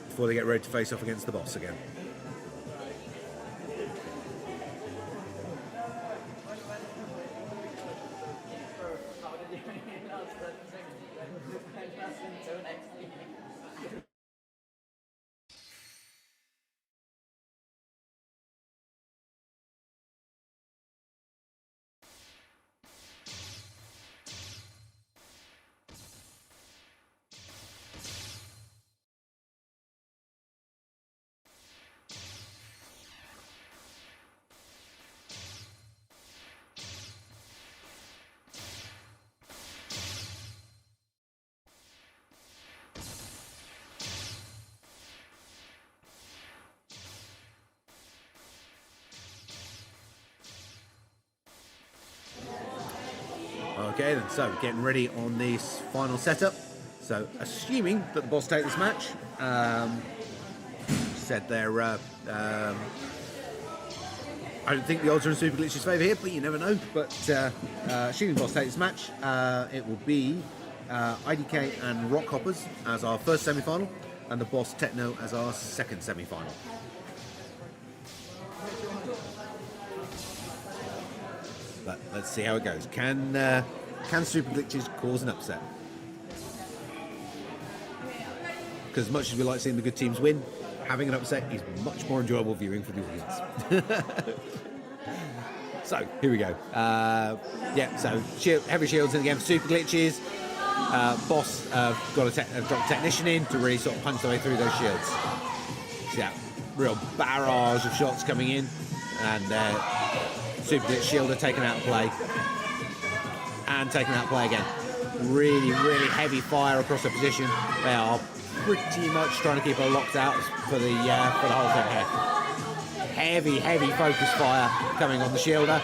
before they get ready to face off against the boss again. Okay then, so getting ready on this final setup. So assuming that the boss take this match, said there, I don't think the odds are in Super Glitch's favour here, but you never know. But assuming the boss take this match, it will be IDK and Rockhoppers as our first semi-final, and the boss Techno as our second semi-final. But let's see how it goes. Can Super Glitches cause an upset? Because as much as we like seeing the good teams win, having an upset is much more enjoyable viewing for the audience. So here we go. Yeah, so heavy shields in again for super glitches. Boss got a dropped technician in to really sort of punch their way through those shields. See that real barrage of shots coming in, and super glitch shielder taken out of play and taken out of play again. Really, really heavy fire across the position. They are pretty much trying to keep her locked out for the whole thing here. Heavy, heavy focus fire coming on the shielder.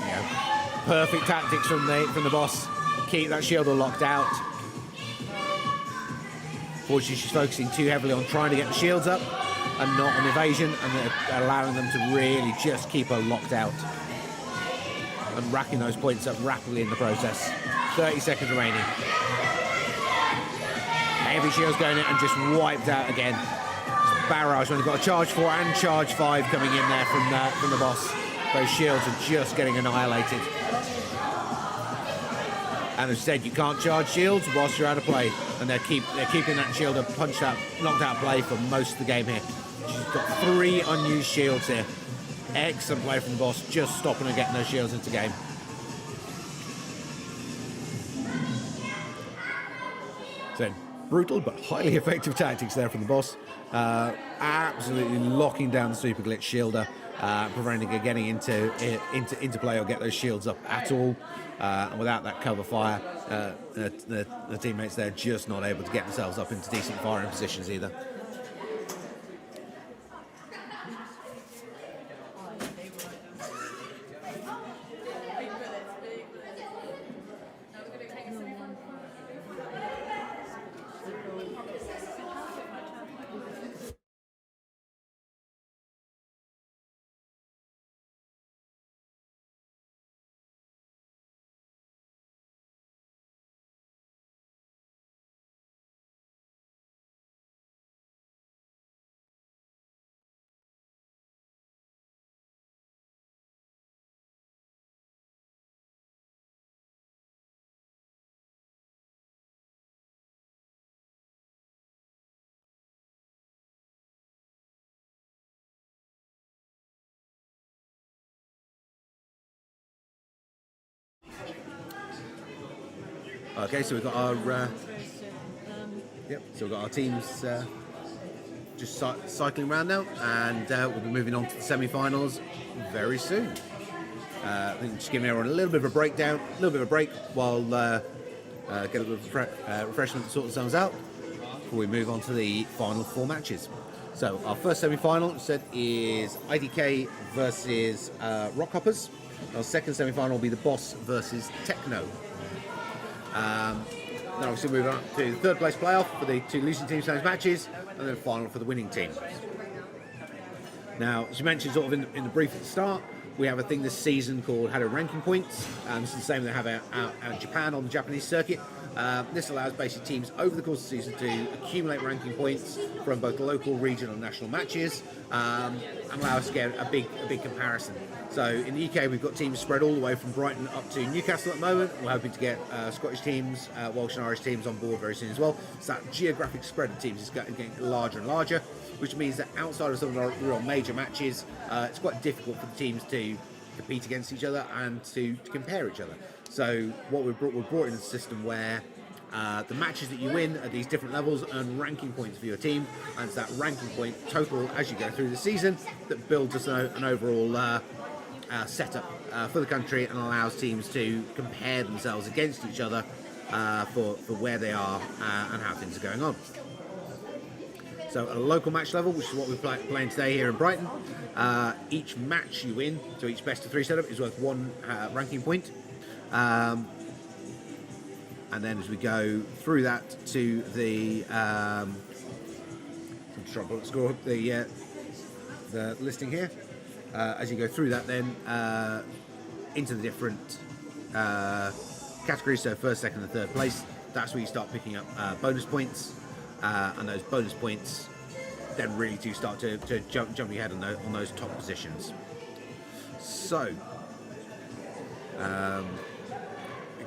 Yeah. Perfect tactics from the boss. Keep that shielder locked out. Fortunately, she's focusing too heavily on trying to get the shields up and not on evasion, and allowing them to really just keep her locked out and racking those points up rapidly in the process. 30 seconds remaining. Heavy shields going in and just wiped out again. Barrage when they've got a charge 4 and charge 5 coming in there from the boss. Those shields are just getting annihilated. And as I said, you can't charge shields whilst you're out of play, and they're keeping that shielder knocked out of play for most of the game here. She's got 3 unused shields here. Excellent play from the boss, just stopping and getting those shields into game. So brutal but highly effective tactics there from the boss. Absolutely locking down the super glitch shielder, preventing her getting into play or get those shields up at all. And without that cover fire, the teammates there just not able to get themselves up into decent firing positions either. Okay, so we've got our teams just cycling around now, and we'll be moving on to the semi-finals very soon. I think just giving everyone a little bit of a break while get a little refreshment to sort themselves out before we move on to the final 4 matches. So our first semi-final is IDK versus Rockhoppers. Our second semi-final will be the Boss versus Techno. Then obviously moving on to the third place playoff for the 2 losing teams' matches, and then final for the winning team. Now, as you mentioned sort of in the brief at the start, we have a thing this season called HADO ranking points. This is the same they have out in Japan on the Japanese circuit. This allows basically teams over the course of the season to accumulate ranking points from both local, regional and national matches, and allow us to get a big comparison. So in the UK, we've got teams spread all the way from Brighton up to Newcastle at the moment. We're hoping to get Scottish teams, Welsh and Irish teams on board very soon as well. So that geographic spread of teams is getting larger and larger, which means that outside of some of our real major matches, it's quite difficult for the teams to compete against each other and to compare each other. So what we've brought in a system where the matches that you win at these different levels earn ranking points for your team, and it's that ranking point total as you go through the season that builds us an overall setup for the country and allows teams to compare themselves against each other for where they are and how things are going on. So at a local match level, which is what we're playing today here in Brighton, each match you win, so each best of 3 setup is worth 1 ranking point. And then as we go through that to the the listing here, as you go through that then into the different categories, so first, second and third place, that's where you start picking up bonus points, and those bonus points then really do start to jump your head on those top positions. So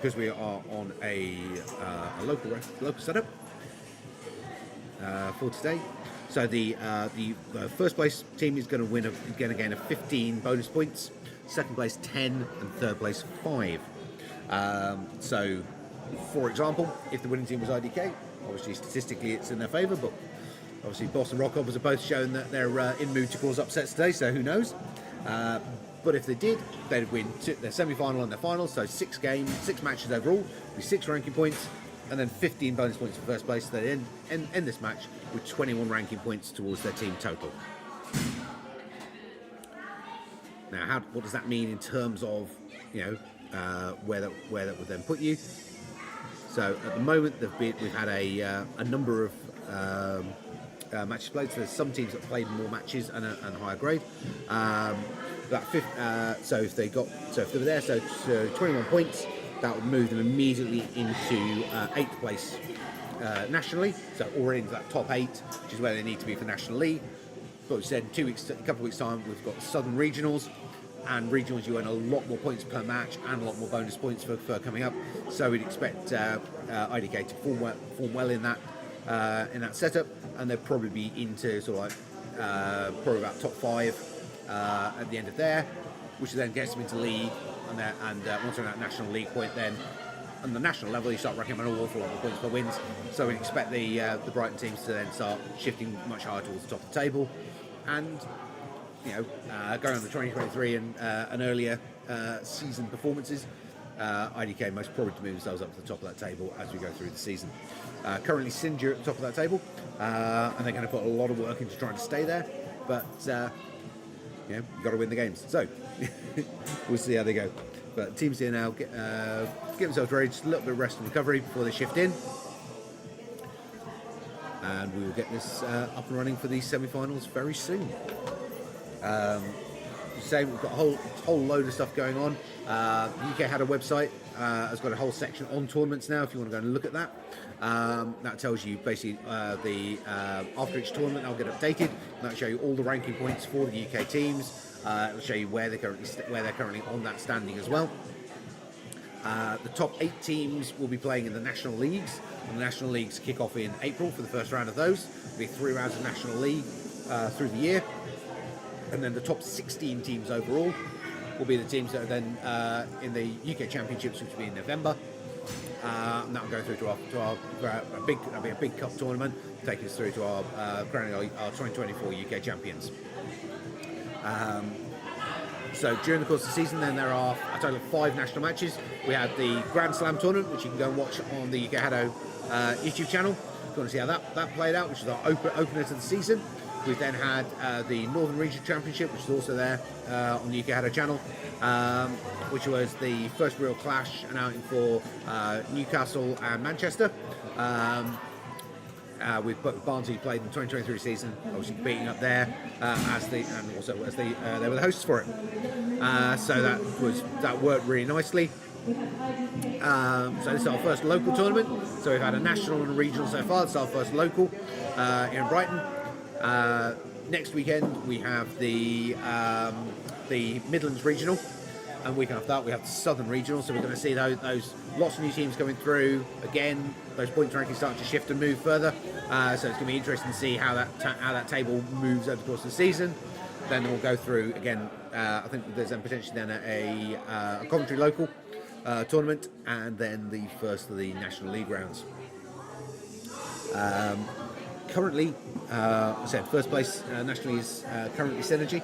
because we are on a local setup for today. So the first place team is going to gain 15 bonus points. Second place 10, and third place 5. So, for example, if the winning team was IDK, obviously statistically it's in their favour, but obviously Boss and Rockhoppers are both shown that they're in mood to cause upsets today, so who knows. But if they did, they'd win their semi-final and their final, so 6 matches overall, with 6 ranking points, and then 15 bonus points for first place. So they end this match with 21 ranking points towards their team total. Now, what does that mean in terms of, where that would then put you? So at the moment, we've had a number of matches played. So there's some teams that played more matches and a higher grade. So if they were there, so 21 points, that would move them immediately into 8th place nationally. So already into that top 8, which is where they need to be for National League. But we said a couple of weeks time, we've got Southern Regionals, and regionals you earn a lot more points per match and a lot more bonus points for coming up. So we'd expect IDK to form well in that setup, and they'll probably be into sort of like probably about top 5 at the end of there, which then gets them into league, and once they're at that national league point, then on the national level you start racking up an awful lot of points per wins. So we'd expect the Brighton teams to then start shifting much higher towards the top of the table, and going on the 2023 and earlier season performances, IDK most probably to move themselves up to the top of that table as we go through the season. Currently Sinja at the top of that table, and they're going to put a lot of work into trying to stay there, but you've got to win the games. So we'll see how they go. But teams here now get themselves ready, just a little bit of rest and recovery before they shift in. And we will get this up and running for these semi-finals very soon. We've got a whole load of stuff going on. UK HADO website has got a whole section on tournaments now if you want to go and look at that. That tells you basically after each tournament I'll get updated, and that'll show you all the ranking points for the UK teams. It'll show you where they're currently on that standing as well. The top 8 teams will be playing in the national leagues, and the national leagues kick off in April for the first round of those. There'll be 3 rounds of national league through the year, and then the top 16 teams overall will be the teams that are then in the UK Championships, which will be in November. And that will go through to our a big cup tournament, take us through to our crowning our 2024 UK champions. So during the course of the season, then there are a total of 5 national matches. We had the Grand Slam tournament, which you can go and watch on the UK HADO YouTube channel. If you want to see how that played out, which is our opener to the season. We then had the Northern Region Championship, which is also there on the UK HADO channel, which was the first real clash and outing for Newcastle and Manchester. With Barnsley played in the 2023 season, obviously beating up there as they were the hosts for it. So that worked really nicely. So this is our first local tournament. So we've had a national and a regional so far. This is our first local here in Brighton. Next weekend we have the Midlands Regional, and week after that we have the Southern Regional. So we're going to see those lots of new teams coming through again. Those points rankings starting to shift and move further. So it's going to be interesting to see how that table moves over the course of the season. Then we'll go through again. I think there's then potentially then a Coventry local tournament, and then the first of the National League rounds. Currently, I said first place nationally is currently Synergy.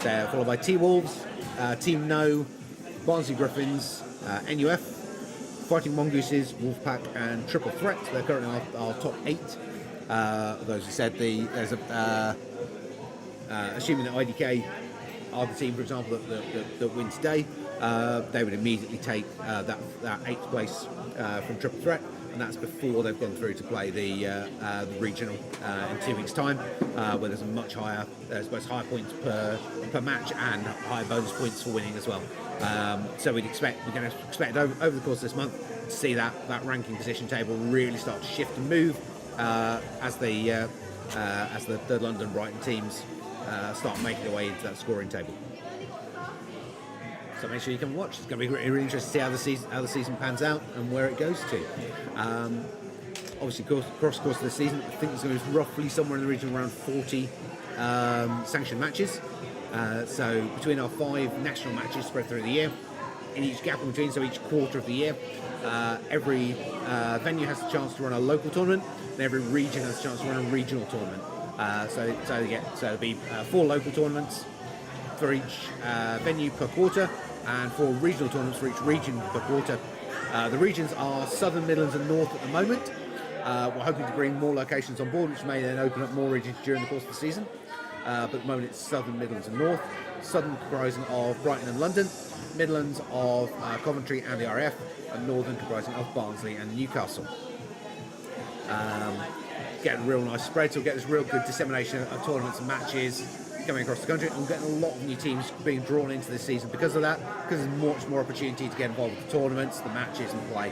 They're followed by T-Wolves, Team No, Barnsley Griffins, NUF, Fighting Mongooses, Wolfpack, and Triple Threat. They're currently our top 8. Those who said there's assuming that IDK are the team, for example, that win today, they would immediately take that 8th place from Triple Threat. And that's before they've gone through to play the regional in 2 weeks' time, where there's both higher points per match and higher bonus points for winning as well. So we're going to expect over the course of this month to see that ranking position table really start to shift and move as the London Brighton teams start making their way into that scoring table. So make sure you come watch. It's going to be really, really interesting to see how the season pans out and where it goes to. Obviously, across the course of the season, I think there's going to be roughly somewhere in the region of around 40 sanctioned matches. So between our 5 national matches spread through the year, in each gap in between, so each quarter of the year, every venue has a chance to run a local tournament, and every region has a chance to run a regional tournament. So there'll be 4 local tournaments for each venue per quarter, and 4 regional tournaments for each region per quarter. The regions are Southern, Midlands, and North at the moment. We're hoping to bring more locations on board, which may then open up more regions during the course of the season. But at the moment, it's Southern, Midlands, and North. Southern comprising of Brighton and London, Midlands of Coventry and the RAF, and Northern comprising of Barnsley and Newcastle. Getting a real nice spread, so we'll get this real good dissemination of tournaments and matches coming across the country, and we're getting a lot of new teams being drawn into this season because of that, because there's much more opportunity to get involved with the tournaments, the matches, and play.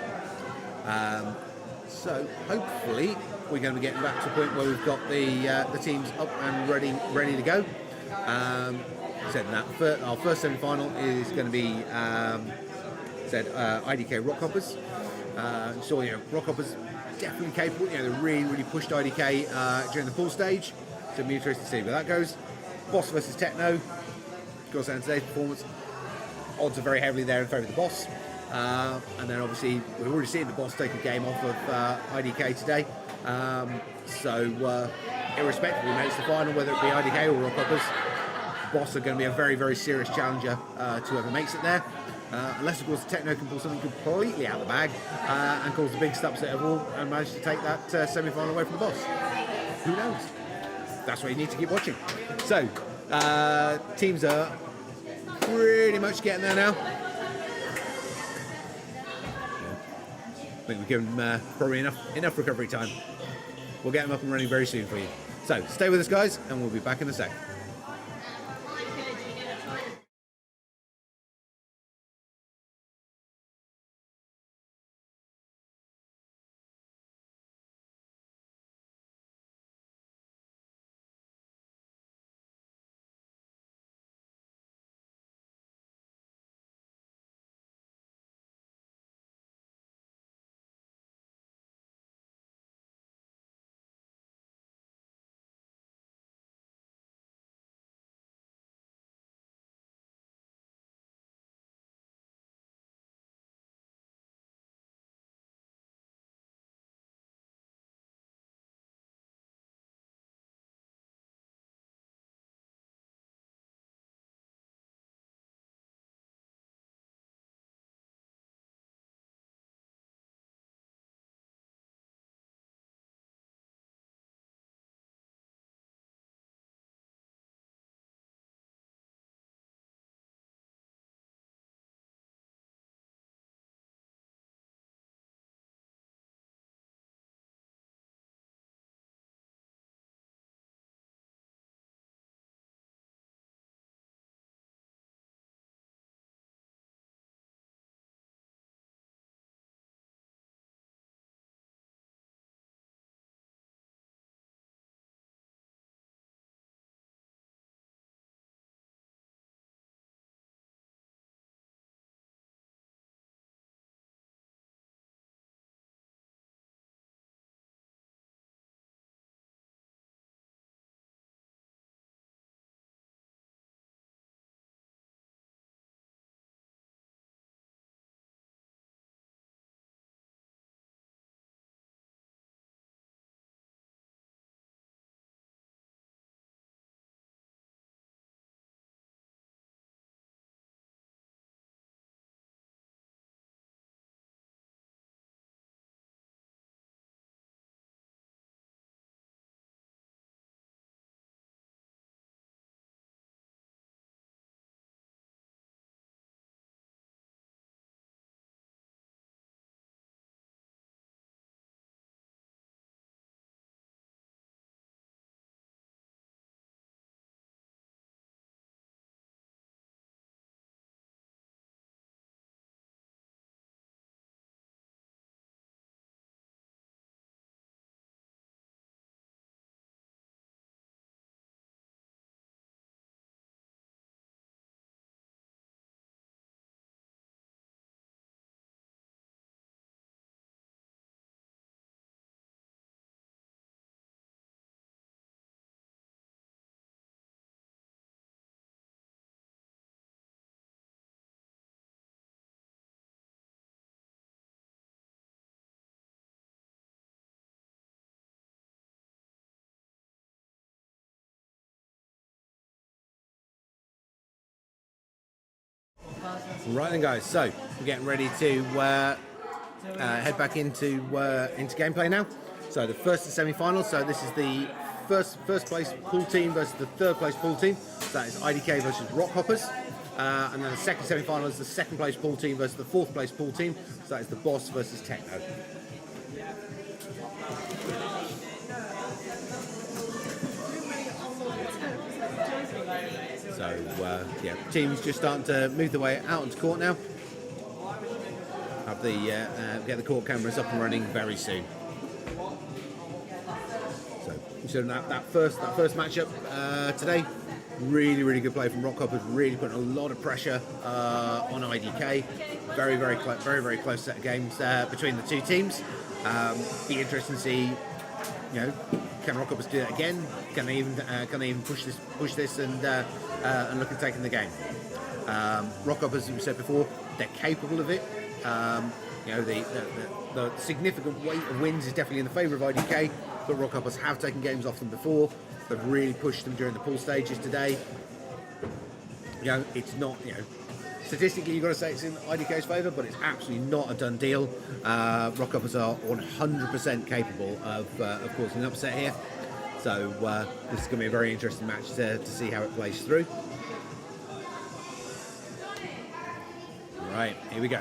So hopefully we're going to be getting back to the point where we've got the teams up and ready to go. Said that our first semi-final is going to be IDK Rockhoppers. So Rockhoppers definitely capable. They really pushed IDK during the pool stage. So it'll be interesting to see where that goes. Boss versus Techno. Of course, and today's performance odds are very heavily there in favour of the Boss. And then obviously we've already seen the Boss take a game off of IDK today. So irrespective of who makes the final, whether it be IDK or Rockhoppers, Boss are going to be a very, very serious challenger to whoever makes it there. Unless, of course, Techno can pull something completely out of the bag and cause the biggest upset of all and manage to take that semi-final away from the Boss. Who knows? That's why you need to keep watching. So, teams are pretty much getting there now. I think we've given them probably enough recovery time. We'll get them up and running very soon for you. So, stay with us, guys, and we'll be back in a sec. Right then, guys. So we're getting ready to head back into gameplay now. So the first of the semi-finals. So this is the first place pool team versus the third place pool team. So that is IDK versus Rockhoppers. And then the second semi-final is the second place pool team versus the fourth place pool team. So that is the Boss versus Techno. So yeah, teams just starting to move their way out onto court now. Have the get the court cameras up and running very soon. So that first matchup today, really good play from Rockhoppers, really putting a lot of pressure on IDK. Very close set of games between the two teams. Be interesting to see, can Rockhoppers do that again? Can they even push this and look at taking the game? Rockhoppers, as we said before, they're capable of it. The significant weight of wins is definitely in the favour of IDK, but Rockhoppers have taken games off them before. They've really pushed them during the pool stages today. It's not, statistically you've got to say it's in IDK's favour, but it's absolutely not a done deal. Rockhoppers are 100% capable of causing an upset here. So this is going to be a very interesting match to see how it plays through. Right, here we go.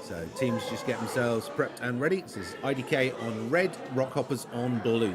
So teams just get themselves prepped and ready. This is IDK on red, Rockhoppers on blue.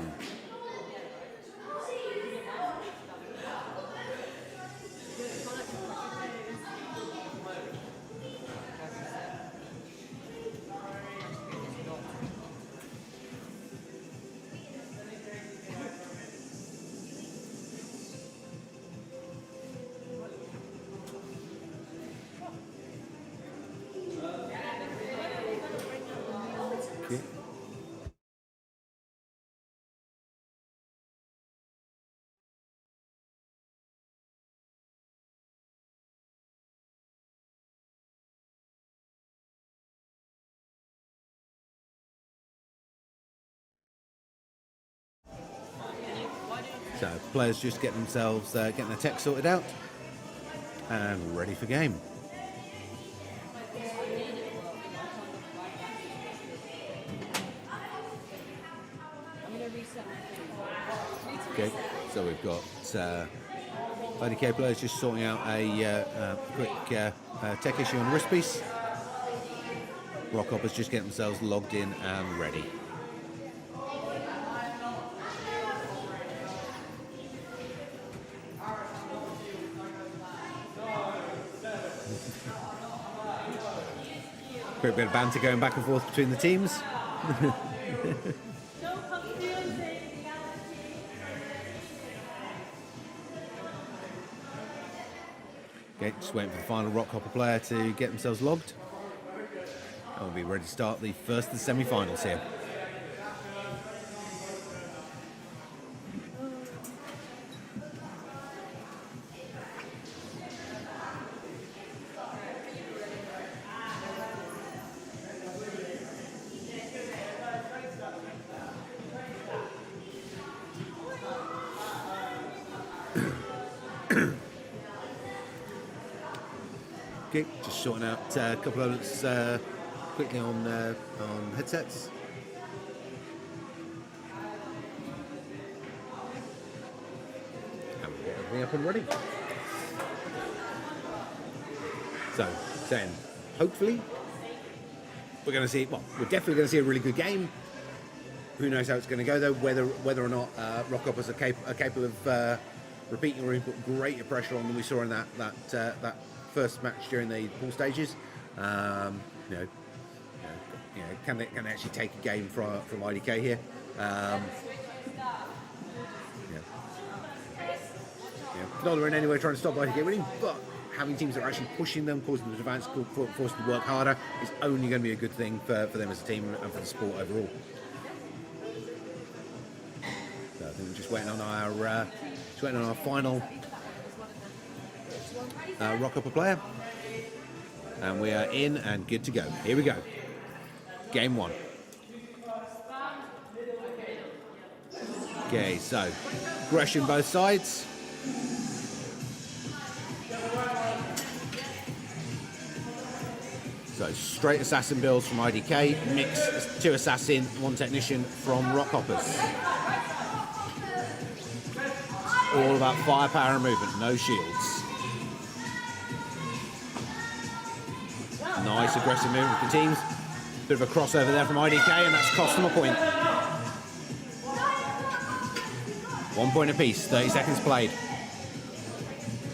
So players just get themselves getting their tech sorted out and ready for game. Okay, so we've got IDK players just sorting out a quick tech issue on a wrist piece. Rockhoppers just getting themselves logged in and ready. Quick bit of banter going back and forth between the teams. Okay, just waiting for the final Rockhopper player to get themselves logged. And we'll be ready to start the first of the semi-finals here. Okay, just sorting out a couple of elements quickly on headsets. And we'll get everything up and running. So, saying, hopefully, we're going to see, well, we're definitely going to see a really good game. Who knows how it's going to go though, whether or not Rockhoppers are capable of repeating or put greater pressure on than we saw in that first match during the pool stages. Can they actually take a game from IDK here? Not that we're in any way trying to stop IDK winning, but having teams that are actually pushing them, causing them to advance, forcing them to work harder, is only going to be a good thing for them as a team and for the sport overall. So I think we're just waiting on our final Rockhopper player, and we are in and good to go. Here we go. Game one. Okay, so aggression both sides. So straight assassin builds from IDK, mix 2 assassin, 1 technician from Rockhoppers. All about firepower and movement, no shields. Nice aggressive movement for teams. Bit of a crossover there from IDK, and that's cost them a point. 1 point apiece, 30 seconds played.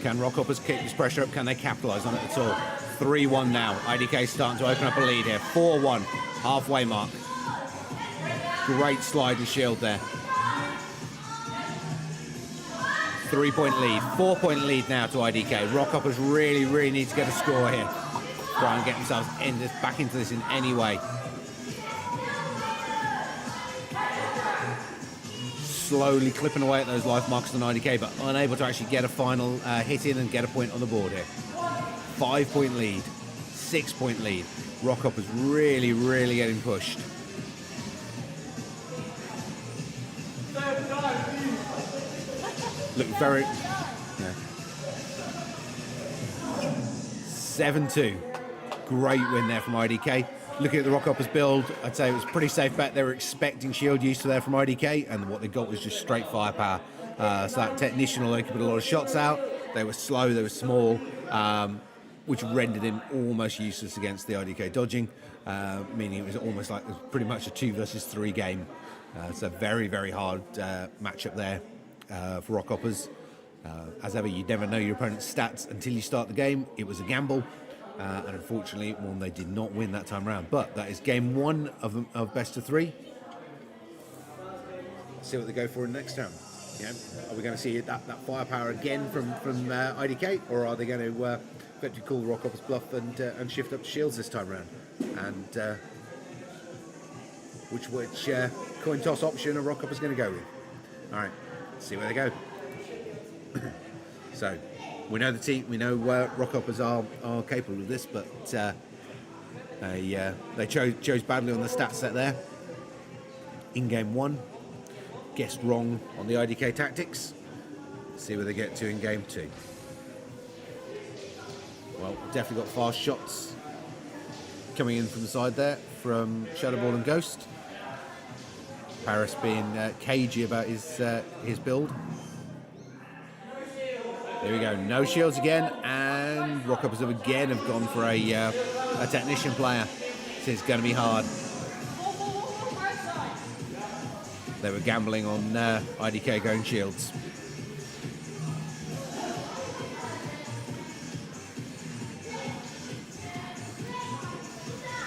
Can Rockhoppers keep this pressure up? Can they capitalise on it at all? 3-1 now. IDK starting to open up a lead here. 4-1, halfway mark. Great slide and shield there. 3-point lead, 4-point lead now to IDK. Rockhoppers really need to get a score here. Try and get themselves back into this in any way. Slowly clipping away at those life marks on IDK, but unable to actually get a final hit in and get a point on the board here. 5-point lead, 6-point lead. Rockhoppers really getting pushed. Look very... Yeah. 7-2. Great win there from IDK. Looking at the Rockhoppers build, I'd say it was a pretty safe bet. They were expecting shield use there from IDK, and what they got was just straight firepower. So that technician, although he could put a lot of shots out, they were slow, they were small, which rendered him almost useless against the IDK dodging, meaning it was almost like it was pretty much a 2 versus 3 game. It's a very hard matchup there for Rockhoppers. As ever, you never know your opponent's stats until you start the game. It was a gamble. And unfortunately, well, they did not win that time round. But that is game 1 of best of 3. Let's see what they go for in the next round. Yeah, are we going to see that firepower again from IDK, or are they going to effectively call the Rockhoppers bluff and shift up to shields this time round? And which coin toss option are Rockhoppers going to go with? All right, let's see where they go. So. We know the team. We know Rockhoppers are capable of this, but they chose badly on the stat set there. In game 1, guessed wrong on the IDK tactics. See where they get to in game 2. Well, definitely got fast shots coming in from the side there from Shadowball and Ghost. Paris being cagey about his build. There we go, no shields again, and Rockhoppers have gone for a technician player. So it's going to be hard. They were gambling on IDK going shields.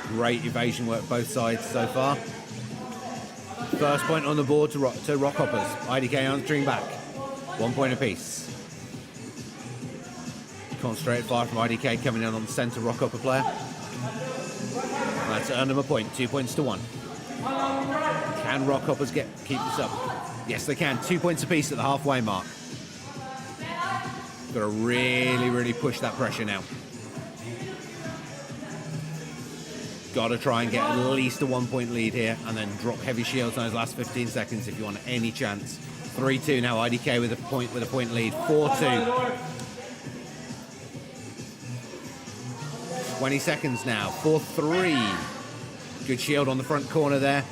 Great evasion work both sides so far. First point on the board to Rockhoppers. IDK answering back. 1 point apiece. Concentrated fire from IDK coming in on the centre Rockhopper player. That's earned them a point, 2 points to 1. Can Rockhoppers keep this up? Yes, they can. 2 points apiece at the halfway mark. Got to really push that pressure now. Got to try and get at least a 1 point lead here, and then drop heavy shields in those last 15 seconds if you want any chance. 3-2 now. IDK with a point lead. 4-2. 20 seconds now. 4-3. Good shield on the front corner there.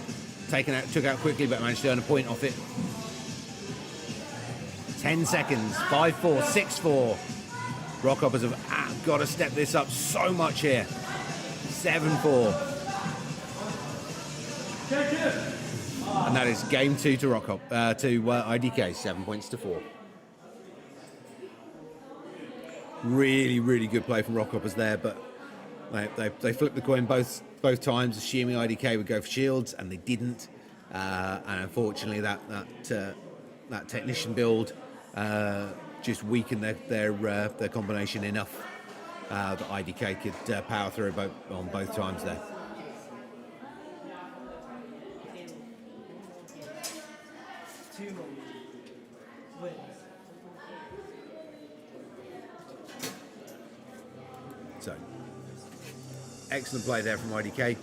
Took out quickly, but managed to earn a point off it. 10 seconds. 5-4, 6-4. Rockhoppers have got to step this up so much here. 7-4. And that is game 2 to IDK. 7 points to 4. Really good play from Rockhoppers there, but they flipped the coin both times, assuming IDK would go for shields, and they didn't. And unfortunately, that technician build just weakened their combination enough that IDK could power through on both times there. So, excellent play there from IDK.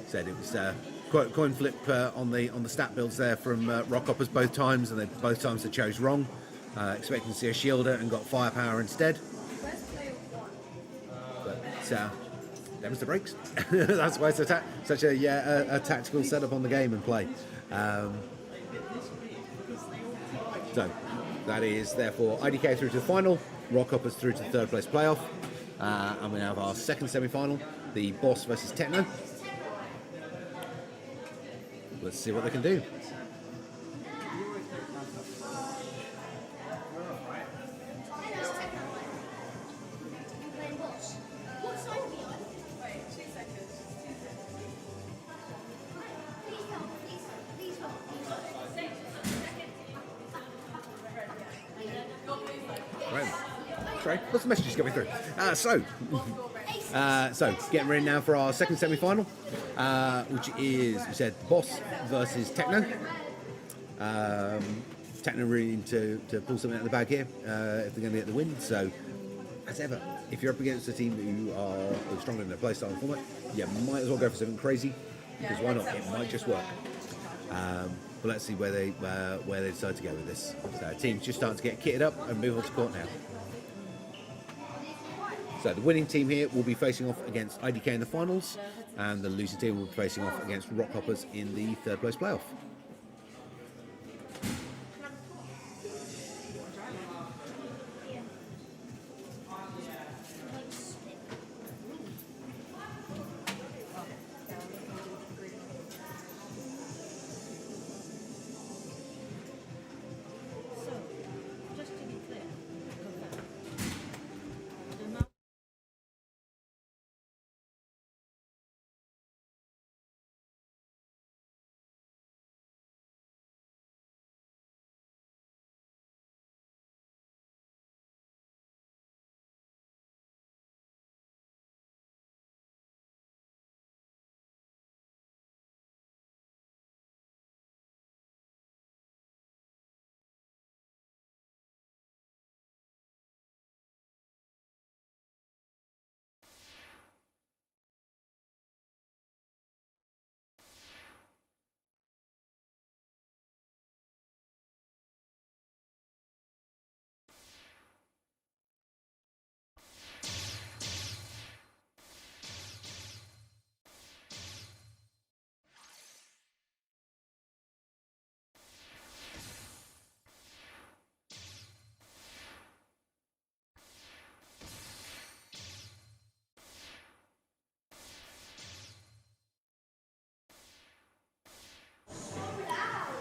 Said it was coin flip on the stat builds there from Rockhoppers both times, and both times they chose wrong, expecting to see a shielder and got firepower instead. But that was the breaks. That's why it's such a tactical setup on the game and play. So that is therefore IDK through to the final, Rockhoppers through to the third place playoff, and we have our second semi-final, the Boss versus Techno. Let's see what they can do. Sorry, what's the messages coming through? So getting ready now for our second semi-final, which is, we said, Boss versus Techno. Techno really need to pull something out of the bag here if they're going to get the win. So, as ever, if you're up against a team who are stronger in their playstyle and format, you might as well go for something crazy, because why not? It might just work. But let's see where they decide to go with this. So, teams just starting to get kitted up and move on to court now. So the winning team here will be facing off against IDK in the finals, and the losing team will be facing off against Rockhoppers in the third place playoff.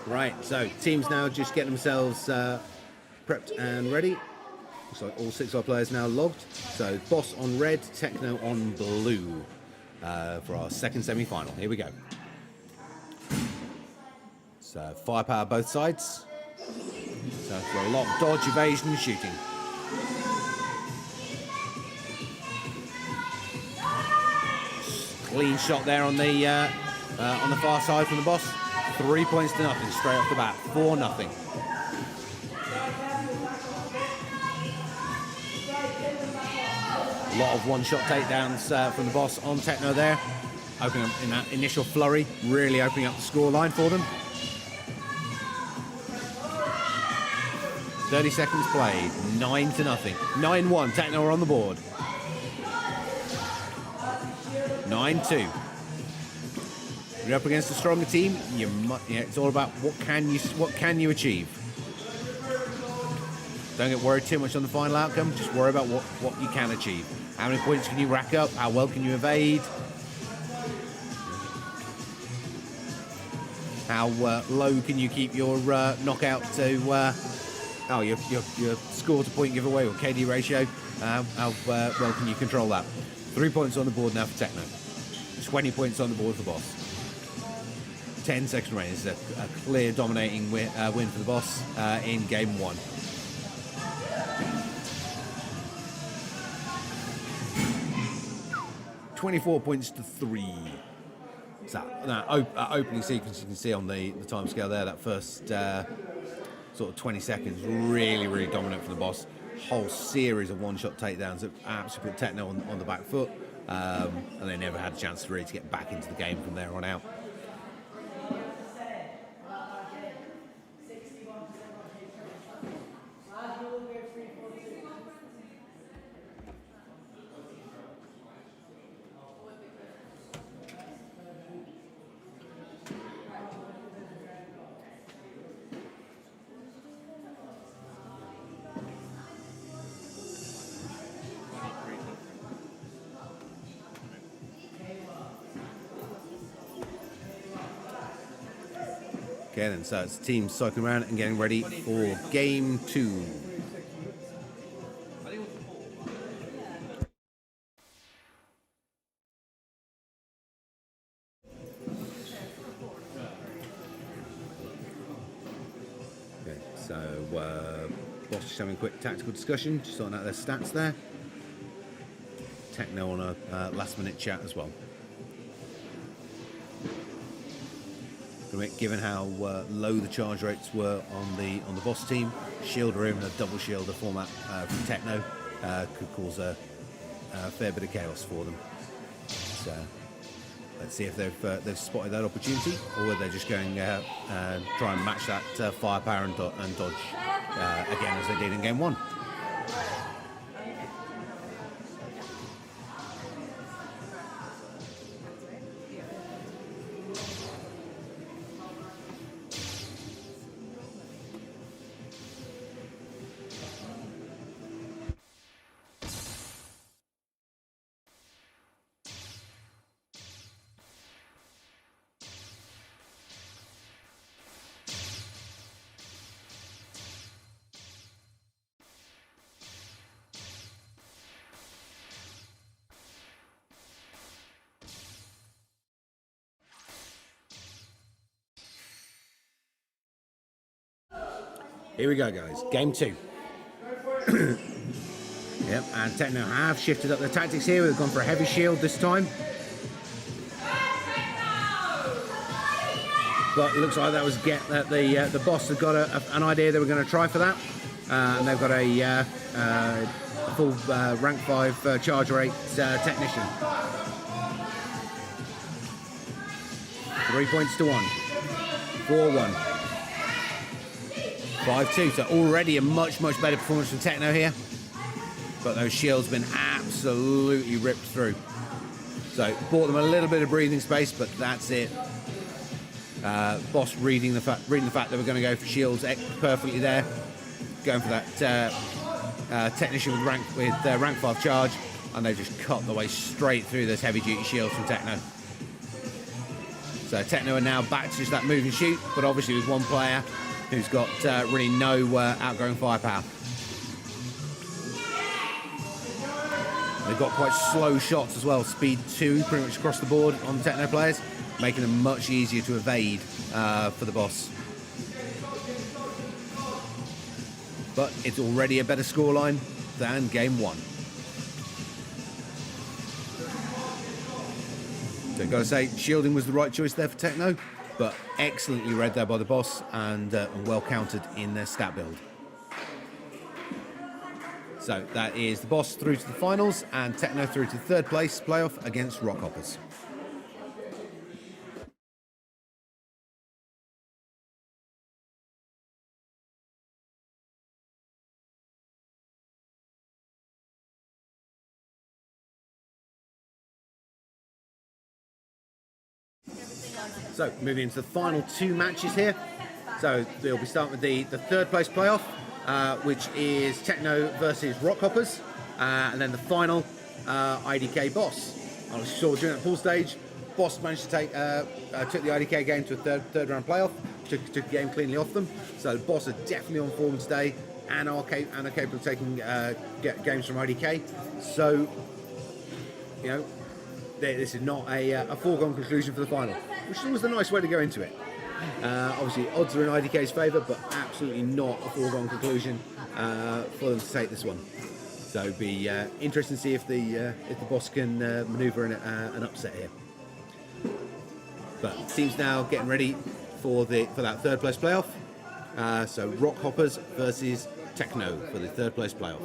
Right, so teams now just getting themselves prepped and ready. So all 6 of our players now logged. So Boss on red, Techno on blue for our second semi-final. Here we go. So firepower both sides. So for a lot of dodge, evasion, and shooting. Clean shot there on the far side from the Boss. 3 points to nothing straight off the bat. 4-0. A lot of one-shot takedowns from the Boss on Techno there. Opening up in that initial flurry, really opening up the scoreline for them. 30 seconds played, 9-0. 9-1, Techno are on the board. 9-2. You're up against a stronger team. It's all about what can you achieve. Don't get worried too much on the final outcome. Just worry about what you can achieve. How many points can you rack up? How well can you evade? How low can you keep your knockout to your score to point giveaway or KD ratio? How well can you control that? 3 points on the board now for Techno. 20 points on the board for Boss. 10 seconds remaining. This is a clear dominating win for the Boss in game 1. $24 points to 3. So that opening sequence you can see on the time scale there, that first sort of 20 seconds, really dominant for the Boss. Whole series of one-shot takedowns that absolutely put Techno on the back foot, and they never had a chance to really get back into the game from there on out. Okay then, so it's the team cycling around and getting ready for game 2. Okay, so Boss just having a quick tactical discussion, just sorting out their stats there. Techno on a last minute chat as well. Given how low the charge rates were on the Boss team, shield or even a double shielder format from Techno could cause a fair bit of chaos for them. So let's see if they've spotted that opportunity, or whether they're just going try and match that firepower and dodge again as they did in game 1. Here we go, guys. Game 2. Yep, and Techno have shifted up their tactics here. We've gone for a heavy shield this time. But it looks like that was the Boss had got an idea they were going to try for that. And they've got a full rank 5 charge rate technician. 3 points to 1. 4-1. 5-2, so already a much better performance from Techno here. But those shields have been absolutely ripped through. So bought them a little bit of breathing space, but that's it. Boss reading the fact that we're going to go for shields perfectly there, going for that technician with rank 5 charge, and they just cut the way straight through those heavy duty shields from Techno. So Techno are now back to just that move and shoot, but obviously with one player who's got really no outgoing firepower. They've got quite slow shots as well, speed 2 pretty much across the board on the Techno players, making them much easier to evade for the Boss. But it's already a better scoreline than game 1. So I've got to say, shielding was the right choice there for Techno, but excellently read there by the Boss and well countered in their stat build. So that is the Boss through to the finals and Techno through to 3rd place playoff against Rockhoppers. So moving into the final 2 matches here. So they'll be starting with the 3rd place playoff, which is Techno versus Rockhoppers, and then the final IDK Boss. I saw during that pool stage, Boss managed to took the IDK game to a third round playoff, took the game cleanly off them. So the Boss are definitely on form today and are capable of taking games from IDK. So, you know, this is not a foregone conclusion for the final, which is always a nice way to go into it. Obviously, odds are in IDK's favour, but absolutely not a foregone conclusion for them to take this one. So it'd be interesting to see if the Boss can manoeuvre an upset here. But the team's now getting ready for that 3rd place playoff. So Rockhoppers versus Techno for the 3rd place playoff.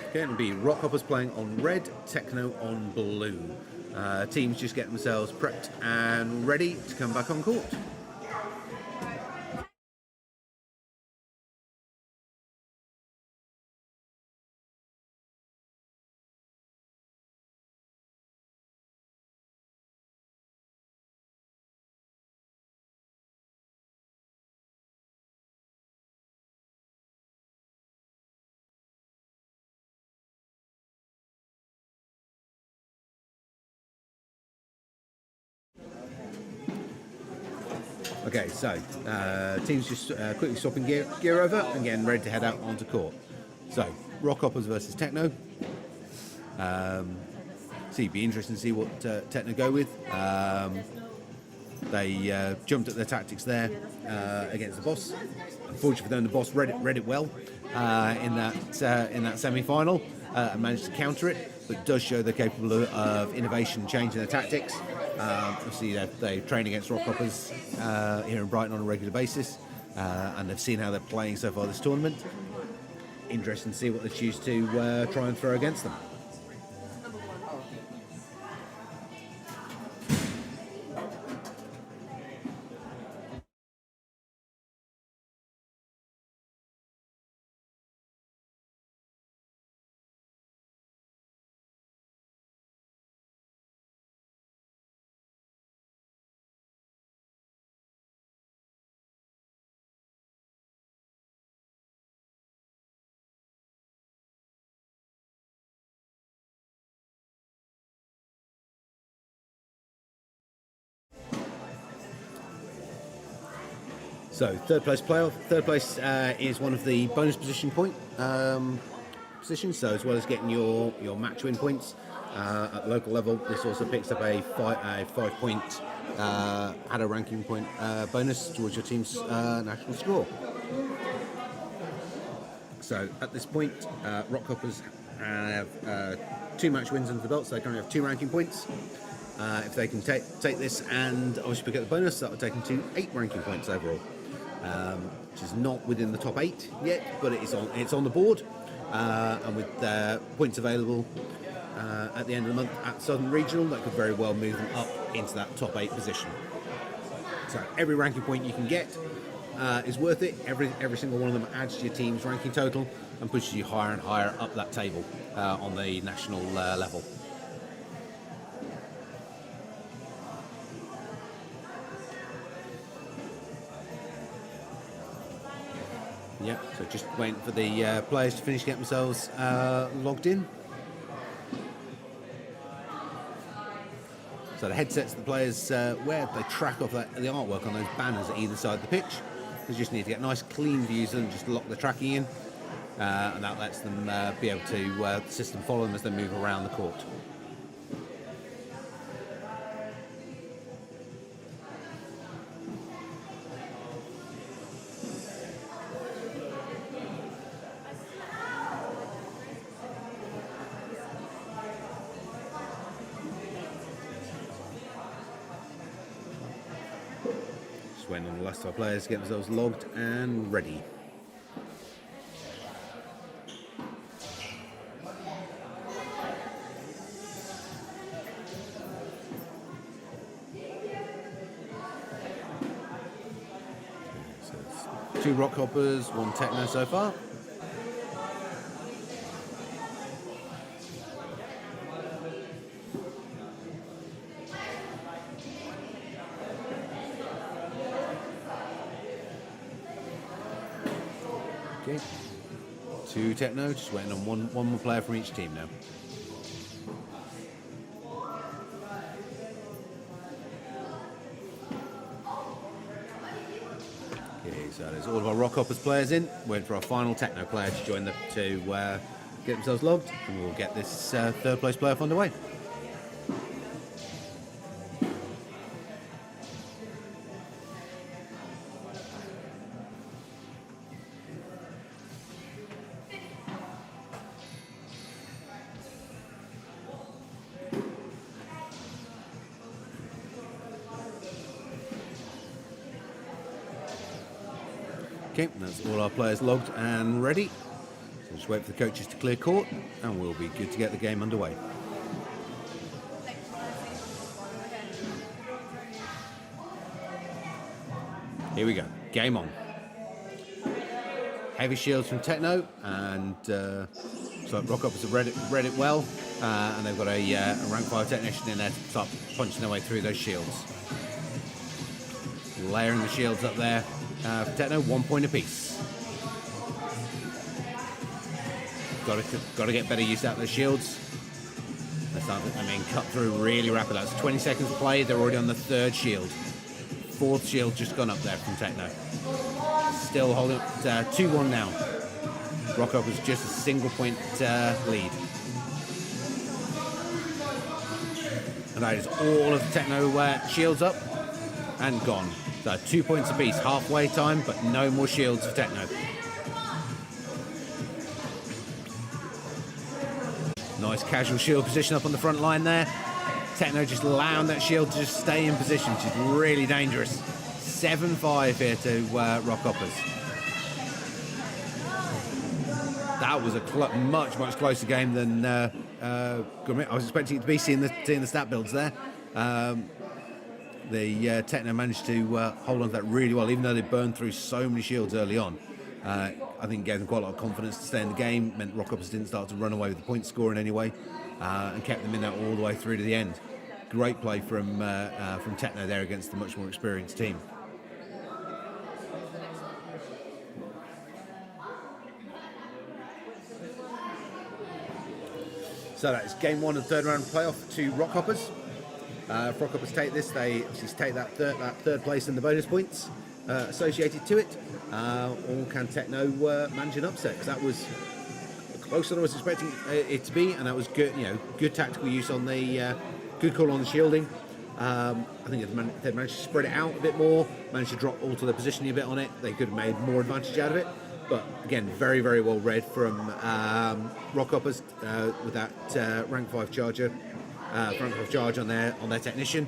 Okay, it'll be Rockhoppers playing on red, Techno on blue. Teams just getting themselves prepped and ready to come back on court. Okay, so teams just quickly swapping gear over and getting ready to head out onto court. So, Rockhoppers versus Techno. So it'd be interesting to see what Techno go with. They jumped at their tactics there against the boss. Unfortunately for them, the boss read it well in that semi-final and managed to counter it. But it does show they're capable of innovation, changing their tactics. Obviously, they train against Rockhoppers here in Brighton on a regular basis, and they've seen how they're playing so far this tournament. Interesting to see what they choose to try and throw against them. So third place playoff. Third place is one of the bonus position point positions. So as well as getting your match win points at the local level, this also picks up a 5 point HADO ranking point bonus towards your team's national score. So at this point, Rockhoppers have 2 match wins under the belt, so they currently have 2 ranking points. If they can take this and obviously pick up the bonus, that will take them to 8 ranking points overall. Which is not within the top 8 yet, but it's on the board, and with points available at the end of the month at Southern Regional, that could very well move them up into that top 8 position. So every ranking point you can get is worth it. Every single one of them adds to your team's ranking total and pushes you higher and higher up that table on the national level. Yeah, so just waiting for the players to finish getting themselves logged in. So the headsets the players wear, they track off the artwork on those banners at either side of the pitch. They just need to get nice clean views and just lock the tracking in, and that lets them be able to the system follow them as they move around the court. Waiting on the last of our players to get themselves logged and ready. So it's 2 Rockhoppers, 1 Techno so far. Okay. 2 Techno, just waiting on one more player from each team now. Okay, so there's all of our Rockhoppers players in, waiting for our final Techno player to join them to get themselves logged, and we'll get this third place playoff underway. Okay, that's all our players logged and ready. So just wait for the coaches to clear court and we'll be good to get the game underway. Here we go, game on. Heavy shields from Techno, and so Rockhoppers have read it well, and they've got a rank 5 technician in there to start punching their way through those shields. Layering the shields up there. For Techno, 1 point apiece. Got to get better use out of those shields. They're starting, cut through really rapid. That's 20 seconds play. They're already on the 3rd shield. fourth shield just gone up there from Techno. Still holding up 2-1 now. Rockhoppers just a single point lead. And that is all of the Techno shields up and gone. So 2 points apiece, halfway time, but no more shields for Techno. Nice casual shield position up on the front line there. Techno just allowing that shield to just stay in position, which is really dangerous. 7-5 here to Rockhoppers. That was a much closer game than I was expecting it to be, seeing the stat builds there. The Techno managed to hold on to that really well, even though they burned through so many shields early on. I think it gave them quite a lot of confidence to stay in the game, meant Rockhoppers didn't start to run away with the point score in any way, and kept them in there all the way through to the end. Great play from Techno there against the much more experienced team. So that is game one of the third round playoff to Rockhoppers. If Rockhoppers take this, they obviously take that third place and the bonus points associated to it. Or can Techno manage an upset? Because that was closer than I was expecting it to be, and that was good. Good tactical use on the good call on the shielding. I think if they'd managed to spread it out a bit more, managed to drop alter their positioning a bit on it, they could have made more advantage out of it. But again, very well read from Rockhoppers with that rank 5 charger, rank 5 charge on their technician.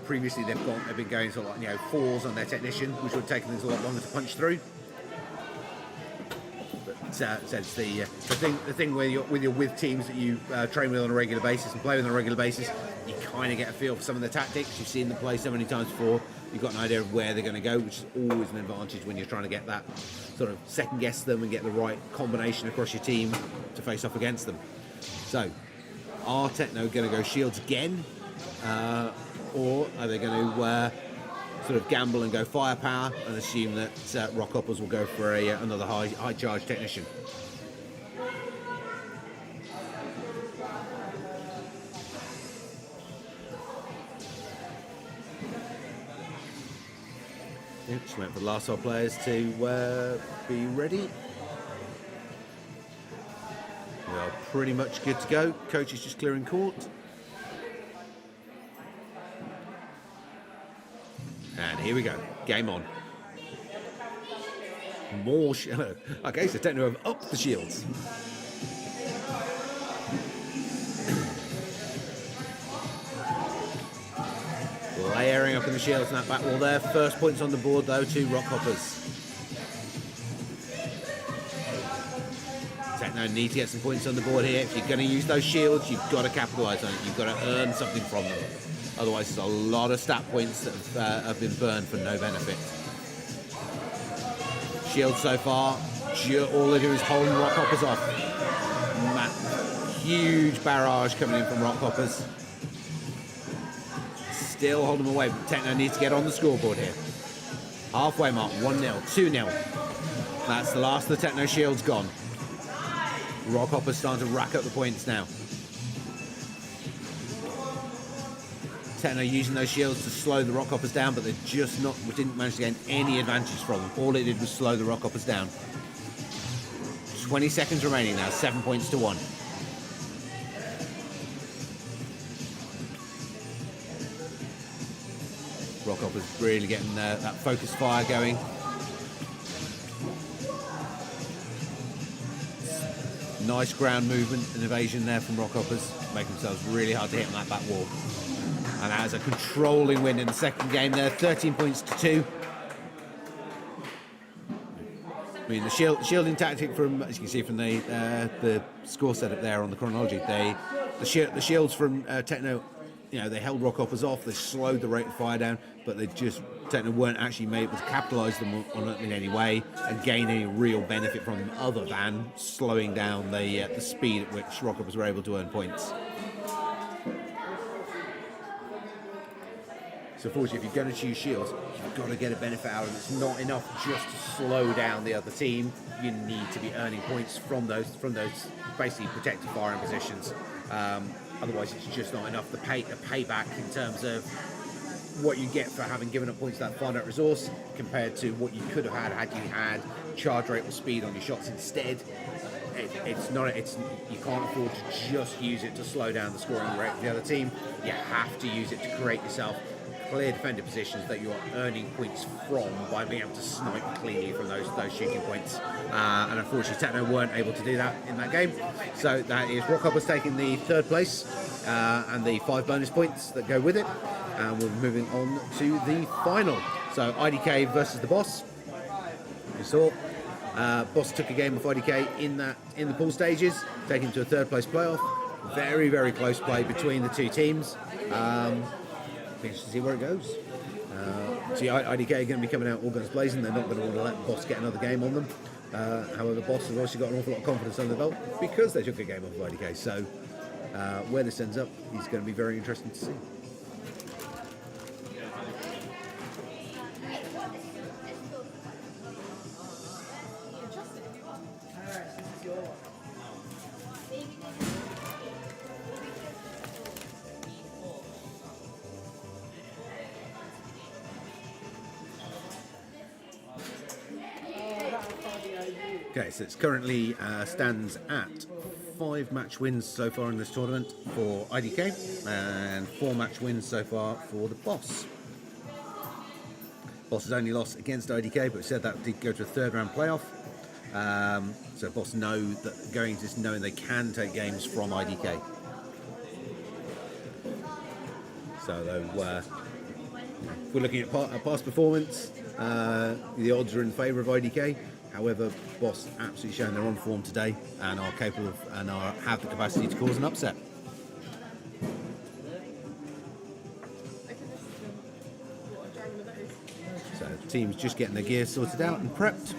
Previously, they've been going sort of like 4s on their technician, which would have taken things a lot longer to punch through. But it's the thing where you're with teams that you train with on a regular basis and play with on a regular basis, you kind of get a feel for some of the tactics. You've seen them play so many times before. You've got an idea of where they're going to go, which is always an advantage when you're trying to get that sort of second guess them and get the right combination across your team to face off against them. So, are Techno going to go shields again, or are they going to sort of gamble and go firepower and assume that Rockhoppers will go for another high charge technician? Just wait for the last of our players to be ready. We are pretty much good to go. Coach is just clearing court. And here we go. Game on. More okay, so Techno have upped the shields. Layering up in the shields and that back wall there. First points on the board though to Rockhoppers. Techno need to get some points on the board here. If you're going to use those shields, you've got to capitalise on it. You've got to earn something from them. Otherwise, there's a lot of stat points that have been burned for no benefit. Shields so far, all they do is hold Rockhoppers off. Huge barrage coming in from Rockhoppers. Still hold them away, but Techno needs to get on the scoreboard here. Halfway mark, 1-0, 2-0. That's the last of the Techno shields gone. Rockhoppers starting to rack up the points now. Techno using those shields to slow the Rockhoppers down, but they didn't manage to gain any advantage from them. All it did was slow the Rockhoppers down. 20 seconds remaining now, 7 points to 1. Rockhoppers really getting that focused fire going. Nice ground movement and evasion there from Rockhoppers, making themselves really hard to hit on that back wall. And that is a controlling win in the second game there, 13 points to 2. I mean, the shielding tactic from, as you can see from the score setup there on the chronology, the shields from Techno, they held Rockhoppers off, they slowed the rate of fire down, but Techno weren't actually able to capitalise them on it in any way and gain any real benefit from them other than slowing down the speed at which Rockhoppers were able to earn points. So unfortunately, if you're going to choose shields, you've got to get a benefit out of it. It's not enough just to slow down the other team. You need to be earning points from those basically protected firing positions. Otherwise, it's just not enough. The payback in terms of what you get for having given up points to that finite resource compared to what you could have had you had charge rate or speed on your shots instead. It's not. You can't afford to just use it to slow down the scoring rate of the other team. You have to use it to create yourself clear defender positions that you are earning points from by being able to snipe cleanly from those shooting points. And unfortunately, Techno weren't able to do that in that game. So that is Rockhoppers taking the third place and the 5 bonus points that go with it. And we're moving on to the final. So IDK versus the Boss. You saw. Boss took a game of IDK in the pool stages, taking to a third place playoff. Very, very close play between the two teams. Interesting to see where it goes. See, IDK are going to be coming out all guns blazing. They're not going to want to let Boss get another game on them. However, Boss have also got an awful lot of confidence under the belt because they took a game off of IDK. So where this ends up is going to be very interesting to see. Okay, so it's currently stands at 5 match wins so far in this tournament for IDK and 4 match wins so far for the Boss. Boss has only lost against IDK, but said that did go to a third round playoff. So Boss know that going into this knowing they can take games from IDK. So if we're looking at past performance, the odds are in favour of IDK. However, Boss absolutely showing they're on form today and are capable of and have the capacity to cause an upset. So the team's just getting their gear sorted out and prepped.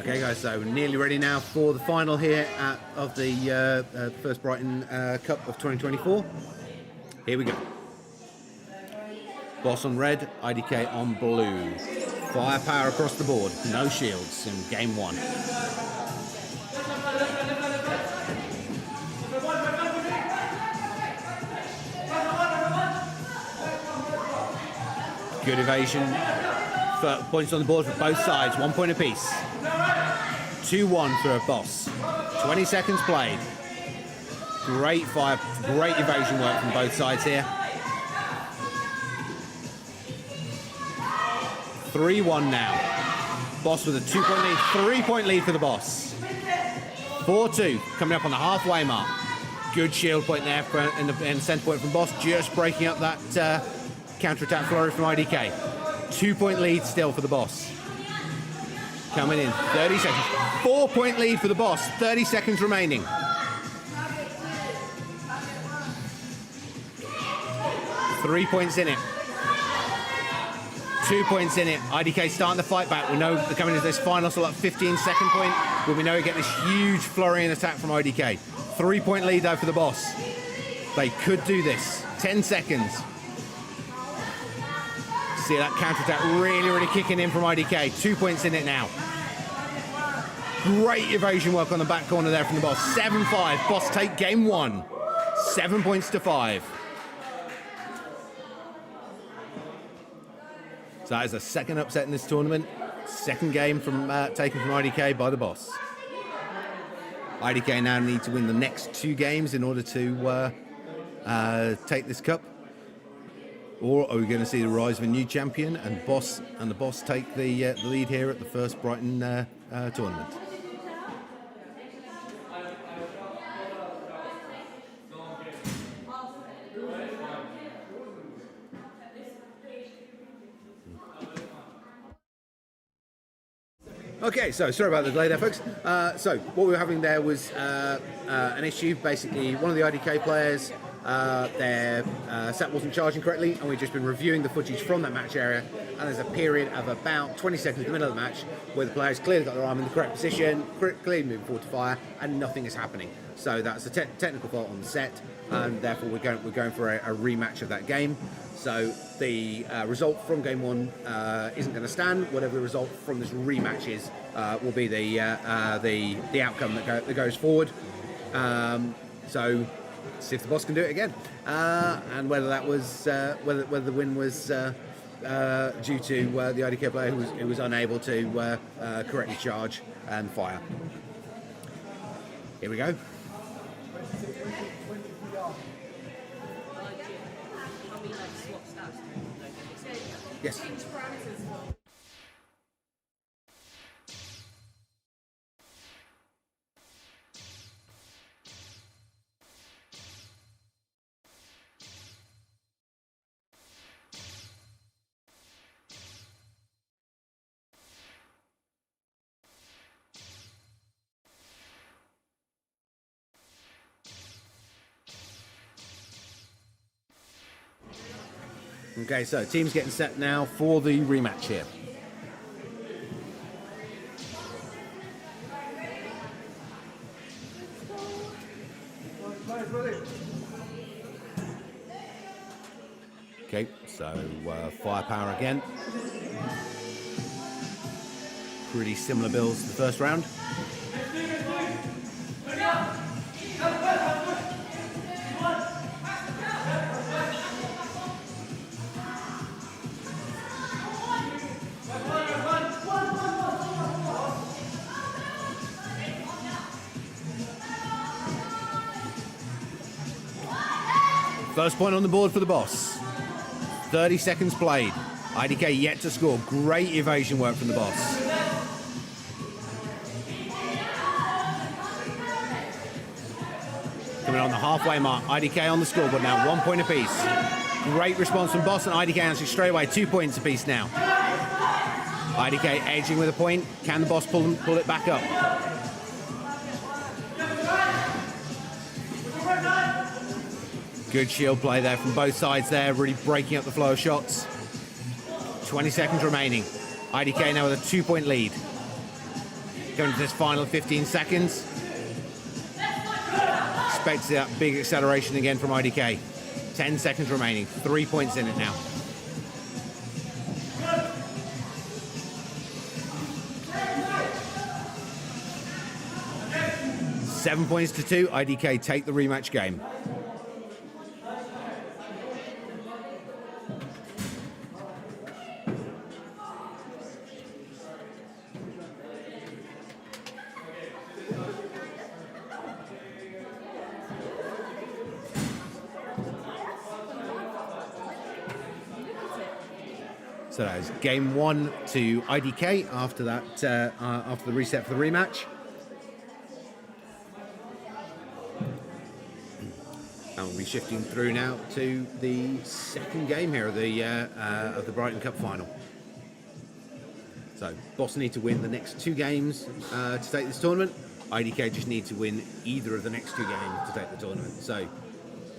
Okay guys, so nearly ready now for the final here of the first Brighton Cup of 2024. Here we go. Boss on red, IDK on blue. Firepower across the board, no shields in game 1. Good evasion. Points on the board for both sides, 1 point apiece. 2-1 for a Boss. 20 seconds played. Great evasion work from both sides here. 3-1 now. Boss with a 2-point lead, 3-point lead for the Boss. 4-2 coming up on the halfway mark. Good shield point there in the centre point from Boss, just breaking up that counter-attack flurry from IDK. 2-point lead still for the Boss. coming in. 30 seconds. 4-point lead for the boss. 30 seconds remaining. 3 points in it. 2 points in it. IDK starting to fight back. We know they're coming into this final, so like 15-second point, where we know we get this huge flurry and attack from IDK. 3-point lead though for the boss. They could do this. 10 seconds. See that counter-attack really kicking in from IDK. 2 points in it now. Great evasion work on the back corner there from the boss. 7-5. Boss take game 1. 7 points to 5. So that is a second upset in this tournament. Second game from taken from IDK by the boss. IDK now need to win the next 2 games in order to take this cup. Or are we going to see the rise of a new champion and the boss take the lead here at the first Brighton tournament? Okay, so sorry about the delay there, folks. So what we were having there was an issue. Basically, one of the IDK players, their set wasn't charging correctly, and we've just been reviewing the footage from that match area, and there's a period of about 20 seconds in the middle of the match where the players clearly got their arm in the correct position, clearly moving forward to fire, and nothing is happening. So that's a technical fault on the set, and therefore we're going for a rematch of that game. So the result from game 1 isn't going to stand. Whatever the result from this rematch is will be the outcome that goes forward. So see if the boss can do it again, and whether that was whether the win was due to the IDK player who was unable to correctly charge and fire. Here we go. Yes. Okay, so team's getting set now for the rematch here. Okay, so firepower again. Pretty similar builds to the first round. First point on the board for the boss. 30 seconds played. IDK yet to score. Great evasion work from the boss. Coming on the halfway mark. IDK on the scoreboard now. 1 point apiece. Great response from boss, and IDK answering straight away. 2 points apiece now. IDK edging with a point. Can the boss pull it back up? Good shield play there from both sides there, really breaking up the flow of shots. 20 seconds remaining. IDK now with a 2 point lead. Going to this final 15 seconds. Expect to see that big acceleration again from IDK. 10 seconds remaining. 3 points in it now. Seven points to 2. IDK take the rematch game. So that is game 1 to IDK after that, after the reset for the rematch. And we'll be shifting through now to the second game here of the Brighton Cup final. So Boss need to win the next 2 games to take this tournament. IDK just need to win either of the next 2 games to take the tournament. So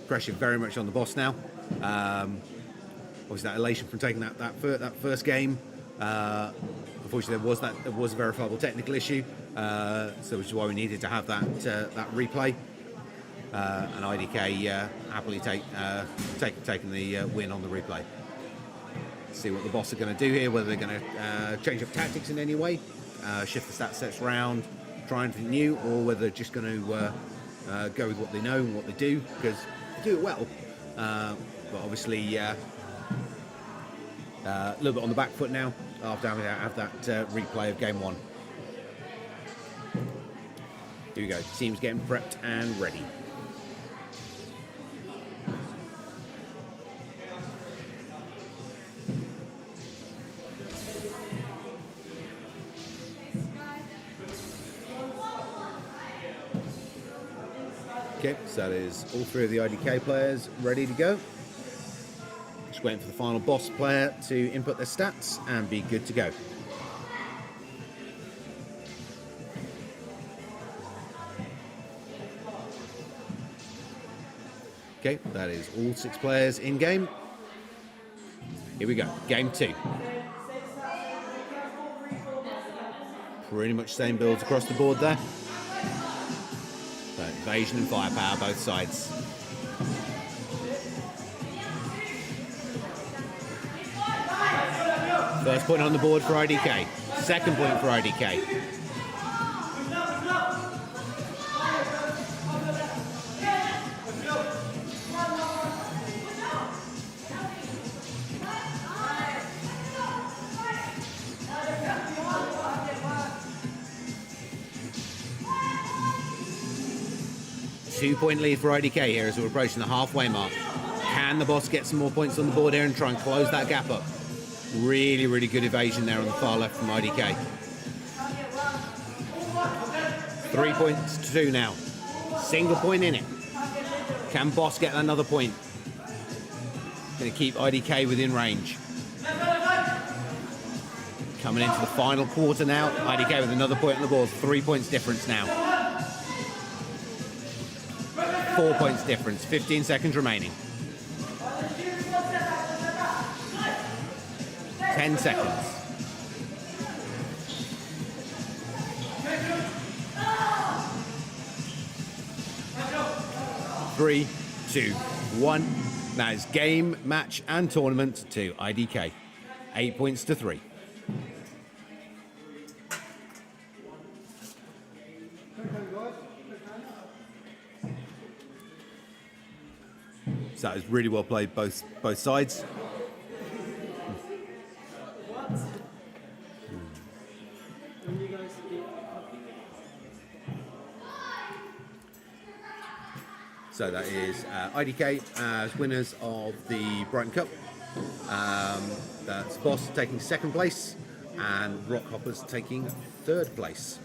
pressure very much on the Boss now. Obviously that elation from taking that first game. Unfortunately, there was a verifiable technical issue, so which is why we needed to have that replay. And IDK happily taking the win on the replay. See what the Boss are going to do here, whether they're going to change up tactics in any way, shift the stat sets around, try anything new, or whether they're just going to go with what they know and what they do, because they do it well. But obviously, a little bit on the back foot now after having to have that replay of game 1. Here we go. Teams getting prepped and ready. Okay, so that is all 3 of the IDK players ready to go. Just waiting for the final Boss player to input their stats and be good to go. Okay, that is all 6 players in game. Here we go, game 2. Pretty much same builds across the board there. So evasion and firepower both sides. First point on the board for IDK. Second point for IDK. Two-point lead for IDK here as we're approaching the halfway mark. Can the Boss get some more points on the board here and try and close that gap up? Really, really good evasion there on the far left from IDK. 3 points to 2 now. Single point in it. Can Boss get another point? Going to keep IDK within range. Coming into the final quarter now. IDK with another point on the board. 3 points difference now. 4 points difference. 15 seconds remaining. 10 seconds. 3, 2, 1. That is game, match, and tournament to IDK. 8 points to 3. So that was really well played, both sides. So that is IDK as winners of the Brighton Cup. That's Boss taking 2nd place and Rockhoppers taking 3rd place.